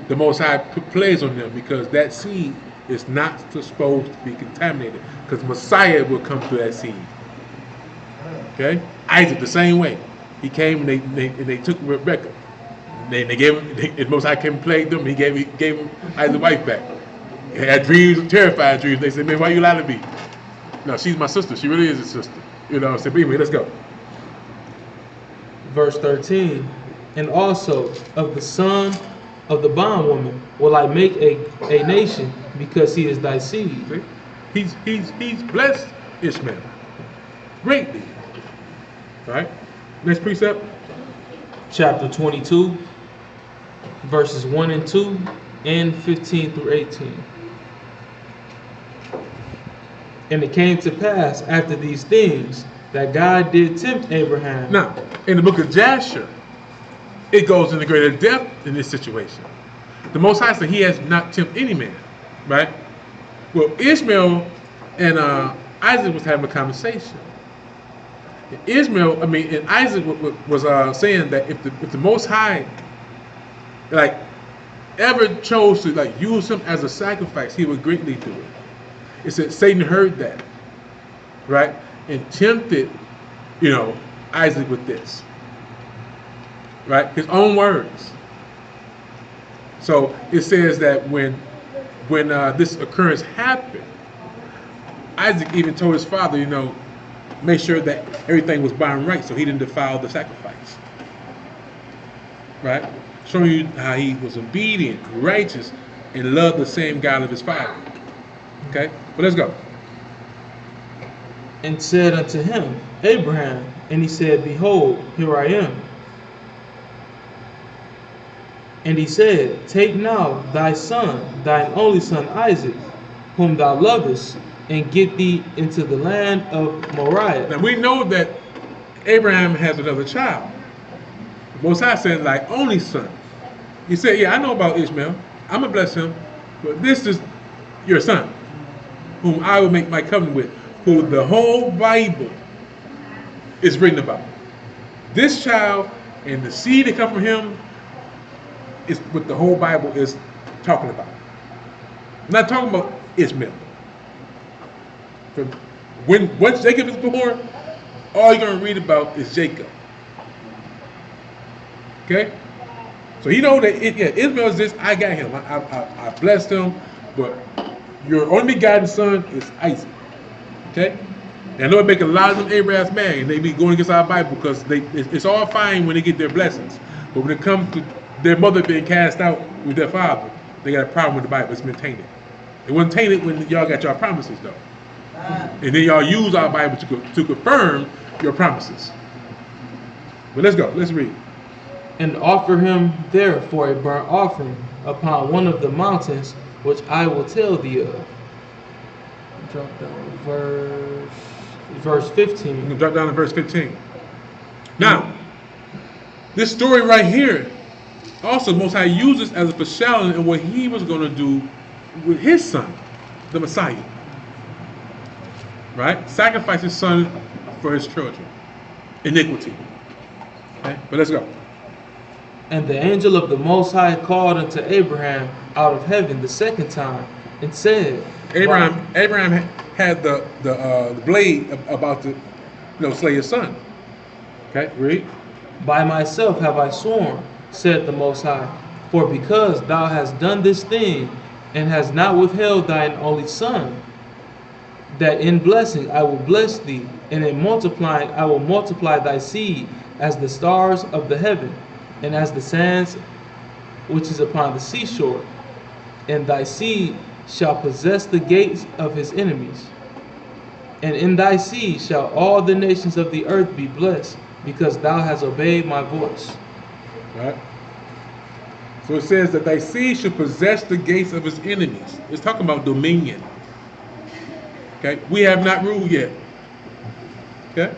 the Most High put plagues on them because that seed is not supposed to be contaminated, because Messiah will come through that seed. Okay, Isaac the same way. He came and they took Rebekah. They gave him. The Most High came and plagued them. He gave him Isaac's wife back. He had dreams, terrifying dreams. They said, "Man, why you lie to me?" No, she's my sister. She really is a sister. I said, "But anyway, let's go." Verse 13. And also of the son of the bondwoman will I make a nation, because he is thy seed. See? He's blessed Ishmael greatly. Right? Next precept. Chapter 22, verses 1 and 2, and 15 through 18. And it came to pass after these things that God did tempt Abraham. Now, in the book of Jasher, it goes into greater depth in this situation. The Most High said he has not tempted any man, right? Well, Ishmael and Isaac was having a conversation. And Isaac was saying that if the Most High, ever chose to use him as a sacrifice, he would greatly do it. It said Satan heard that, right, and tempted, Isaac with this, right? His own words. So it says that when this occurrence happened, Isaac even told his father, make sure that everything was bound right, so he didn't defile the sacrifice, right? Showing you how he was obedient, righteous, and loved the same God of his father. Okay, but let's go. And said unto him, Abraham. And he said, behold, here I am. And he said, take now thy son, thine only son Isaac, whom thou lovest, and get thee into the land of Moriah. Now we know that Abraham has another child. Most High said, thy only son. He said, yeah, I know about Ishmael. I'm going to bless him. But this is your son, whom I will make my covenant with, who the whole Bible is written about. This child and the seed that come from him is what the whole Bible is talking about. I'm not talking about Ishmael. From once Jacob is born, all you're going to read about is Jacob. Okay? So he know that Ishmael is this, I got him. I blessed him, but your only begotten son is Isaac. Okay? And I know it make a lot of them Abraham's mad, and they be going against our Bible because it's all fine when they get their blessings. But when it comes to their mother being cast out with their father, they got a problem with the Bible. It's been tainted. It wasn't tainted when y'all got your promises, though. And then y'all use our Bible to confirm your promises. But let's go. Let's read. And offer him there for a burnt offering upon one of the mountains which I will tell thee of. Drop down verse 15. You can drop down to verse 15. Now, this story right here, also Most High uses as a foreshadowing of what he was going to do with his son, the Messiah. Right? Sacrifice his son for his children. Iniquity. Okay? But let's go. And the angel of the Most High called unto Abraham out of heaven the second time, and said, Abraham had the blade about to slay his son. Okay, read. By myself have I sworn, said the Most High, for because thou hast done this thing, and hast not withheld thine only son, that in blessing I will bless thee, and in multiplying I will multiply thy seed as the stars of the heaven, and as the sands which is upon the seashore. And thy seed shall possess the gates of his enemies. And in thy seed shall all the nations of the earth be blessed, because thou hast obeyed my voice. Right? So it says that thy seed shall possess the gates of his enemies. It's talking about dominion. Okay? We have not ruled yet. Okay?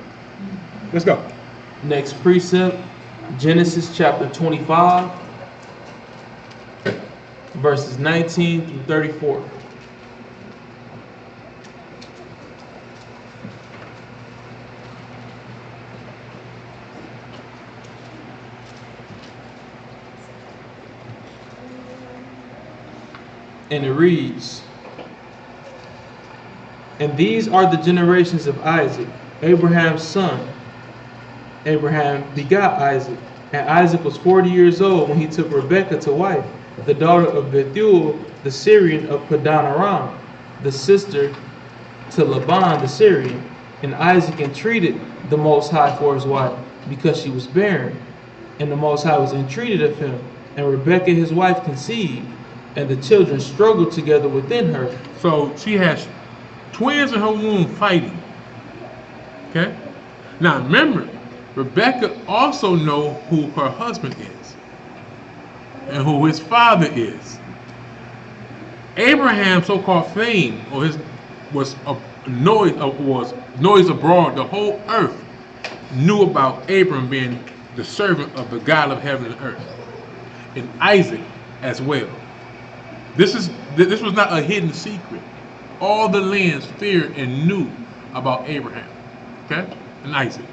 Let's go. Next precept, Genesis chapter 25, verses 19 through 34. And it reads, and these are the generations of Isaac, Abraham's son. Abraham begot Isaac, and Isaac was 40 years old when he took Rebekah to wife, the daughter of Bethuel the Syrian of Padan Aram, the sister to Laban the Syrian. And Isaac entreated the Most High for his wife, because she was barren. And the Most High was entreated of him, and Rebekah his wife conceived, and the children struggled together within her. So she has twins in her womb fighting. Okay? Now remember, Rebekah also know who her husband is and who his father is. Abraham's so-called fame was noise abroad. The whole earth knew about Abram being the servant of the God of heaven and earth, and Isaac as well. This was not a hidden secret. All the lands feared and knew about Abraham, okay, and Isaac.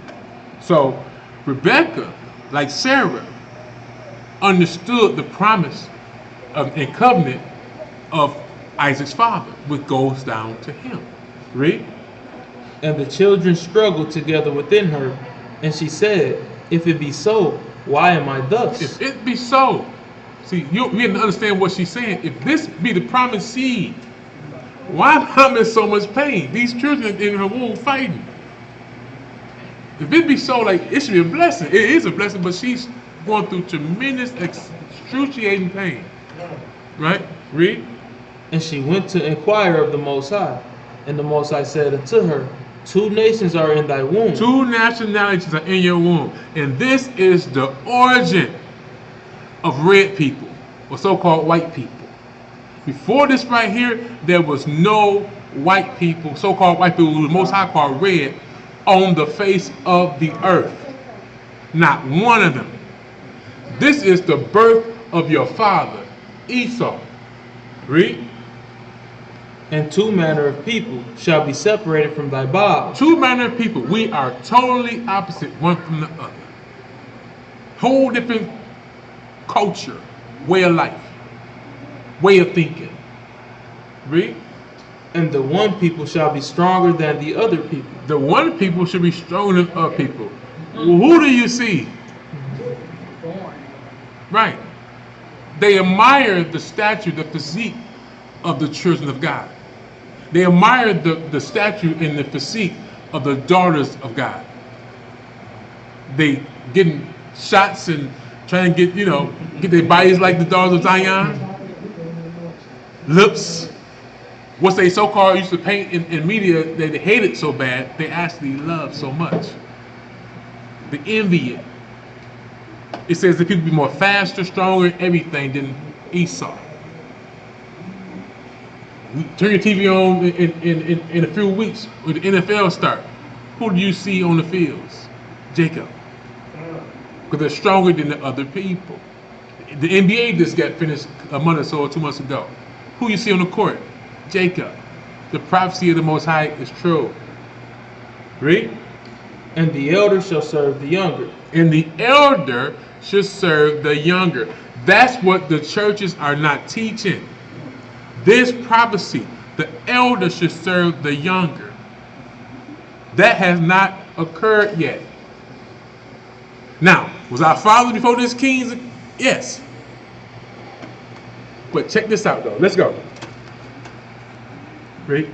So Rebekah, like Sarah, understood the promise and covenant of Isaac's father, which goes down to him. Read. And the children struggled together within her, and she said, if it be so, why am I thus? If it be so. See, you need to understand what she's saying. If this be the promised seed, why am I in so much pain? These children in her womb fighting. If it be so, like, it should be a blessing. It is a blessing, but she's going through tremendous, excruciating pain. Right? Read. And she went to inquire of the Most High. And the Most High said unto her, 2 nations are in thy womb. 2 nationalities are in your womb. And this is the origin of red people, or so-called white people. Before this right here, there was no white people, so-called white people, who the Most High called red, on the face of the earth. Not one of them. This is the birth of your father, Esau. Read. And 2 manner of people shall be separated from thy bowels. 2 manner of people. We are totally opposite one from the other. Whole different culture, way of life, way of thinking. Read. And the one people shall be stronger than the other people. The one people should be stronger than other people. Well, who do you see? Born. Right. They admire the stature, the physique of the children of God. They admire the stature and the physique of the daughters of God. They getting shots and trying to get their bodies like the daughters of Zion. Lips. What they so-called used to paint in media that they hated so bad, they actually love so much. They envy it. It says that people be more faster, stronger, everything than Esau. Turn your TV on in a few weeks when the NFL start. Who do you see on the fields? Jacob. Because they're stronger than the other people. The NBA just got finished a month or so or 2 months ago. Who you see on the court? Jacob. The prophecy of the Most High is true. Read. And the elder shall serve the younger. And the elder should serve the younger. That's what the churches are not teaching. This prophecy, the elder should serve the younger. That has not occurred yet. Now, was our father before this kings? Yes. But check this out though. Let's go. Read.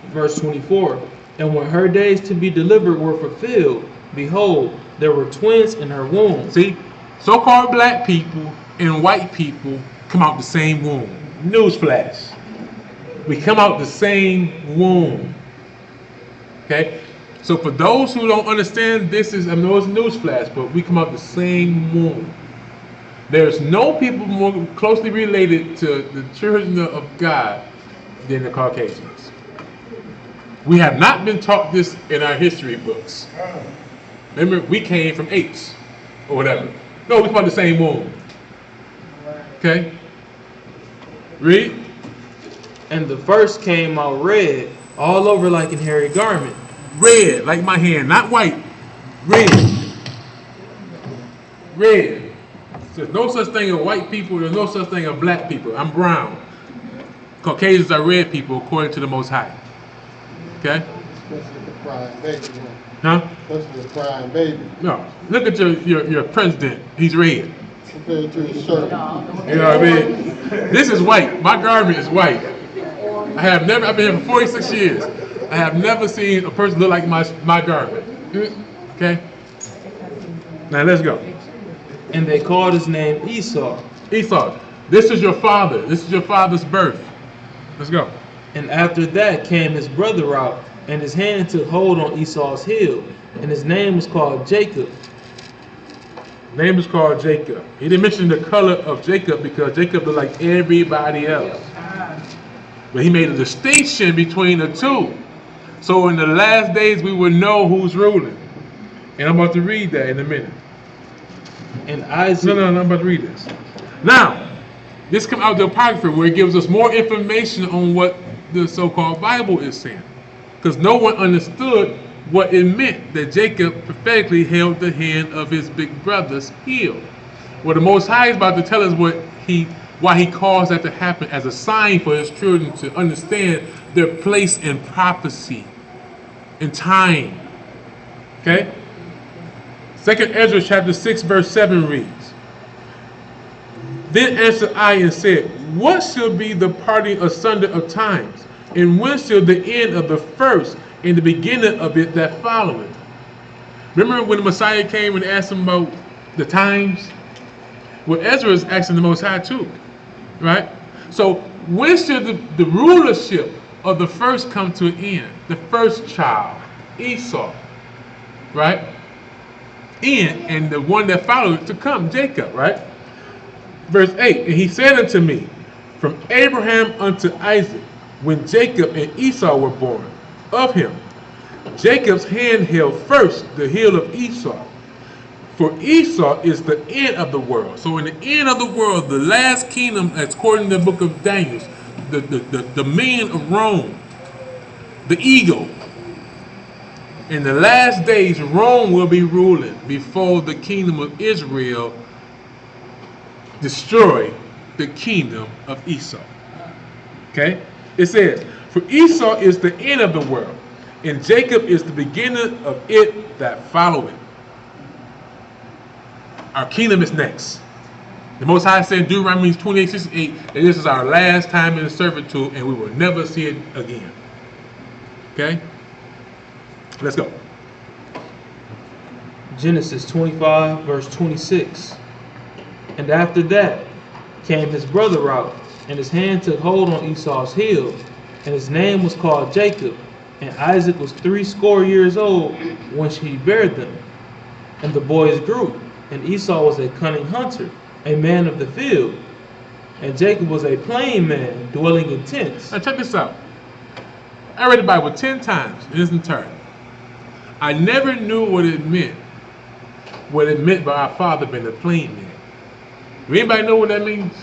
Verse 24. And when her days to be delivered were fulfilled, behold, there were twins in her womb. See, so-called black people and white people come out the same womb. Newsflash. We come out the same womb. Okay? So for those who don't understand, I know it's newsflash, but we come out the same womb. There's no people more closely related to the children of God than the Caucasians. We have not been taught this in our history books. Remember, we came from apes or whatever. No, we come out the same womb. Okay? Read. And the first came out red, all over like an hairy garment. Red, like my hand, not white. Red. Red. There's no such thing as white people. There's no such thing as black people. I'm brown. Caucasians are red people according to the Most High. Okay? Especially the crying baby. Huh? Especially the crying baby. No. Look at your president. He's red. Compared to his shirt. You know what I mean? This is white. My garment is white. I've been here for 46 years. I have never seen a person look like my garment. Okay? Now let's go. And they called his name Esau. Esau, this is your father. This is your father's birth. Let's go. And after that came his brother out, and his hand took hold on Esau's heel, and his name was called Jacob. Name is called Jacob. He didn't mention the color of Jacob because Jacob looked like everybody else. But he made a distinction between the two. So in the last days we will know who's ruling. And I'm about to read that in a minute. And Isaac. No, I'm about to read this. Now, this comes out of the Apocrypha where it gives us more information on what the so-called Bible is saying. Because no one understood what it meant that Jacob prophetically held the hand of his big brother's heel. Well, the Most High is about to tell us why he caused that to happen as a sign for his children to understand their place in prophecy, in time. Okay? 2nd Ezra chapter 6 verse 7 reads, Then answered I and said, What shall be the parting asunder of times? And when shall the end of the first and the beginning of it that followeth? Remember when the Messiah came and asked him about the times? Well, Ezra is asking the Most High too, right? So when shall the rulership of the first come to an end? The first child, Esau, right? And the one that followed to come, Jacob, right? Verse 8, And he said unto me, From Abraham unto Isaac, when Jacob and Esau were born, of him, Jacob's hand held first the heel of Esau. For Esau is the end of the world. So in the end of the world, the last kingdom, according to the book of Daniel, the man of Rome, the eagle. In the last days, Rome will be ruling before the kingdom of Israel destroy the kingdom of Esau. Okay? It says, for Esau is the end of the world, and Jacob is the beginning of it that follow it. Our kingdom is next. The Most High said in Deuteronomy 28:68 that this is our last time in servitude and we will never see it again. Okay? Let's go. Genesis 25, verse 26. And after that came his brother out, and his hand took hold on Esau's heel, and his name was called Jacob. And Isaac was 80 years old when he bare them. And the boys grew, and Esau was a cunning hunter, a man of the field, and Jacob was a plain man, dwelling in tents. Now check this out. I read the Bible 10 times in its entirety. I never knew what it meant by our father being a plain man. Do anybody know what that means?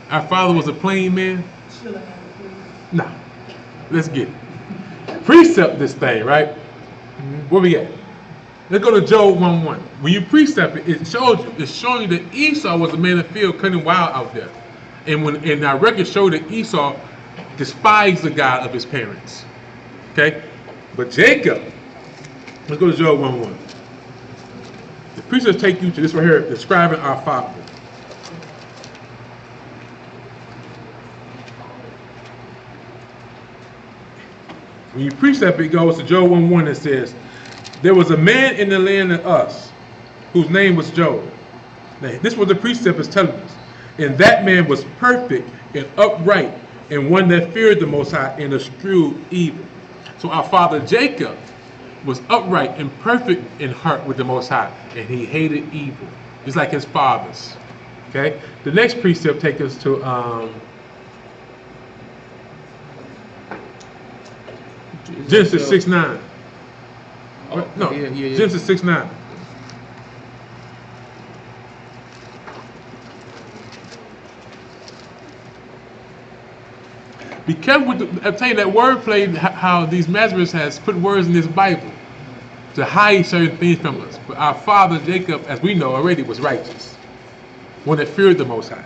Our father was a plain man? No. Let's get it. Precept this thing, right? Where we at? Let's go to Job 1:1. When you precept it, it's showing you that Esau was a man of the field cutting wild out there. And our records show that Esau despised the God of his parents. Okay? But Jacob, let's go to Job 1:1. The precepts take you to this right here, describing our father. When you precept it, goes to Job 1:1 and says, there was a man in the land of Uz, whose name was Job. Now, this is what the precept is telling us. And that man was perfect and upright, and one that feared the Most High and eschewed evil. So our father Jacob was upright and perfect in heart with the Most High, and he hated evil, just like his fathers. Okay. The next precept takes us to Genesis 6:9. Oh, No, yeah. Genesis 6:9. Be careful with I tell you that wordplay, how these Nazarites has put words in this Bible to hide certain things from us. But our father Jacob, as we know already, was righteous, one that feared the Most High.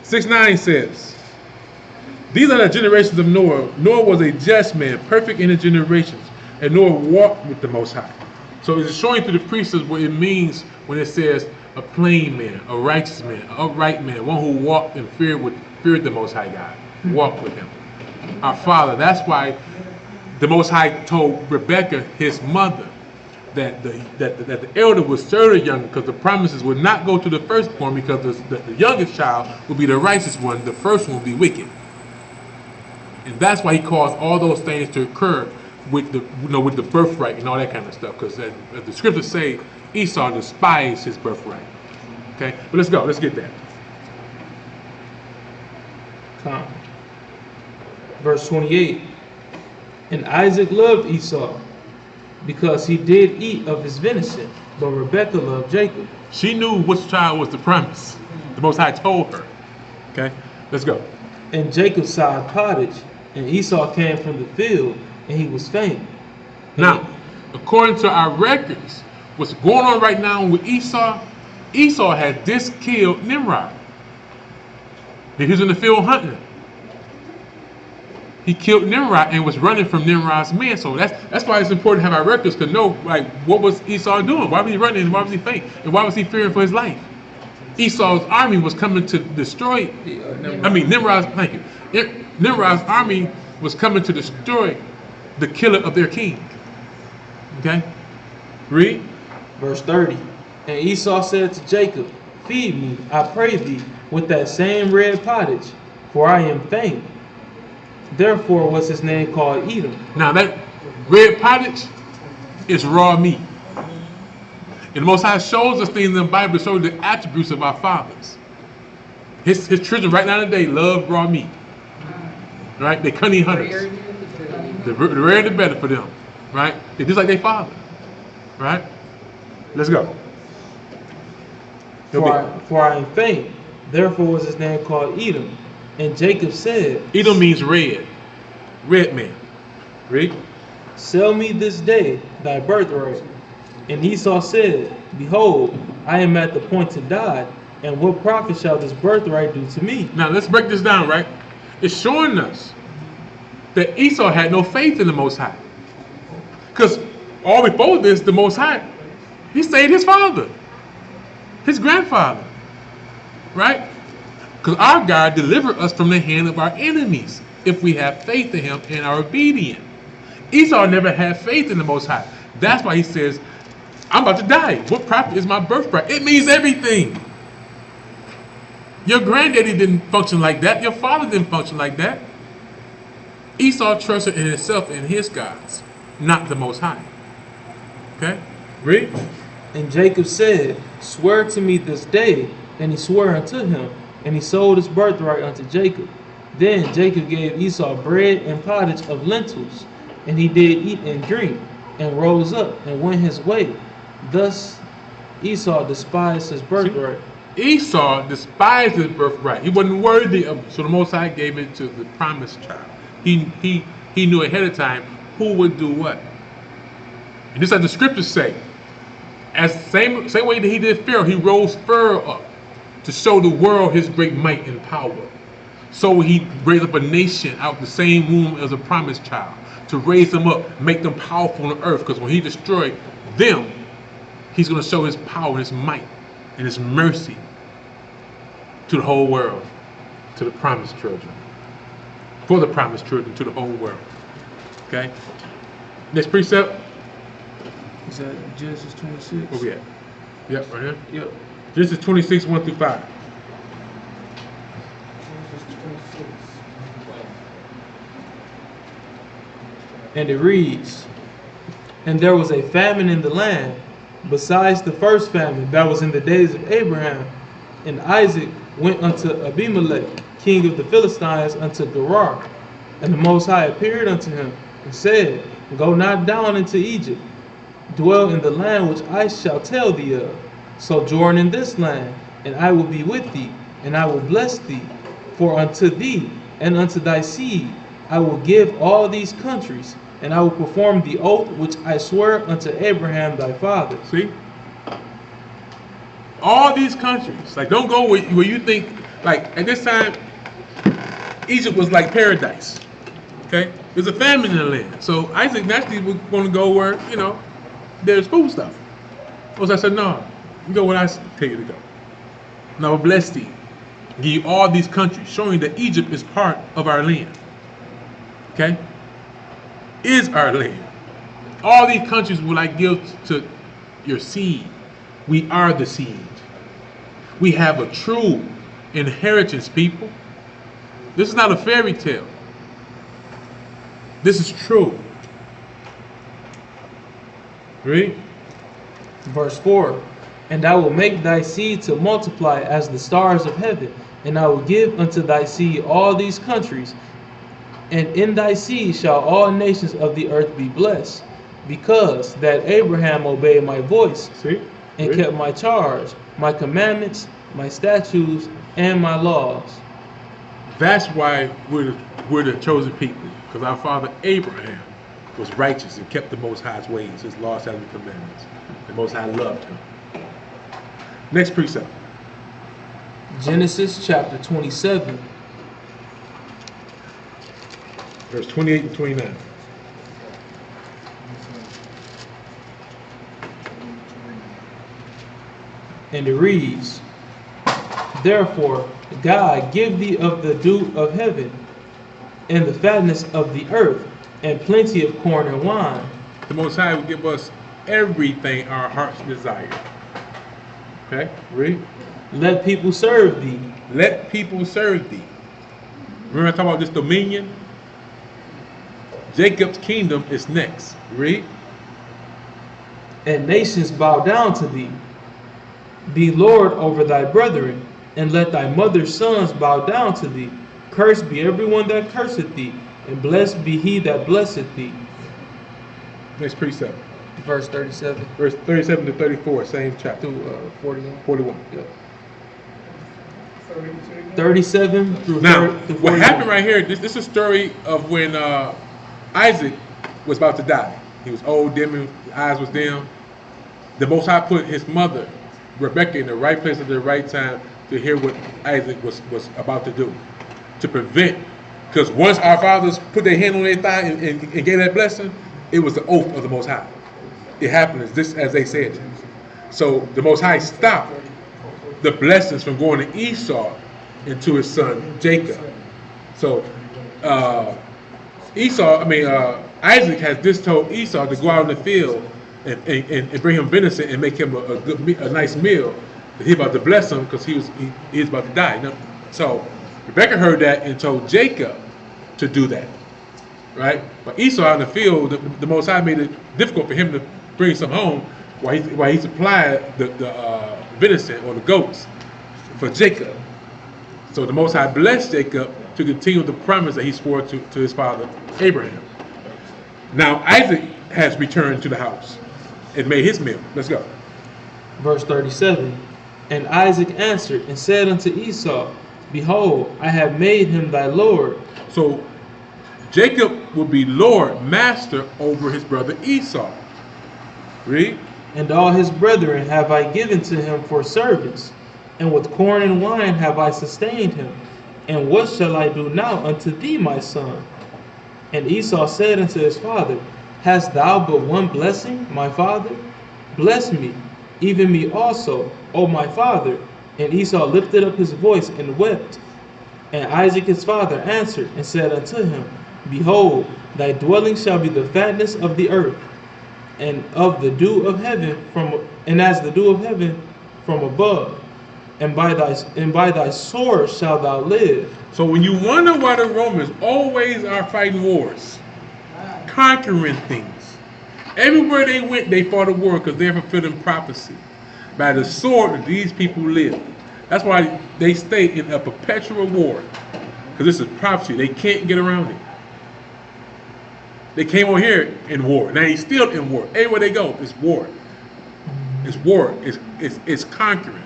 6:9 says, these are the generations of Noah. Noah was a just man, perfect in his generations, and Noah walked with the Most High. So it's showing through the precepts what it means when it says a plain man, a righteous man, an upright man, one who walked and feared the Most High God, walked with him. Our father. That's why the Most High told Rebekah, his mother, that the elder would serve the younger, because the promises would not go to the firstborn, because the youngest child would be the righteous one, the first one would be wicked. And that's why he caused all those things to occur with the birthright and all that kind of stuff, because the scriptures say Esau despised his birthright. Okay, but let's go. Let's get that. Verse 28. And Isaac loved Esau, because he did eat of his venison, but Rebekah loved Jacob. She knew which child was the promise. The Most High told her. Okay, let's go. And Jacob sowed pottage, and Esau came from the field, and he was faint. Now, according to our records, what's going on right now with Esau had just killed Nimrod. He was in the field hunting. He killed Nimrod and was running from Nimrod's men. So that's why it's important to have our records to know, like, what was Esau doing? Why was he running? Why was he faint? And why was he fearing for his life? Esau's army was coming to destroy. Nimrod's. Thank you. Nimrod's army was coming to destroy the killer of their king. Okay, read. Verse 30. And Esau said to Jacob, feed me, I pray thee, with that same red pottage, for I am faint. Therefore was his name called Edom. Now that red pottage is raw meat. And the Most High shows us things in the Bible to show the attributes of our fathers. His children right now today love raw meat. Right? They're cunning hunters. The rarer the better for them. Right? They're just like their father. Right? Let's go. For I am faint. Therefore was his name called Edom. And Jacob said, Edom means red. Red man. Read. Sell me this day thy birthright. And Esau said, behold, I am at the point to die, And what profit shall this birthright do to me? Now let's break this down, right? It's showing us that Esau had no faith in the Most High. Because all before this, the Most High, he saved his father, his grandfather, right? Because our God delivered us from the hand of our enemies if we have faith in him and are obedient. Esau never had faith in the Most High. That's why he says, I'm about to die. What profit is my birthright? It means everything. Your granddaddy didn't function like that. Your father didn't function like that. Esau trusted in himself and his gods, not the Most High. Okay? Read. And Jacob said, Swear to me this day. And he swore unto him, and he sold his birthright unto Jacob. Then Jacob gave Esau bread and pottage of lentils, and he did eat and drink, and rose up and went his way. Thus Esau despised his birthright. Esau despised his birthright. He wasn't worthy of it. So the Most High gave it to the promised child. He knew ahead of time who would do what. And just as the scriptures say, as same way that he did Pharaoh, he rose Pharaoh up to show the world his great might and power. So he raised up a nation out of the same womb as a promised child, to raise them up, make them powerful on earth. Because when he destroyed them, he's going to show his power, his might, and his mercy to the whole world, to the promised children, for the promised children, to the whole world. Okay? Next precept. Is that Genesis 26? Where we at? Yep, right here. Yep. Genesis 26, 1 through 5. And it reads, And there was a famine in the land, besides the first famine that was in the days of Abraham. And Isaac went unto Abimelech, king of the Philistines, unto Gerar. And the Most High appeared unto him, and said, Go not down into Egypt, dwell in the land which I shall tell thee of. Sojourn in this land, and I will be with thee, and I will bless thee. For unto thee and unto thy seed I will give all these countries, and I will perform the oath which I swear unto Abraham thy father. See? All these countries. Like, don't go where you think, like, at this time, Egypt was like paradise. Okay? There's a famine in the land. So Isaac naturally was going to go where, there's food stuff. So I said, no, you go where I tell you to go. And I will bless thee, give you all these countries, showing that Egypt is part of our land. Okay? Is our land. All these countries will I give to your seed. We are the seed. We have a true inheritance, people. This is not a fairy tale. This is true. Read. Verse 4, And I will make thy seed to multiply as the stars of heaven, and I will give unto thy seed all these countries, and in thy seed shall all nations of the earth be blessed, because that Abraham obeyed my voice, See? and kept my charge, my commandments, my statutes, and my laws. That's why we're the chosen people, because our father Abraham was righteous and kept the Most High's ways, his laws, statutes, and commandments. The Most High loved him. Next precept. Genesis chapter 27. Verse 28 and 29. And it reads, Therefore God give thee of the dew of heaven, and the fatness of the earth, and plenty of corn and wine. The Most High will give us everything our hearts desire. Okay, read. Let people serve thee. Let people serve thee. Remember I talked about this dominion? Jacob's kingdom is next. Read. And nations bow down to thee. Be Lord over thy brethren, and let thy mother's sons bow down to thee. Cursed be everyone that curseth thee, and blessed be he that blesseth thee. Next precept. Verse 37 Verse 37 to 34, same chapter. through 41. 41. Yeah. 37 through Now, 30 through what 41. happened right here, this is a story of when Isaac was about to die. He was old, dim, his eyes was dim. The Most High put his mother Rebecca in the right place at the right time to hear what Isaac was about to do, to prevent. Because once our fathers put their hand on their thigh and gave that blessing, it was the oath of the Most High. It happened just as they said. So the Most High stopped the blessings from going to Esau into his son Jacob. So Isaac has just told Esau to go out in the field and bring him venison and make him a nice meal. He about to bless him because he was about to die. You know? So Rebecca heard that and told Jacob to do that, right? But Esau out in the field, the Most High made it difficult for him to bring some home while he supplied the venison or the goats for Jacob. So the Most High blessed Jacob to continue the promise that he swore to his father Abraham. Now Isaac has returned to the house and made his meal. Let's go. Verse 37. And Isaac answered and said unto Esau, Behold, I have made him thy Lord. So Jacob would be Lord, master over his brother Esau. Read. And all his brethren have I given to him for servants, and with corn and wine have I sustained him. And what shall I do now unto thee, my son? And Esau said unto his father, Hast thou but one blessing, my father? Bless me, even me also, O my father. And Esau lifted up his voice and wept. And Isaac his father answered and said unto him, Behold, thy dwelling shall be the fatness of the earth, and of the dew of heaven as the dew of heaven from above. And by thy sword shalt thou live. So when you wonder why the Romans always are fighting wars, conquering things, everywhere they went, they fought a war because they're fulfilling prophecy. By the sword that these people live. That's why they stay in a perpetual war. Because this is prophecy. They can't get around it. They came on here in war. Now he's still in war. Everywhere they go, it's war. It's war. It's conquering.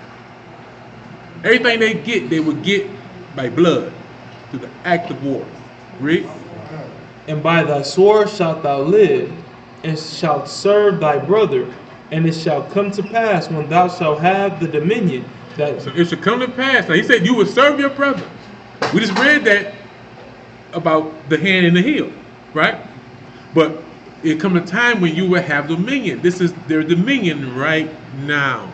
Everything they get, they would get by blood through the act of war. Read. And by thy sword shalt thou live, and shalt serve thy brother. And it shall come to pass when thou shalt have the dominion that... So it shall come to pass. Now he said you will serve your brother. We just read that about the hand and the heel, right? But it come a time when you will have dominion. This is their dominion right now.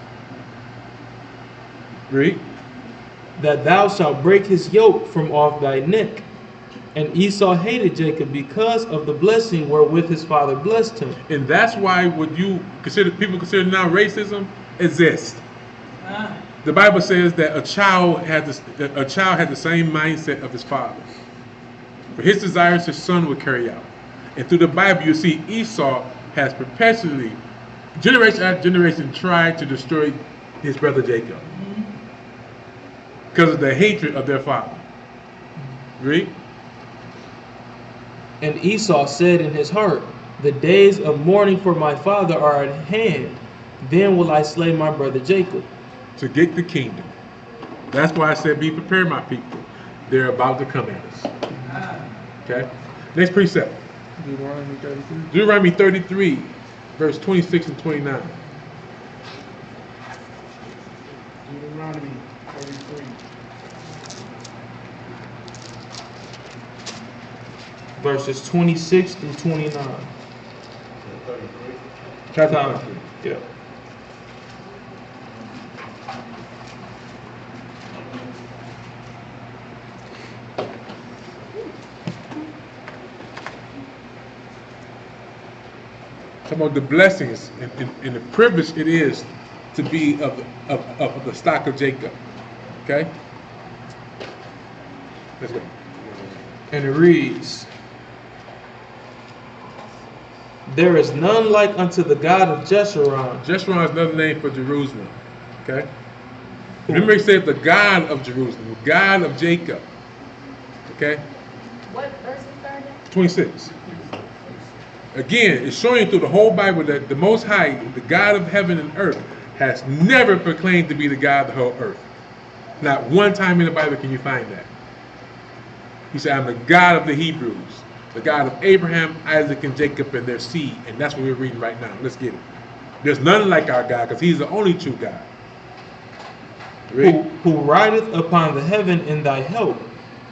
Read. That thou shalt break his yoke from off thy neck. And Esau hated Jacob because of the blessing wherewith his father blessed him. And that's why what people consider now racism exists. The Bible says that a child has the same mindset of his father. For his desires his son will carry out. And through the Bible you see Esau has perpetually, generation after generation, tried to destroy his brother Jacob. Because of the hatred of their father. Read. And Esau said in his heart, The days of mourning for my father are at hand. Then will I slay my brother Jacob. To get the kingdom. That's why I said, be prepared, my people. They're about to come at us. Okay? Next precept. Deuteronomy 33. Deuteronomy 33, verse 26 and 29. Deuteronomy 33. Verses 26 through 29. 33. Chapter 33. Yeah. Talking about the blessings and the privilege it is to be of the stock of Jacob. Okay? Let's go. And it reads, There is none like unto the God of Jeshurun. Jeshurun is another name for Jerusalem. Okay? Remember he said the God of Jerusalem, the God of Jacob. Okay? What verse is that? 26. Again, it's showing through the whole Bible that the Most High, the God of heaven and earth, has never proclaimed to be the God of the whole earth. Not one time in the Bible can you find that. He said, I'm the God of the Hebrews, the God of Abraham, Isaac, and Jacob and their seed. And that's what we're reading right now. Let's get it. There's none like our God because he's the only true God. who rideth upon the heaven in thy help,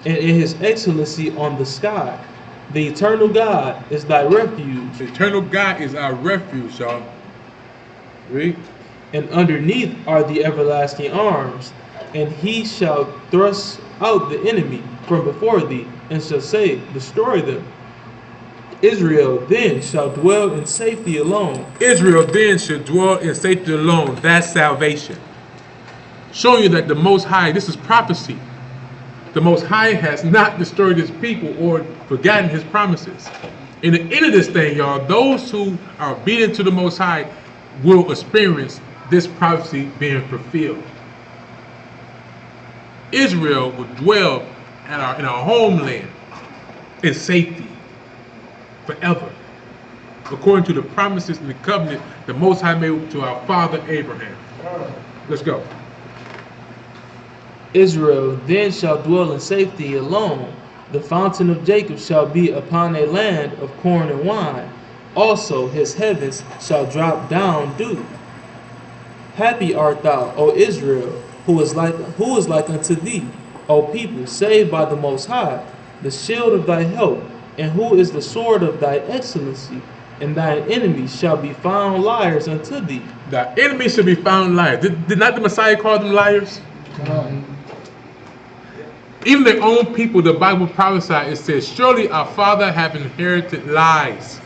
and in his excellency on the sky. The eternal God is thy refuge, The eternal God is our refuge, y'all. Read. and underneath are the everlasting arms, and he shall thrust out the enemy from before thee, and shall say, Destroy them. Israel then shall dwell in safety alone. Israel then should dwell in safety alone. That's salvation. Showing you that the Most High, this is prophecy. The Most High has not destroyed his people or forgotten his promises. In the end of this thing, y'all, those who are obedient to the Most High will experience this prophecy being fulfilled. Israel will dwell in our homeland in safety forever, according to the promises and the covenant the Most High made to our father Abraham. Let's go. Israel then shall dwell in safety alone. The fountain of Jacob shall be upon a land of corn and wine. Also his heavens shall drop down dew. Happy art thou, O Israel, who is like unto thee, O people saved by the Most High, the shield of thy help, and who is the sword of thy excellency, and thine enemies shall be found liars unto thee. The enemies should be found liars. Did not the Messiah call them liars? Even their own people, the Bible prophesied, it says, surely our father have inherited lies.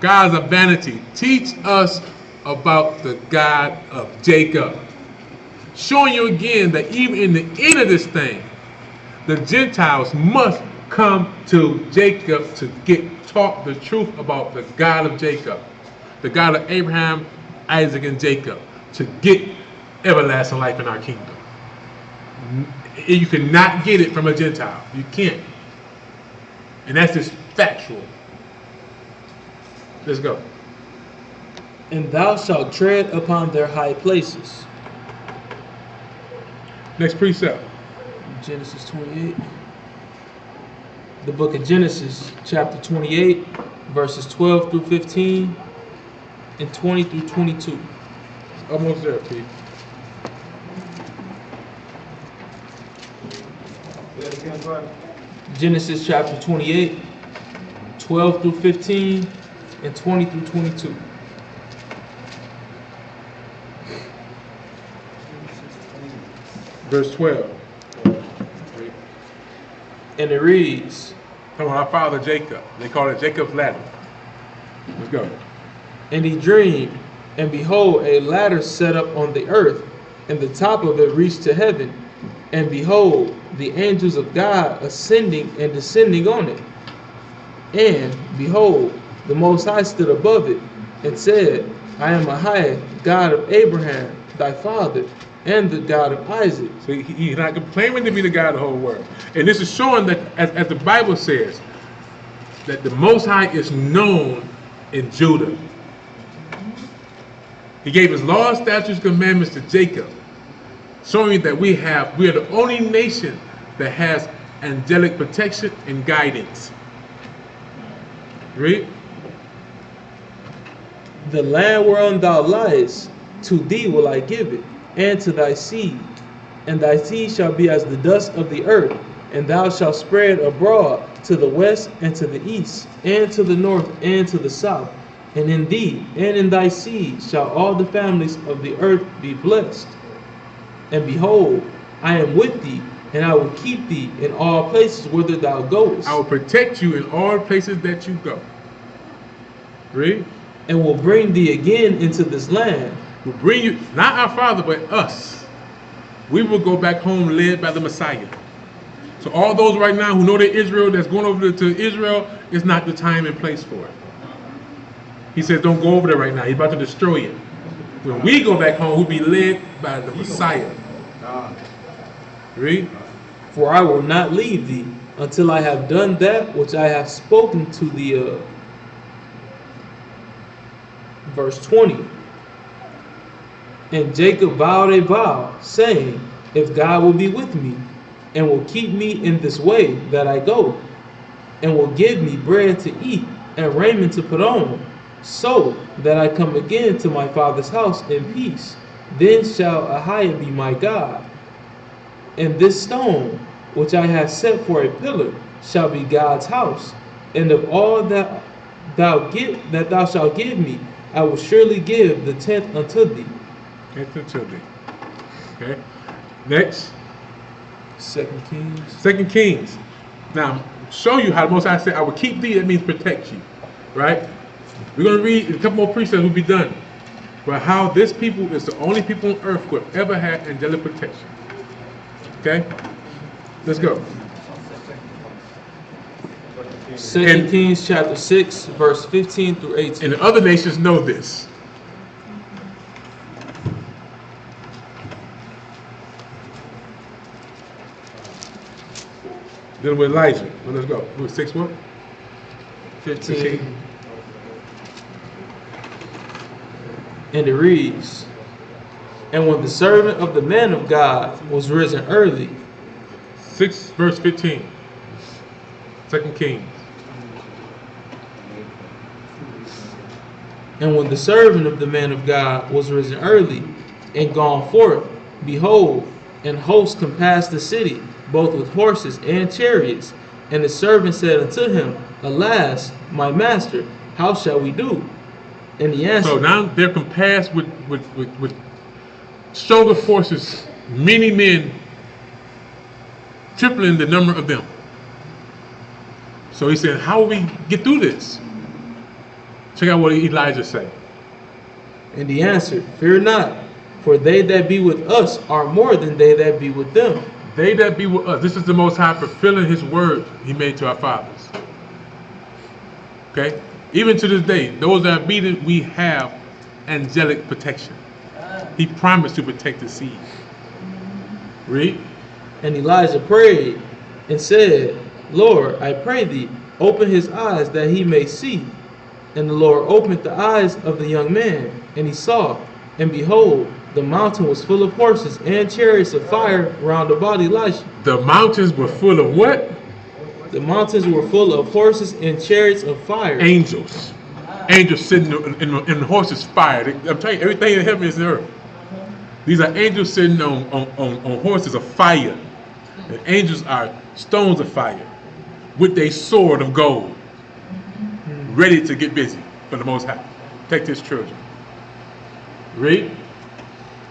Gods of vanity. Teach us about the God of Jacob. Showing you again that even in the end of this thing, the Gentiles must come to Jacob to get taught the truth about the God of Jacob, the God of Abraham, Isaac, and Jacob, to get everlasting life in our kingdom. You cannot get it from a Gentile. You can't. And that's just factual. Let's go. And thou shalt tread upon their high places. Next precept. Genesis 28. The book of Genesis, chapter 28, verses 12 through 15, and 20 through 22. Almost there, Pete. Say it again, brother. Genesis chapter 28, 12 through 15, and 20 through 22. Verse 12. And it reads, Come on, our father Jacob. They call it Jacob's ladder. Let's go. And he dreamed, and behold, a ladder set up on the earth, and the top of it reached to heaven. And behold, the angels of God ascending and descending on it. And behold, the Most High stood above it, and said, I am a high God of Abraham, thy father, and the God of Isaac. So he's not claiming to be the God of the whole world. And this is showing that, as the Bible says, that the Most High is known in Judah. He gave his laws, statutes, commandments to Jacob, showing that we are the only nation that has angelic protection and guidance. Read. The land whereon thou liest, to thee will I give it, and to thy seed. And thy seed shall be as the dust of the earth, and thou shalt spread abroad to the west and to the east, and to the north and to the south. And in thee and in thy seed shall all the families of the earth be blessed. And behold, I am with thee, and I will keep thee in all places whither thou goest. I will protect you in all places that you go. Read. And will bring thee again into this land. Will bring you, not our father, but us. We will go back home led by the Messiah. So all those right now who know they're Israel, that's going over to Israel, it's not the time and place for it. He says, don't go over there right now. He's about to destroy it. When we go back home, we'll be led by the Messiah. Read. For I will not leave thee until I have done that which I have spoken to thee of. Verse 20. And Jacob vowed a vow, saying, if God will be with me, and will keep me in this way that I go, and will give me bread to eat, and raiment to put on, so that I come again to my father's house in peace. Then shall Ahiah be my God, and this stone which I have set for a pillar shall be God's house. And of all that thou shalt give me, I will surely give the tenth unto thee. Okay. Next, 2 Kings. 2 Kings. Now, show you how the Most High said, I will keep thee, that means protect you. Right? We're going to read a couple more precepts, we'll be done. But how this people is the only people on earth who have ever had angelic protection. Okay? Let's go. 2 Kings chapter 6, verse 15 through 18. And the other nations know this. Dealing with Elijah. Well, let's go. 6 what? 15. And it reads, And when the servant of the man of God was risen early, 6 verse 15. 2 Kings. and when the servant of the man of God was risen early and gone forth, behold, an host compassed the city, both with horses and chariots. And the servant said unto him, Alas, my master, how shall we do? And he answered, So now they're compassed with stronger forces, many men, tripling the number of them. So he said, how will we get through this? Check out what Elijah said. And he answered, Fear not, for they that be with us are more than they that be with them. They that be with us. This is the Most High fulfilling his word he made to our fathers. Okay? Even to this day, those that are beaten, we have angelic protection. He promised to protect the seed. Read. And Elijah prayed and said, Lord, I pray thee, open his eyes that he may see. And the Lord opened the eyes of the young man, and he saw, and behold, the mountain was full of horses and chariots of fire round about Elisha. The mountains were full of what? The mountains were full of horses and chariots of fire. Angels. Angels sitting in horses' fire. I'm telling you, everything in heaven is in earth. These are angels sitting on horses of fire. And angels are stones of fire with a sword of gold, ready to get busy for the Most High. Protect his children. Read.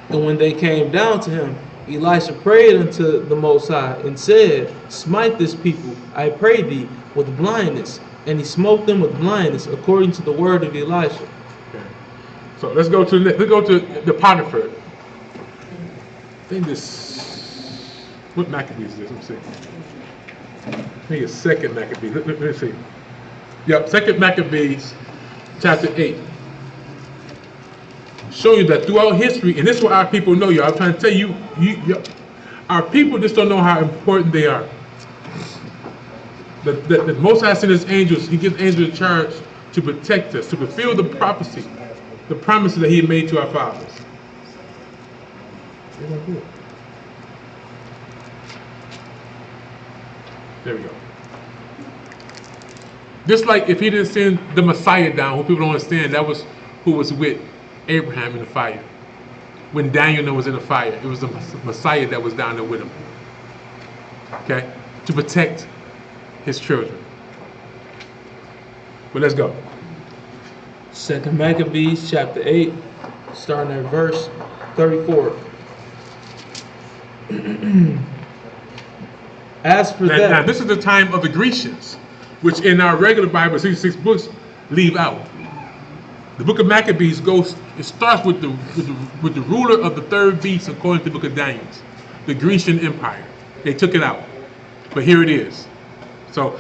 And when they came down to him, Elisha prayed unto the Most High and said, Smite this people, I pray thee, with blindness. And he smote them with blindness, according to the word of Elisha. Okay. So let's go to the Potiphar. I think this. What Maccabees is this? Let me see. I think it's 2nd Maccabees. Let me see. Yep, 2nd Maccabees, chapter 8. Show you that throughout history, and this is what our people know, y'all. I'm trying to tell you, our people just don't know how important they are. The Most High sent his angels, he gives angels a charge to protect us, to fulfill the prophecy, the promises that he had made to our fathers. There we go. Just like if he didn't send the Messiah down, who people don't understand, that was who was with Abraham in the fire. When Daniel was in the fire, it was the Messiah that was down there with him. Okay? To protect his children. But let's go. 2 Maccabees chapter 8, starting at verse 34. As for that, Now this is the time of the Grecians, which in our regular Bible, 66 books, leave out. The book of Maccabees it starts with the ruler of the third beast according to the book of Daniel, the Grecian Empire. They took it out, but here it is. So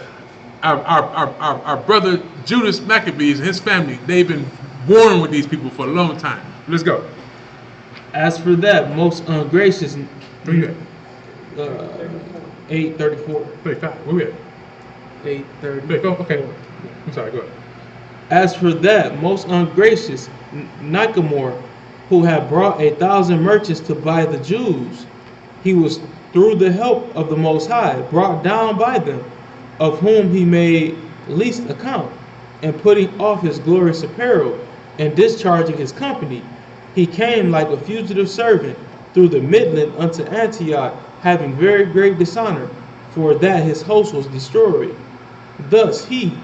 our brother Judas Maccabees and his family, they've been warring with these people for a long time. Let's go. as for that, most ungracious, Where you at? 8:34. 35. Where we at? 8:30. Okay. I'm sorry, go ahead. As for that, most ungracious Nicanor, who had brought 1,000 merchants to buy the Jews, he was through the help of the Most High brought down by them, of whom he made least account. and putting off his glorious apparel, and discharging his company, he came like a fugitive servant through the midland unto Antioch, having very great dishonor, for that his host was destroyed. Thus he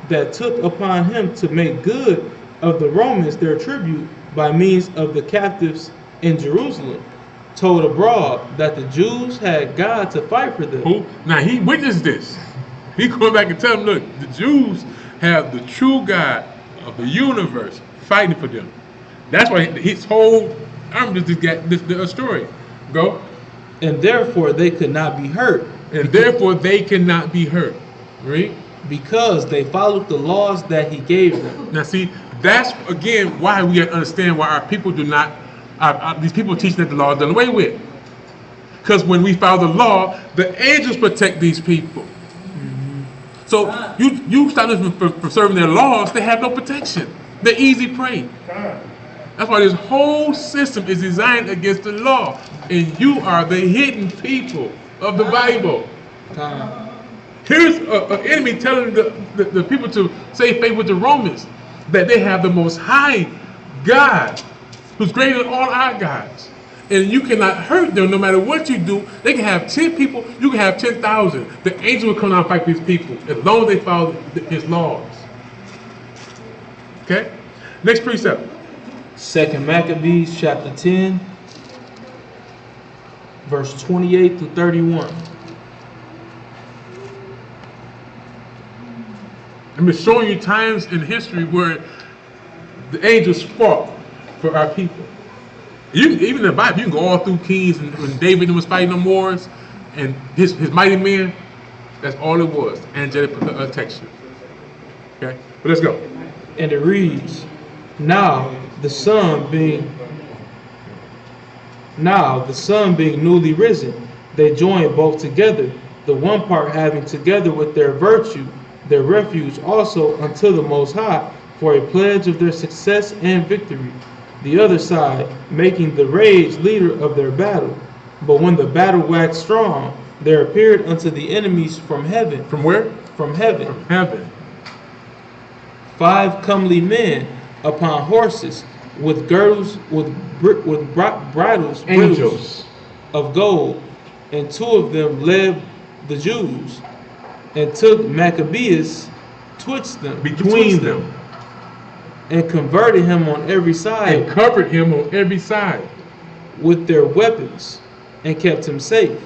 that took upon him to make good of the Romans their tribute by means of the captives in Jerusalem, told abroad that the Jews had God to fight for them. Who? Now he witnessed this. He going back and tell them, look, the Jews have the true God of the universe fighting for them. That's why his whole army just got this story. Go. And therefore they could not be hurt. And therefore they cannot be hurt. Right? Because they followed the laws that he gave them. Now see, that's again why we have to understand why our people do not, these people teaching that the law is done away with. Because when we follow the law, the angels protect these people. Mm-hmm. So you stop them for serving their laws, they have no protection. They're easy prey. That's why this whole system is designed against the law. And you are the hidden people of the Bible. Here's an enemy telling the people to say faith with the Romans, that they have the most high God, who's greater than all our gods. And you cannot hurt them no matter what you do. They can have 10 people, you can have 10,000. The angel will come down and fight these people as long as they follow his laws. Okay? Next precept. 2 Maccabees chapter 10, verse 28 to 31. I'm just showing you times in history where the angels fought for our people. Even in the Bible, you can go all through Kings and when David was fighting the wars and his mighty men, that's all it was, angelic protection. Okay, but let's go. And it reads, Now the sun being newly risen, they joined both together, the one part having together with their virtue their refuge also unto the Most High, for a pledge of their success and victory, the other side making the rage leader of their battle. But when the battle waxed strong, there appeared unto the enemies from heaven. From where? From heaven. From heaven. 5 comely men upon horses, with girdles, with bridles, Angels of gold, and 2 of them led the Jews, and took Maccabeus twixt them between them, and converted him on every side, and covered him on every side with their weapons, and kept him safe,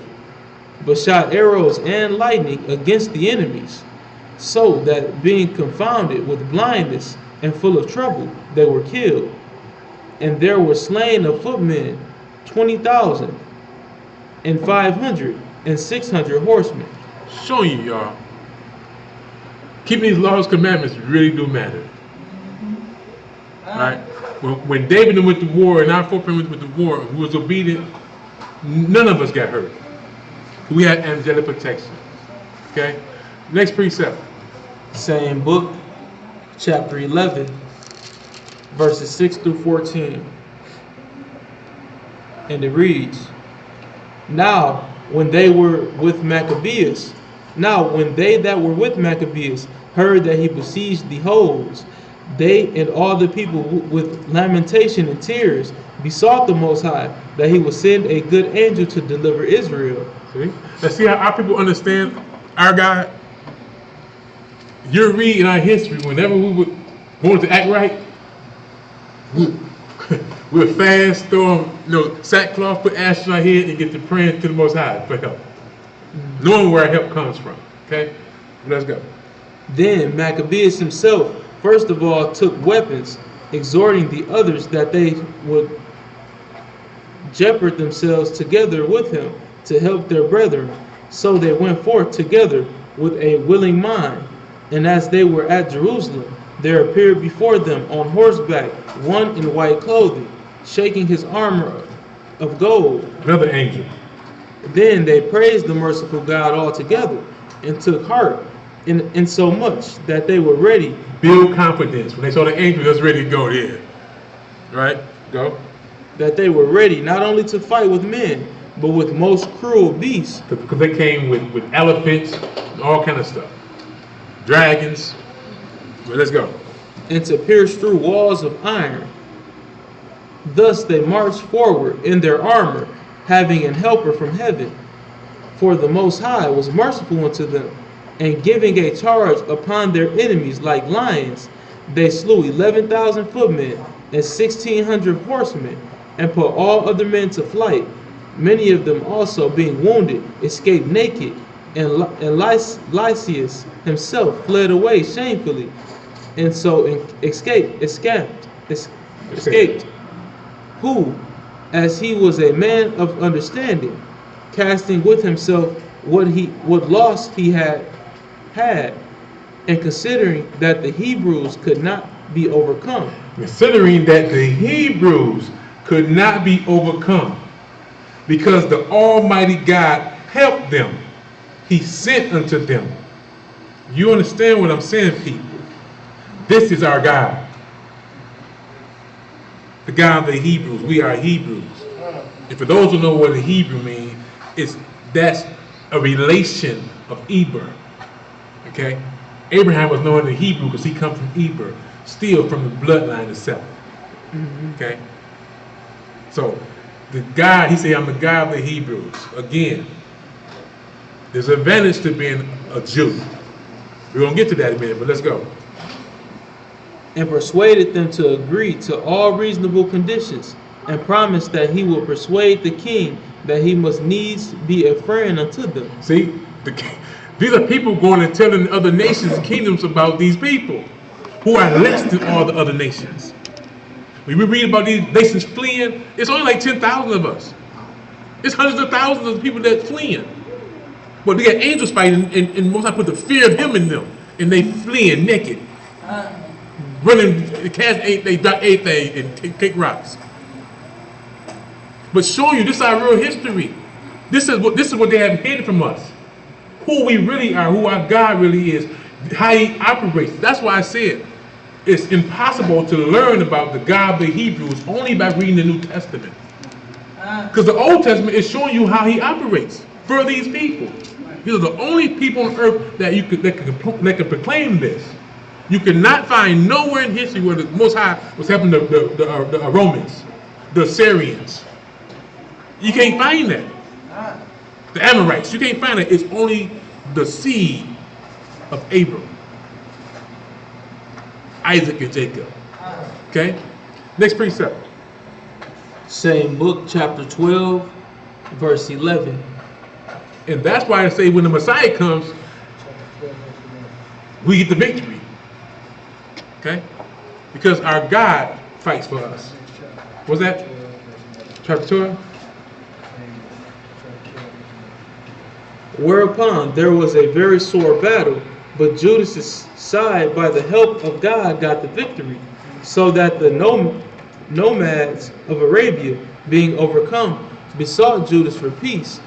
but shot arrows and lightning against the enemies, so that being confounded with blindness and full of trouble, they were killed. And there were slain of footmen 20,000, and 500 and 600 horsemen. Showing you, y'all, keeping these laws, commandments really do matter. Right? When David went to war and our foreparents went to war, who was obedient, none of us got hurt. We had angelic protection. Okay? Next precept. Same book, chapter 11, verses 6 through 14. And it reads, Now when they that were with Maccabeus heard that he besieged the holds, they and all the people with lamentation and tears besought the Most High that he would send a good angel to deliver Israel. See? Let's see how our people understand our God. You're reading our history. Whenever we would want to act right, we would fast, throw sackcloth, put ashes on our head, and get to praying to the Most High for help. Knowing where our help comes from. Okay? Let's go. Then Maccabeus himself, first of all, took weapons, exhorting the others that they would jeopard themselves together with him to help their brethren. So they went forth together with a willing mind. And as they were at Jerusalem, there appeared before them on horseback one in white clothing, shaking his armor of gold. Another angel. Then they praised the merciful God altogether, and took heart in so much that they were ready. Build confidence. When they saw the angel, they was ready to go there. Right? Go. That they were ready not only to fight with men, but with most cruel beasts. Because they came with elephants and all kind of stuff. Dragons. Well, let's go. and to pierce through walls of iron. Thus they marched forward in their armor, having an helper from heaven. For the Most High was merciful unto them, and giving a charge upon their enemies like lions, they slew 11,000 footmen and 1,600 horsemen, and put all other men to flight. Many of them also, being wounded, escaped naked, and Lysias himself fled away shamefully, and so escaped. Who, as he was a man of understanding, casting with himself what loss he had, and considering that the Hebrews could not be overcome. Considering that the Hebrews could not be overcome, because the Almighty God helped them, he sent unto them. You understand what I'm saying, people? This is our God. The God of the Hebrews. We are Hebrews. And for those who know what the Hebrew means, that's a relation of Eber. Okay? Abraham was known as the Hebrew because he comes from Eber, still from the bloodline itself. Okay? So, the God, he said, I'm the God of the Hebrews. Again, there's an advantage to being a Jew. We're going to get to that in a minute, but let's go. And persuaded them to agree to all reasonable conditions, and promised that he will persuade the king that he must needs be a friend unto them. See, these are people going and telling other nations and kingdoms about these people who are less than all the other nations. When we read about these nations fleeing, it's only like 10,000 of us. It's hundreds of thousands of people that's fleeing. But they got angels fighting, and Most High put the fear of him in them, and they fleeing naked, running, they drop anything and take rocks. But showing you this is our real history. This is what they have hidden from us. Who we really are, who our God really is, how he operates. That's why I said it's impossible to learn about the God of the Hebrews only by reading the New Testament. Because the Old Testament is showing you how he operates for these people. These are the only people on earth that can proclaim this. You cannot find nowhere in history where the Most High was helping the Romans, the Assyrians. You can't find that. The Amorites, you can't find it. It's only the seed of Abram, Isaac, and Jacob. Okay? Next precept. Same book, chapter 12, verse 11. And that's why I say when the Messiah comes, we get the victory. Okay? Because our God fights for us. What's that? Chapter 12? Whereupon there was a very sore battle, but Judas's side by the help of God got the victory, so that the nomads of Arabia, being overcome, besought Judas for peace,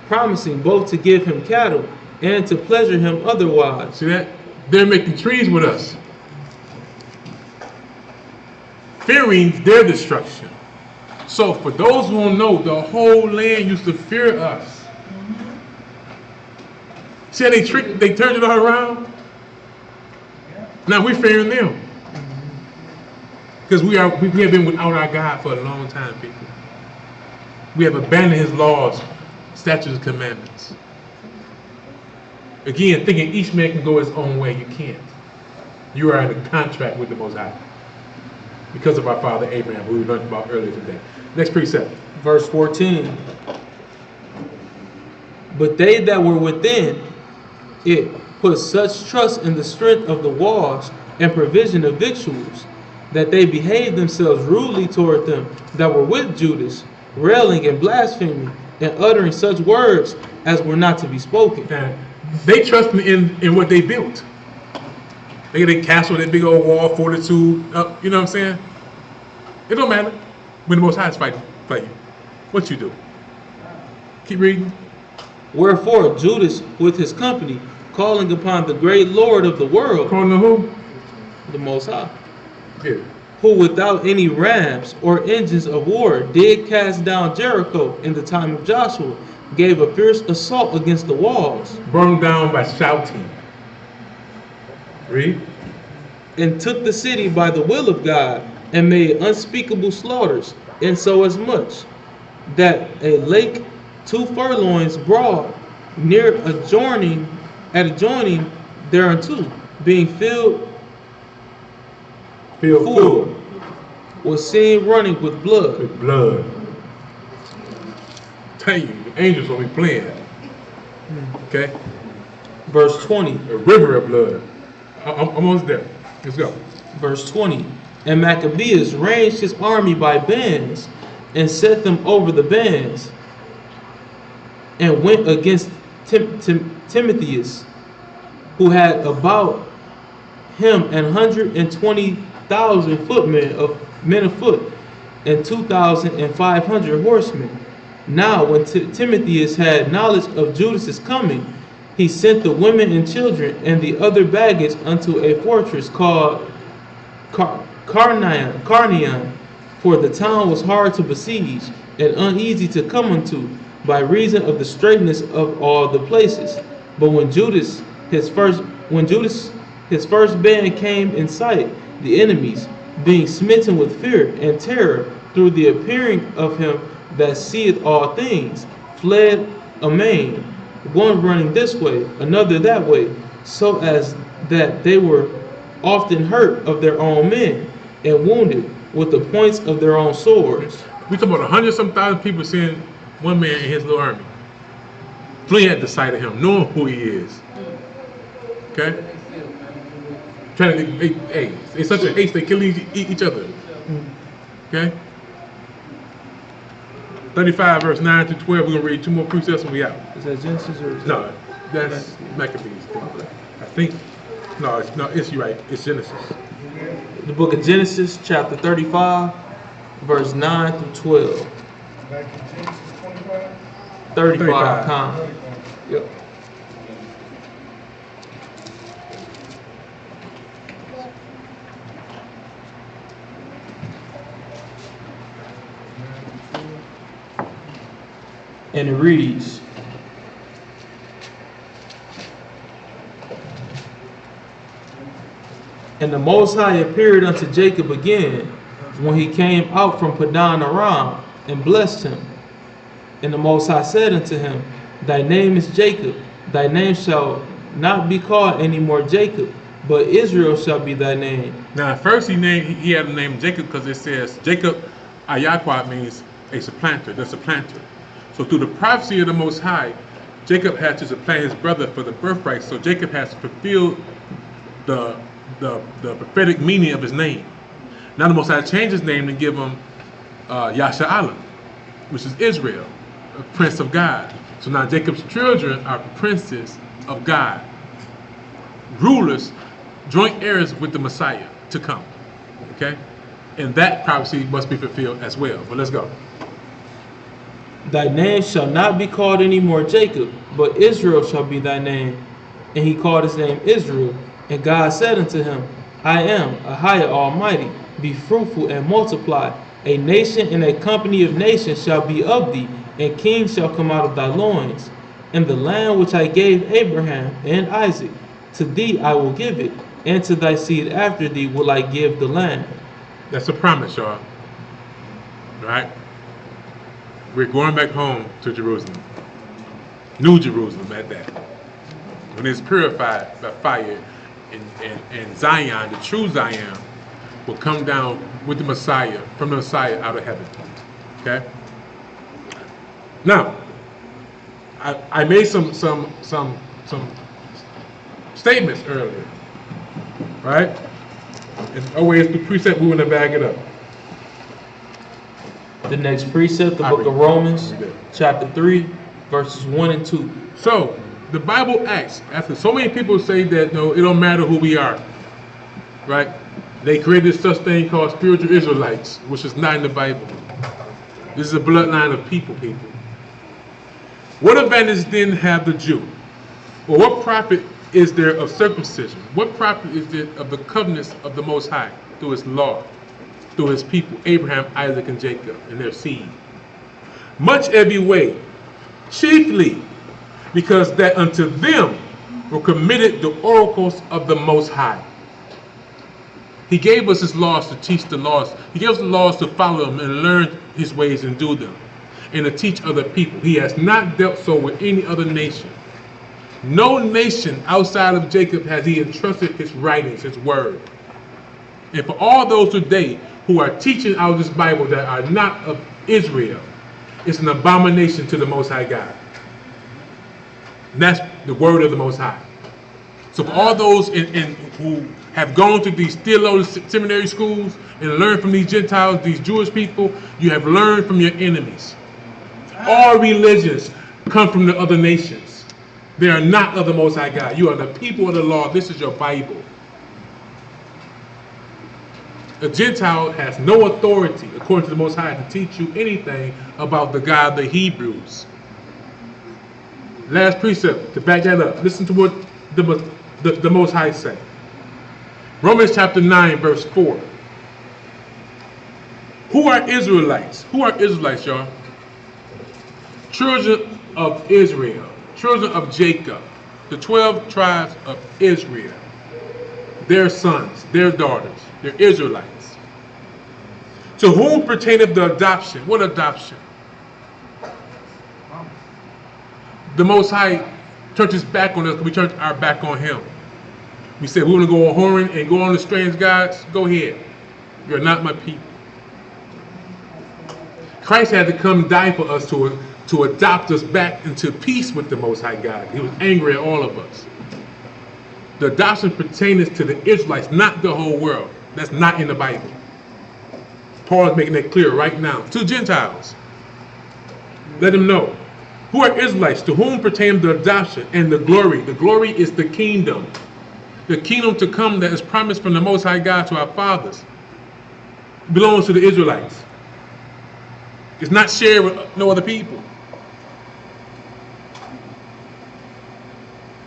promising both to give him cattle and to pleasure him otherwise. See that? They're making treaties with us, fearing their destruction. So for those who don't know, the whole land used to fear us. See how they turned it all around? Now we're fearing them. Because we have been without our God for a long time, people. We have abandoned his laws, statutes, and commandments. Again, thinking each man can go his own way. You can't. You are in a contract with the Most High. Because of our father Abraham, who we learned about earlier today. Next precept. Verse 14. But they that were within it put such trust in the strength of the walls and provision of victuals, that they behaved themselves rudely toward them that were with Judas, railing and blaspheming, and uttering such words as were not to be spoken. And they trusted in what they built. They get a castle, that big old wall, 42, you know what I'm saying? It don't matter when the Most High is fighting you. What you do? Keep reading. Wherefore Judas with his company, calling upon the great Lord of the world, Calling to who? the Most High, Yeah. who without any rams or engines of war did cast down Jericho in the time of Joshua, gave a fierce assault against the walls. Burned down by shouting. Read. and took the city by the will of God, and made unspeakable slaughters, and so as much that a lake 2 furlongs broad near adjoining thereunto, being filled full, was seen running with blood. With blood. Tell you, the angels will be playing. Okay? Verse 20. A river of blood. I'm almost there. Let's go. Verse 20. And Maccabeus ranged his army by bands, and set them over the bands, and went against Timotheus, who had about him 120,000 footmen of men afoot, and 2,500 horsemen. Now when Timotheus had knowledge of Judas's coming, he sent the women and children and the other baggage unto a fortress called Carnion, for the town was hard to besiege and uneasy to come unto, by reason of the straightness of all the places. But when Judas his first band came in sight, the enemies, being smitten with fear and terror through the appearing of him that seeth all things, fled amain, one running this way, another that way, so as that they were often hurt of their own men, and wounded with the points of their own swords. We talking about 100-some thousand people seeing one man in his little army, fleeing at the sight of him, knowing who he is. Okay? Trying to, hey, it's such a haste they kill each other. Okay? 35 verse 9 to 12. We're gonna read 2 more precepts and we out. Is that Genesis or is that? No, that's Maccabees. I think. No, it's you right. It's Genesis. The book of Genesis, chapter 35, verse 9 through 12. Back in Genesis 25. 35 times. Yep. And it reads, and the Most High appeared unto Jacob again when he came out from Padan Aram, and blessed him. And the Most High said unto him, thy name is Jacob, thy name shall not be called any more Jacob, but Israel shall be thy name. Now, at first he had the name Jacob because it says Jacob Ayaquat means a supplanter, the supplanter. So through the prophecy of the Most High, Jacob had to supplant his brother for the birthright. So Jacob has to fulfill the prophetic meaning of his name. Now the Most High changed his name to give him Yasha'alan, which is Israel, a prince of God. So now Jacob's children are princes of God, rulers, joint heirs with the Messiah to come. Okay? And that prophecy must be fulfilled as well. But let's go. Thy name shall not be called any more Jacob, but Israel shall be thy name. And he called his name Israel. And God said unto him, I am Ahia Almighty. Be fruitful and multiply. A nation and a company of nations shall be of thee, and kings shall come out of thy loins. And the land which I gave Abraham and Isaac, to thee I will give it, and to thy seed after thee will I give the land. That's a promise, y'all. Right? We're going back home to Jerusalem. New Jerusalem at that. When it's purified by fire, and Zion, the true Zion, will come down with the Messiah, from the Messiah out of heaven. Okay? Now, I made some statements earlier. Right? And always the precept, we want to back it up. The next precept, the book of Romans, chapter 3, verses 1 and 2. So, the Bible asks, after so many people say that, no, it don't matter who we are, right? They created such thing called spiritual Israelites, which is not in the Bible. This is a bloodline of people. What advantage then have the Jew? Or what profit is there of circumcision? What profit is there of the covenants of the Most High through his law, through his people, Abraham, Isaac, and Jacob, and their seed? Much every way, chiefly because that unto them were committed the oracles of the Most High. He gave us his laws to teach the laws. He gave us the laws to follow them and learn his ways and do them, and to teach other people. He has not dealt so with any other nation. No nation outside of Jacob has he entrusted his writings, his word. And for all those today who are teaching out of this Bible that are not of Israel, it's an abomination to the Most High God. And that's the word of the Most High. So for all those who have gone to these theological seminary schools and learned from these Gentiles, these Jewish people, you have learned from your enemies. All religions come from the other nations. They are not of the Most High God. You are the people of the law. This is your Bible. A Gentile has no authority, according to the Most High, to teach you anything about the God of the Hebrews. Last precept, to back that up. Listen to what the Most High say. Romans chapter 9, verse 4. Who are Israelites? Who are Israelites, y'all? Children of Israel. Children of Jacob, the 12 tribes of Israel, their sons, their daughters, they're Israelites. To whom pertaineth the adoption? What adoption? The Most High turned his back on us, we turned our back on him. We said, we want to go a whoring and go on the strange gods. Go ahead. You're not my people. Christ had to come die for us to adopt us back into peace with the Most High God. He was angry at all of us. The adoption pertains to the Israelites, not the whole world. That's not in the Bible. Paul is making that clear right now. To Gentiles, let them know. Who are Israelites? To whom pertains the adoption and the glory? The glory is the kingdom. The kingdom to come that is promised from the Most High God to our fathers belongs to the Israelites. It's not shared with no other people.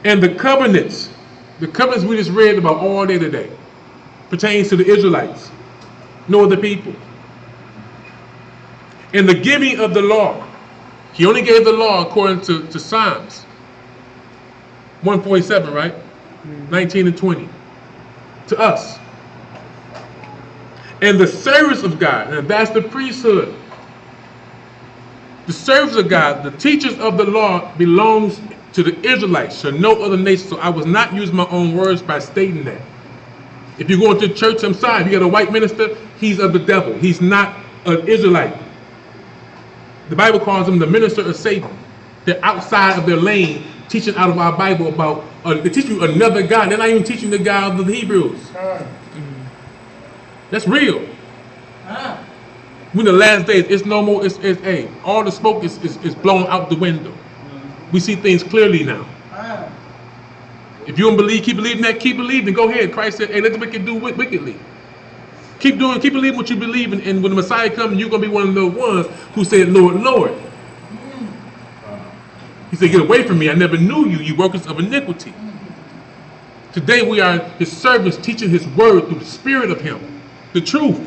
And the covenants we just read about all day today, pertains to the Israelites, no other people. And the giving of the law, he only gave the law according to Psalms 147, right? 19 and 20. To us. And the service of God, and that's the priesthood. The service of God, the teachers of the law belongs to the Israelites, to no other nation. So I was not using my own words by stating that. If you go into church, I'm sorry, if you got a white minister, he's of the devil. He's not an Israelite. The Bible calls him the minister of Satan. They're outside of their lane, teaching out of our Bible about, they teach you another God. They're not even teaching the God of the Hebrews. That's real. When the last days, it's no more, hey, all the smoke is blown out the window. We see things clearly now. If you don't believe, keep believing that, keep believing. Go ahead. Christ said, hey, let the wicked do wickedly. Keep believing what you believe in, and when the Messiah comes, you're going to be one of the ones who said, Lord, Lord. He said, get away from me. I never knew you, you workers of iniquity. Today we are his servants, teaching his word through the spirit of him, the truth.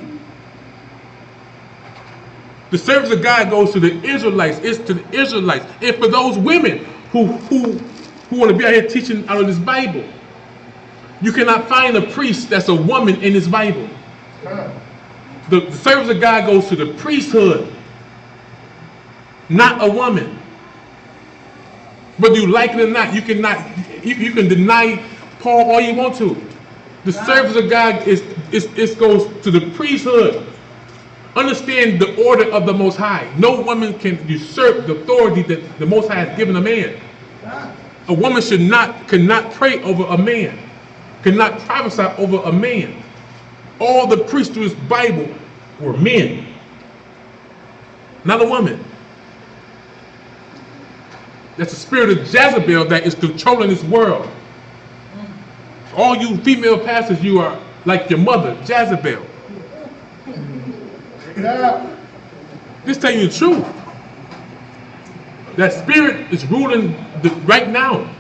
The service of God goes to the Israelites. It's to the Israelites. And for those women who want to be out here teaching out of this Bible, you cannot find a priest that's a woman in this Bible. The service of God goes to the priesthood, not a woman. Whether you like it or not, you can deny Paul all you want to. The service of God goes to the priesthood. Understand the order of the Most High. No woman can usurp the authority that the Most High has given a man. A woman cannot pray over a man, cannot prophesy over a man. All the priests through this Bible were men, not a woman. That's the spirit of Jezebel that is controlling this world. All you female pastors, you are like your mother, Jezebel. Just tell you the truth. That spirit is ruling right now.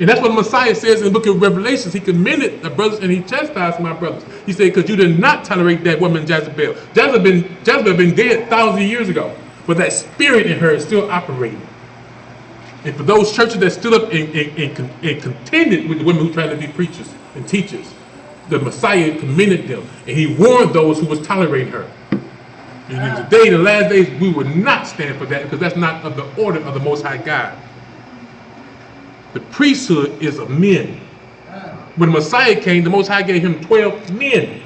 And that's what the Messiah says in the book of Revelations. He commended the brothers and he chastised my brothers. He said, because you did not tolerate that woman Jezebel. Jezebel been dead thousands of years ago. But that spirit in her is still operating. And for those churches that stood up and contended with the women who tried to be preachers and teachers, the Messiah commended them, and he warned those who was tolerating her. And today, in the last days, we will not stand for that because that's not of the order of the Most High God. The priesthood is of men. When the Messiah came, the Most High gave him 12 men.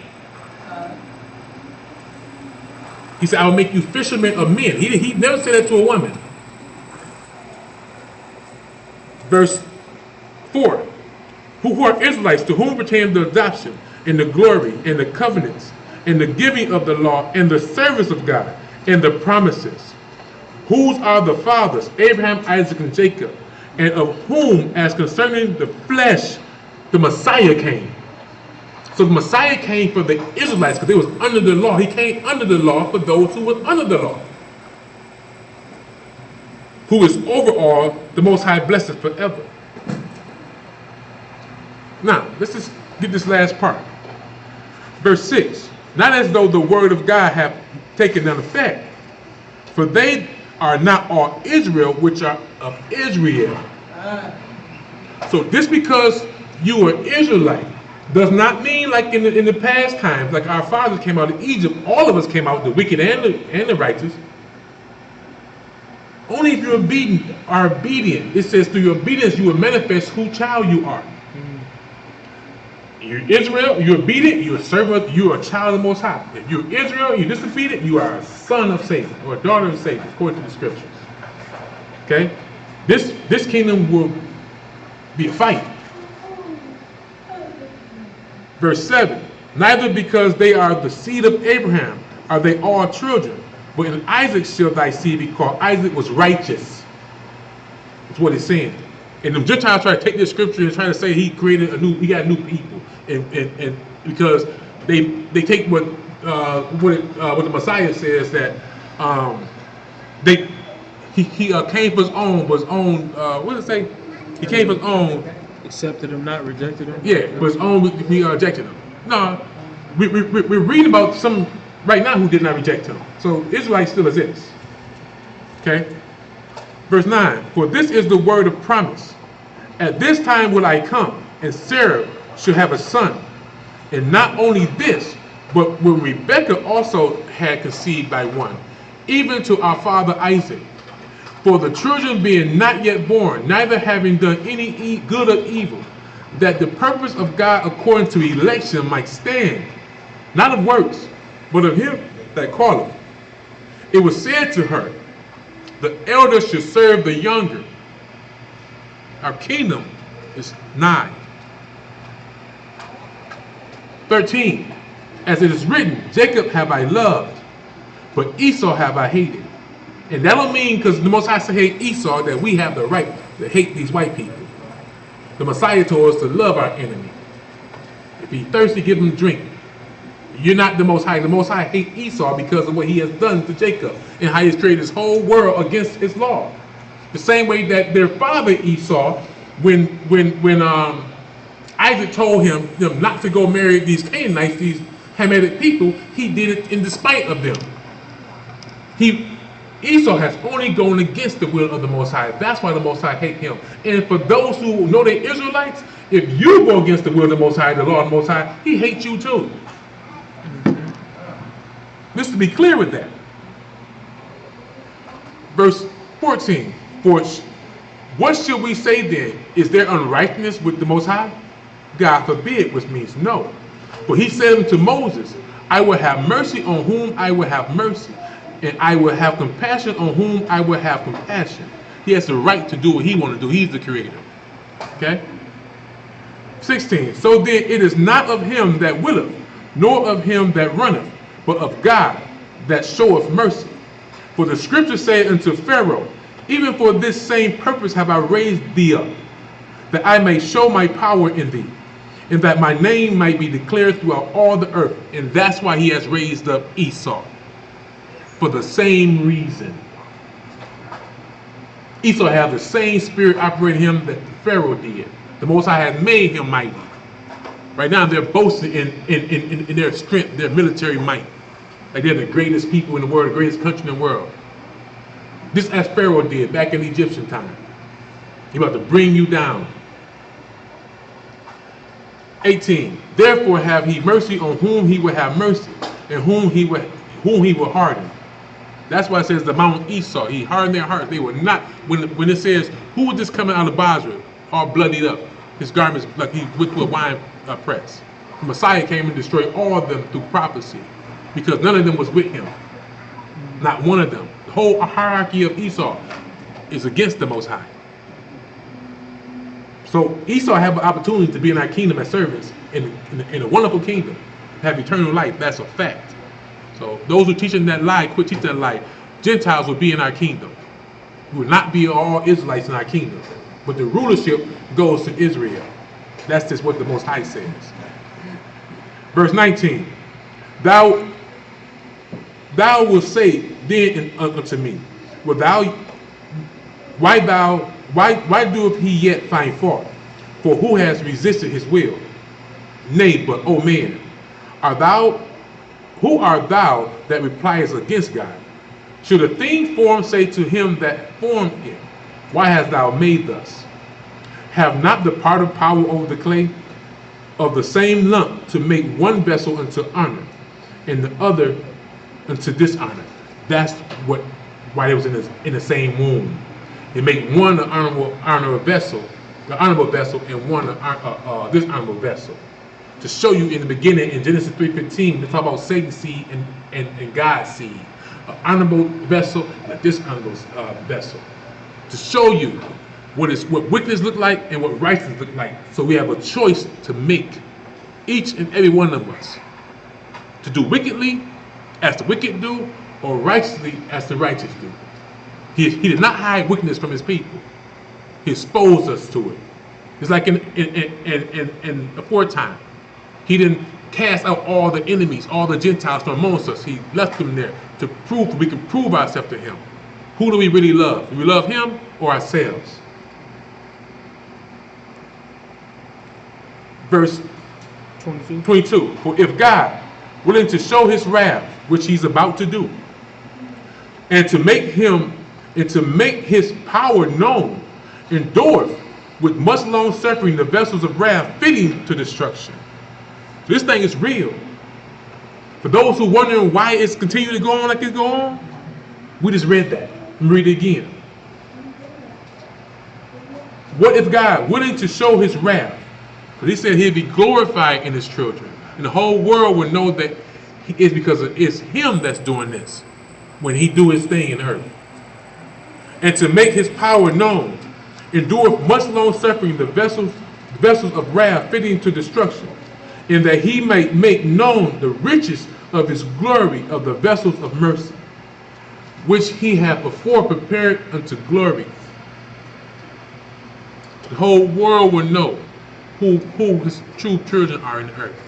He said, I will make you fishermen of men. He never said that to a woman. Verse 4. Who are Israelites, to whom pertain the adoption, and the glory, and the covenants, and the giving of the law, and the service of God, and the promises. Whose are the fathers, Abraham, Isaac, and Jacob, and of whom, as concerning the flesh, the Messiah came. So the Messiah came for the Israelites because they was under the law. He came under the law for those who were under the law. Who is over all, the Most High blessed forever. Now, let's just get this last part. Verse 6. Not as though the word of God have taken none effect, for they are not all Israel which are of Israel. So just because you are Israelite does not mean like in the past times, like our fathers came out of Egypt, all of us came out, the wicked and the righteous. Only if you are obedient. It says through your obedience you will manifest who child you are. You're Israel, you're obedient, you're a servant, you're a child of the Most High. If you're Israel, you're disobedient, you are a son of Satan or a daughter of Satan, according to the scriptures. Okay? This kingdom will be a fight. Verse 7. Neither because they are the seed of Abraham are they all children, but in Isaac shall thy seed be called. Isaac was righteous. That's what it's saying. And the Gentiles try to take this scripture and try to say he got new people, and because they take what the Messiah says that he came for his own, what does it say? He came for his own. Accepted him, not rejected him. Yeah, but his own we rejected him. No, we're reading about some right now who did not reject him. So Israelites still exists. Okay. Verse 9, for this is the word of promise. At this time will I come, and Sarah shall have a son. And not only this, but when Rebekah also had conceived by one, even to our father Isaac. For the children being not yet born, neither having done any good or evil, that the purpose of God according to election might stand, not of works, but of him that calleth. It was said to her, the elder should serve the younger. Our kingdom is nigh. 13. As it is written, Jacob have I loved, but Esau have I hated. And that don't mean because the Most High said hate Esau that we have the right to hate these white people. The Messiah told us to love our enemy. If he's thirsty, give him drink. You're not the Most High. The Most High hate Esau because of what he has done to Jacob and how he's created this whole world against his law. The same way that their father Esau, when Isaac told him not to go marry these Canaanites, these Hamitic people, he did it in despite of them. Esau has only gone against the will of the Most High. That's why the Most High hate him. And for those who know they're Israelites, if you go against the will of the Most High, the law of the Most High, he hates you too. Just to be clear with that. Verse 14. For what should we say then? Is there unrighteousness with the Most High? God forbid, which means no. For he said unto Moses, I will have mercy on whom I will have mercy, and I will have compassion on whom I will have compassion. He has the right to do what he wants to do. He's the creator. Okay? 16. So then it is not of him that willeth, nor of him that runneth, but of God that showeth mercy. For the scripture said unto Pharaoh, even for this same purpose have I raised thee up, that I may show my power in thee, and that my name might be declared throughout all the earth. And that's why he has raised up Esau. For the same reason. Esau has the same spirit operating him that Pharaoh did. The Most High has made him mighty. Right now they're boasting in their strength, their military might. Like they're the greatest people in the world, the greatest country in the world. Just as Pharaoh did back in Egyptian time. He's about to bring you down. 18. Therefore have he mercy on whom he will have mercy, and whom he will harden. That's why it says the Mount Esau. He hardened their hearts. They were not. When it says, who was this coming out of Basra, all bloodied up, his garments like he whipped to a wine press. The Messiah came and destroyed all of them through prophecy, because none of them was with him. Not one of them. The whole hierarchy of Esau is against the Most High. So Esau have an opportunity to be in our kingdom as servants in a wonderful kingdom, have eternal life. That's a fact. So those who teaching that lie, quit teaching that lie. Gentiles will be in our kingdom. We will not be all Israelites in our kingdom, but the rulership goes to Israel. That's just what the Most High says. Verse 19. Thou wilt say then unto me, why doeth he yet find fault? For who has resisted his will? Nay, but, O man, who art thou that repliest against God? Should a thing formed say to him that formed it, why hast thou made thus? Have not the potter power over the clay, of the same lump to make one vessel unto honor, and the other unto dishonor? That's why they was in the same womb. They make one an honorable vessel, and one a dishonorable vessel. To show you in the beginning in Genesis 3:15, they talk about Satan's seed and God's seed, an honorable vessel and a dishonorable vessel. To show you what wickedness look like and what righteousness look like. So we have a choice to make, each and every one of us, to do wickedly as the wicked do, or righteously as the righteous do. He did not hide wickedness from his people. He exposed us to it. It's like in aforetime. He didn't cast out all the enemies, all the Gentiles from amongst us. He left them there to prove we can prove ourselves to him. Who do we really love? Do we love him or ourselves? Verse 22. For if God, willing to show his wrath, which he's about to do, and to make his power known, endureth with much long suffering the vessels of wrath fitting to destruction. This thing is real. For those who wondering why it's continuing to go on like it's going on, we just read that. Let me read it again. What if God, willing to show his wrath, because he said he'd be glorified in his children, and the whole world would know that it's because it's him that's doing this when he do his thing in earth, and to make his power known, endureth much long suffering the vessels of wrath fitting to destruction, in that he might make known the riches of his glory of the vessels of mercy, which he hath before prepared unto glory. The whole world will know who his true children are in the earth.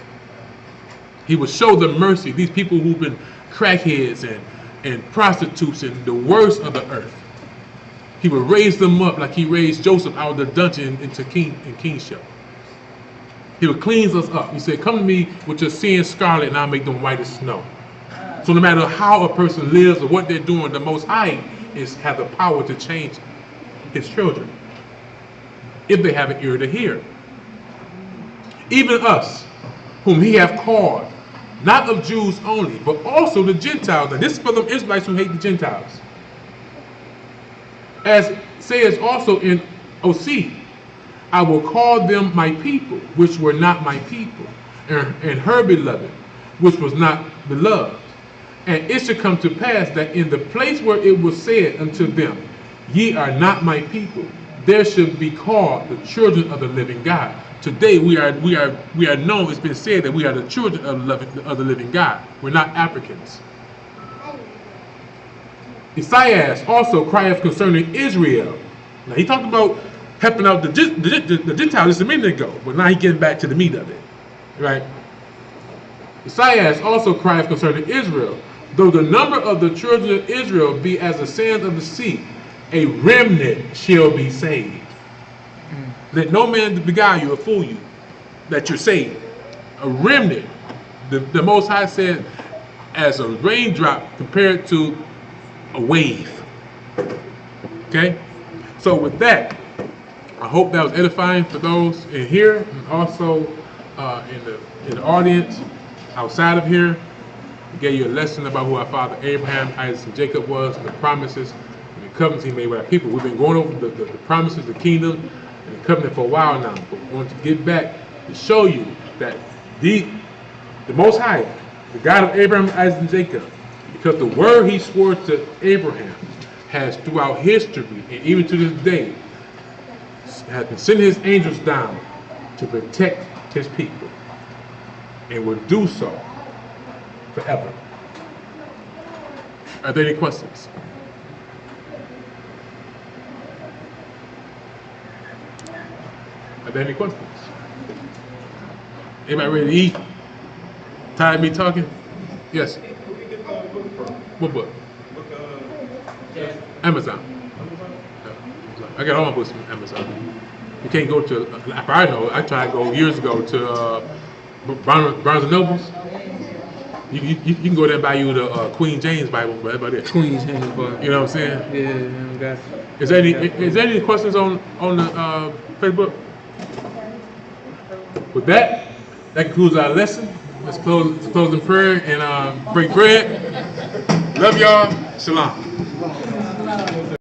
He will show them mercy. These people who've been crackheads and prostitutes and the worst of the earth. He will raise them up like he raised Joseph out of the dungeon into kingship. He will cleanse us up. He said, come to me with your sin scarlet and I'll make them white as snow. So no matter how a person lives or what they're doing, the Most High has the power to change his children, if they have an ear to hear. Even us, whom he hath called, not of Jews only, but also the Gentiles. And this is for them Israelites who hate the Gentiles. As says also in OC, I will call them my people, which were not my people, and her beloved, which was not beloved. And it shall come to pass that in the place where it was said unto them, ye are not my people, there should be called the children of the living God. Today we are known, it's been said that we are the children of the living God. We're not Africans. Esaias also crieth concerning Israel. Now he talked about helping out the Gentiles just a minute ago, but now he's getting back to the meat of it, right? Esaias also crieth concerning Israel. Though the number of the children of Israel be as the sands of the sea, a remnant shall be saved. Let no man beguile you or fool you that you're saved. A remnant, the Most High said, as a raindrop compared to a wave. Okay? So with that, I hope that was edifying for those in here, and also in the audience, outside of here. We gave you a lesson about who our father Abraham, Isaac, and Jacob was, and the promises and the covenants he made with our people. We've been going over the promises, the kingdom, and the covenant for a while now. But we want to get back to show you that the Most High, the God of Abraham, Isaac, and Jacob, because the word he swore to Abraham has throughout history, and even to this day, has been sending his angels down to protect his people, and will do so forever. Are there any questions? Are there any questions? Anybody ready to eat? Tired of me talking? Yes. Where we get the book from? What book? Book, Amazon. I got all my books from Amazon. You can't go to, I know, I tried to go years ago to Barnes and Nobles. You can go there and buy you the Queen James Bible, but that's about it. Queen's hands, but You know what I'm saying? yeah, got Is there any questions on the Facebook? With that concludes our lesson. Let's close in prayer and break bread. Love y'all. Shalom.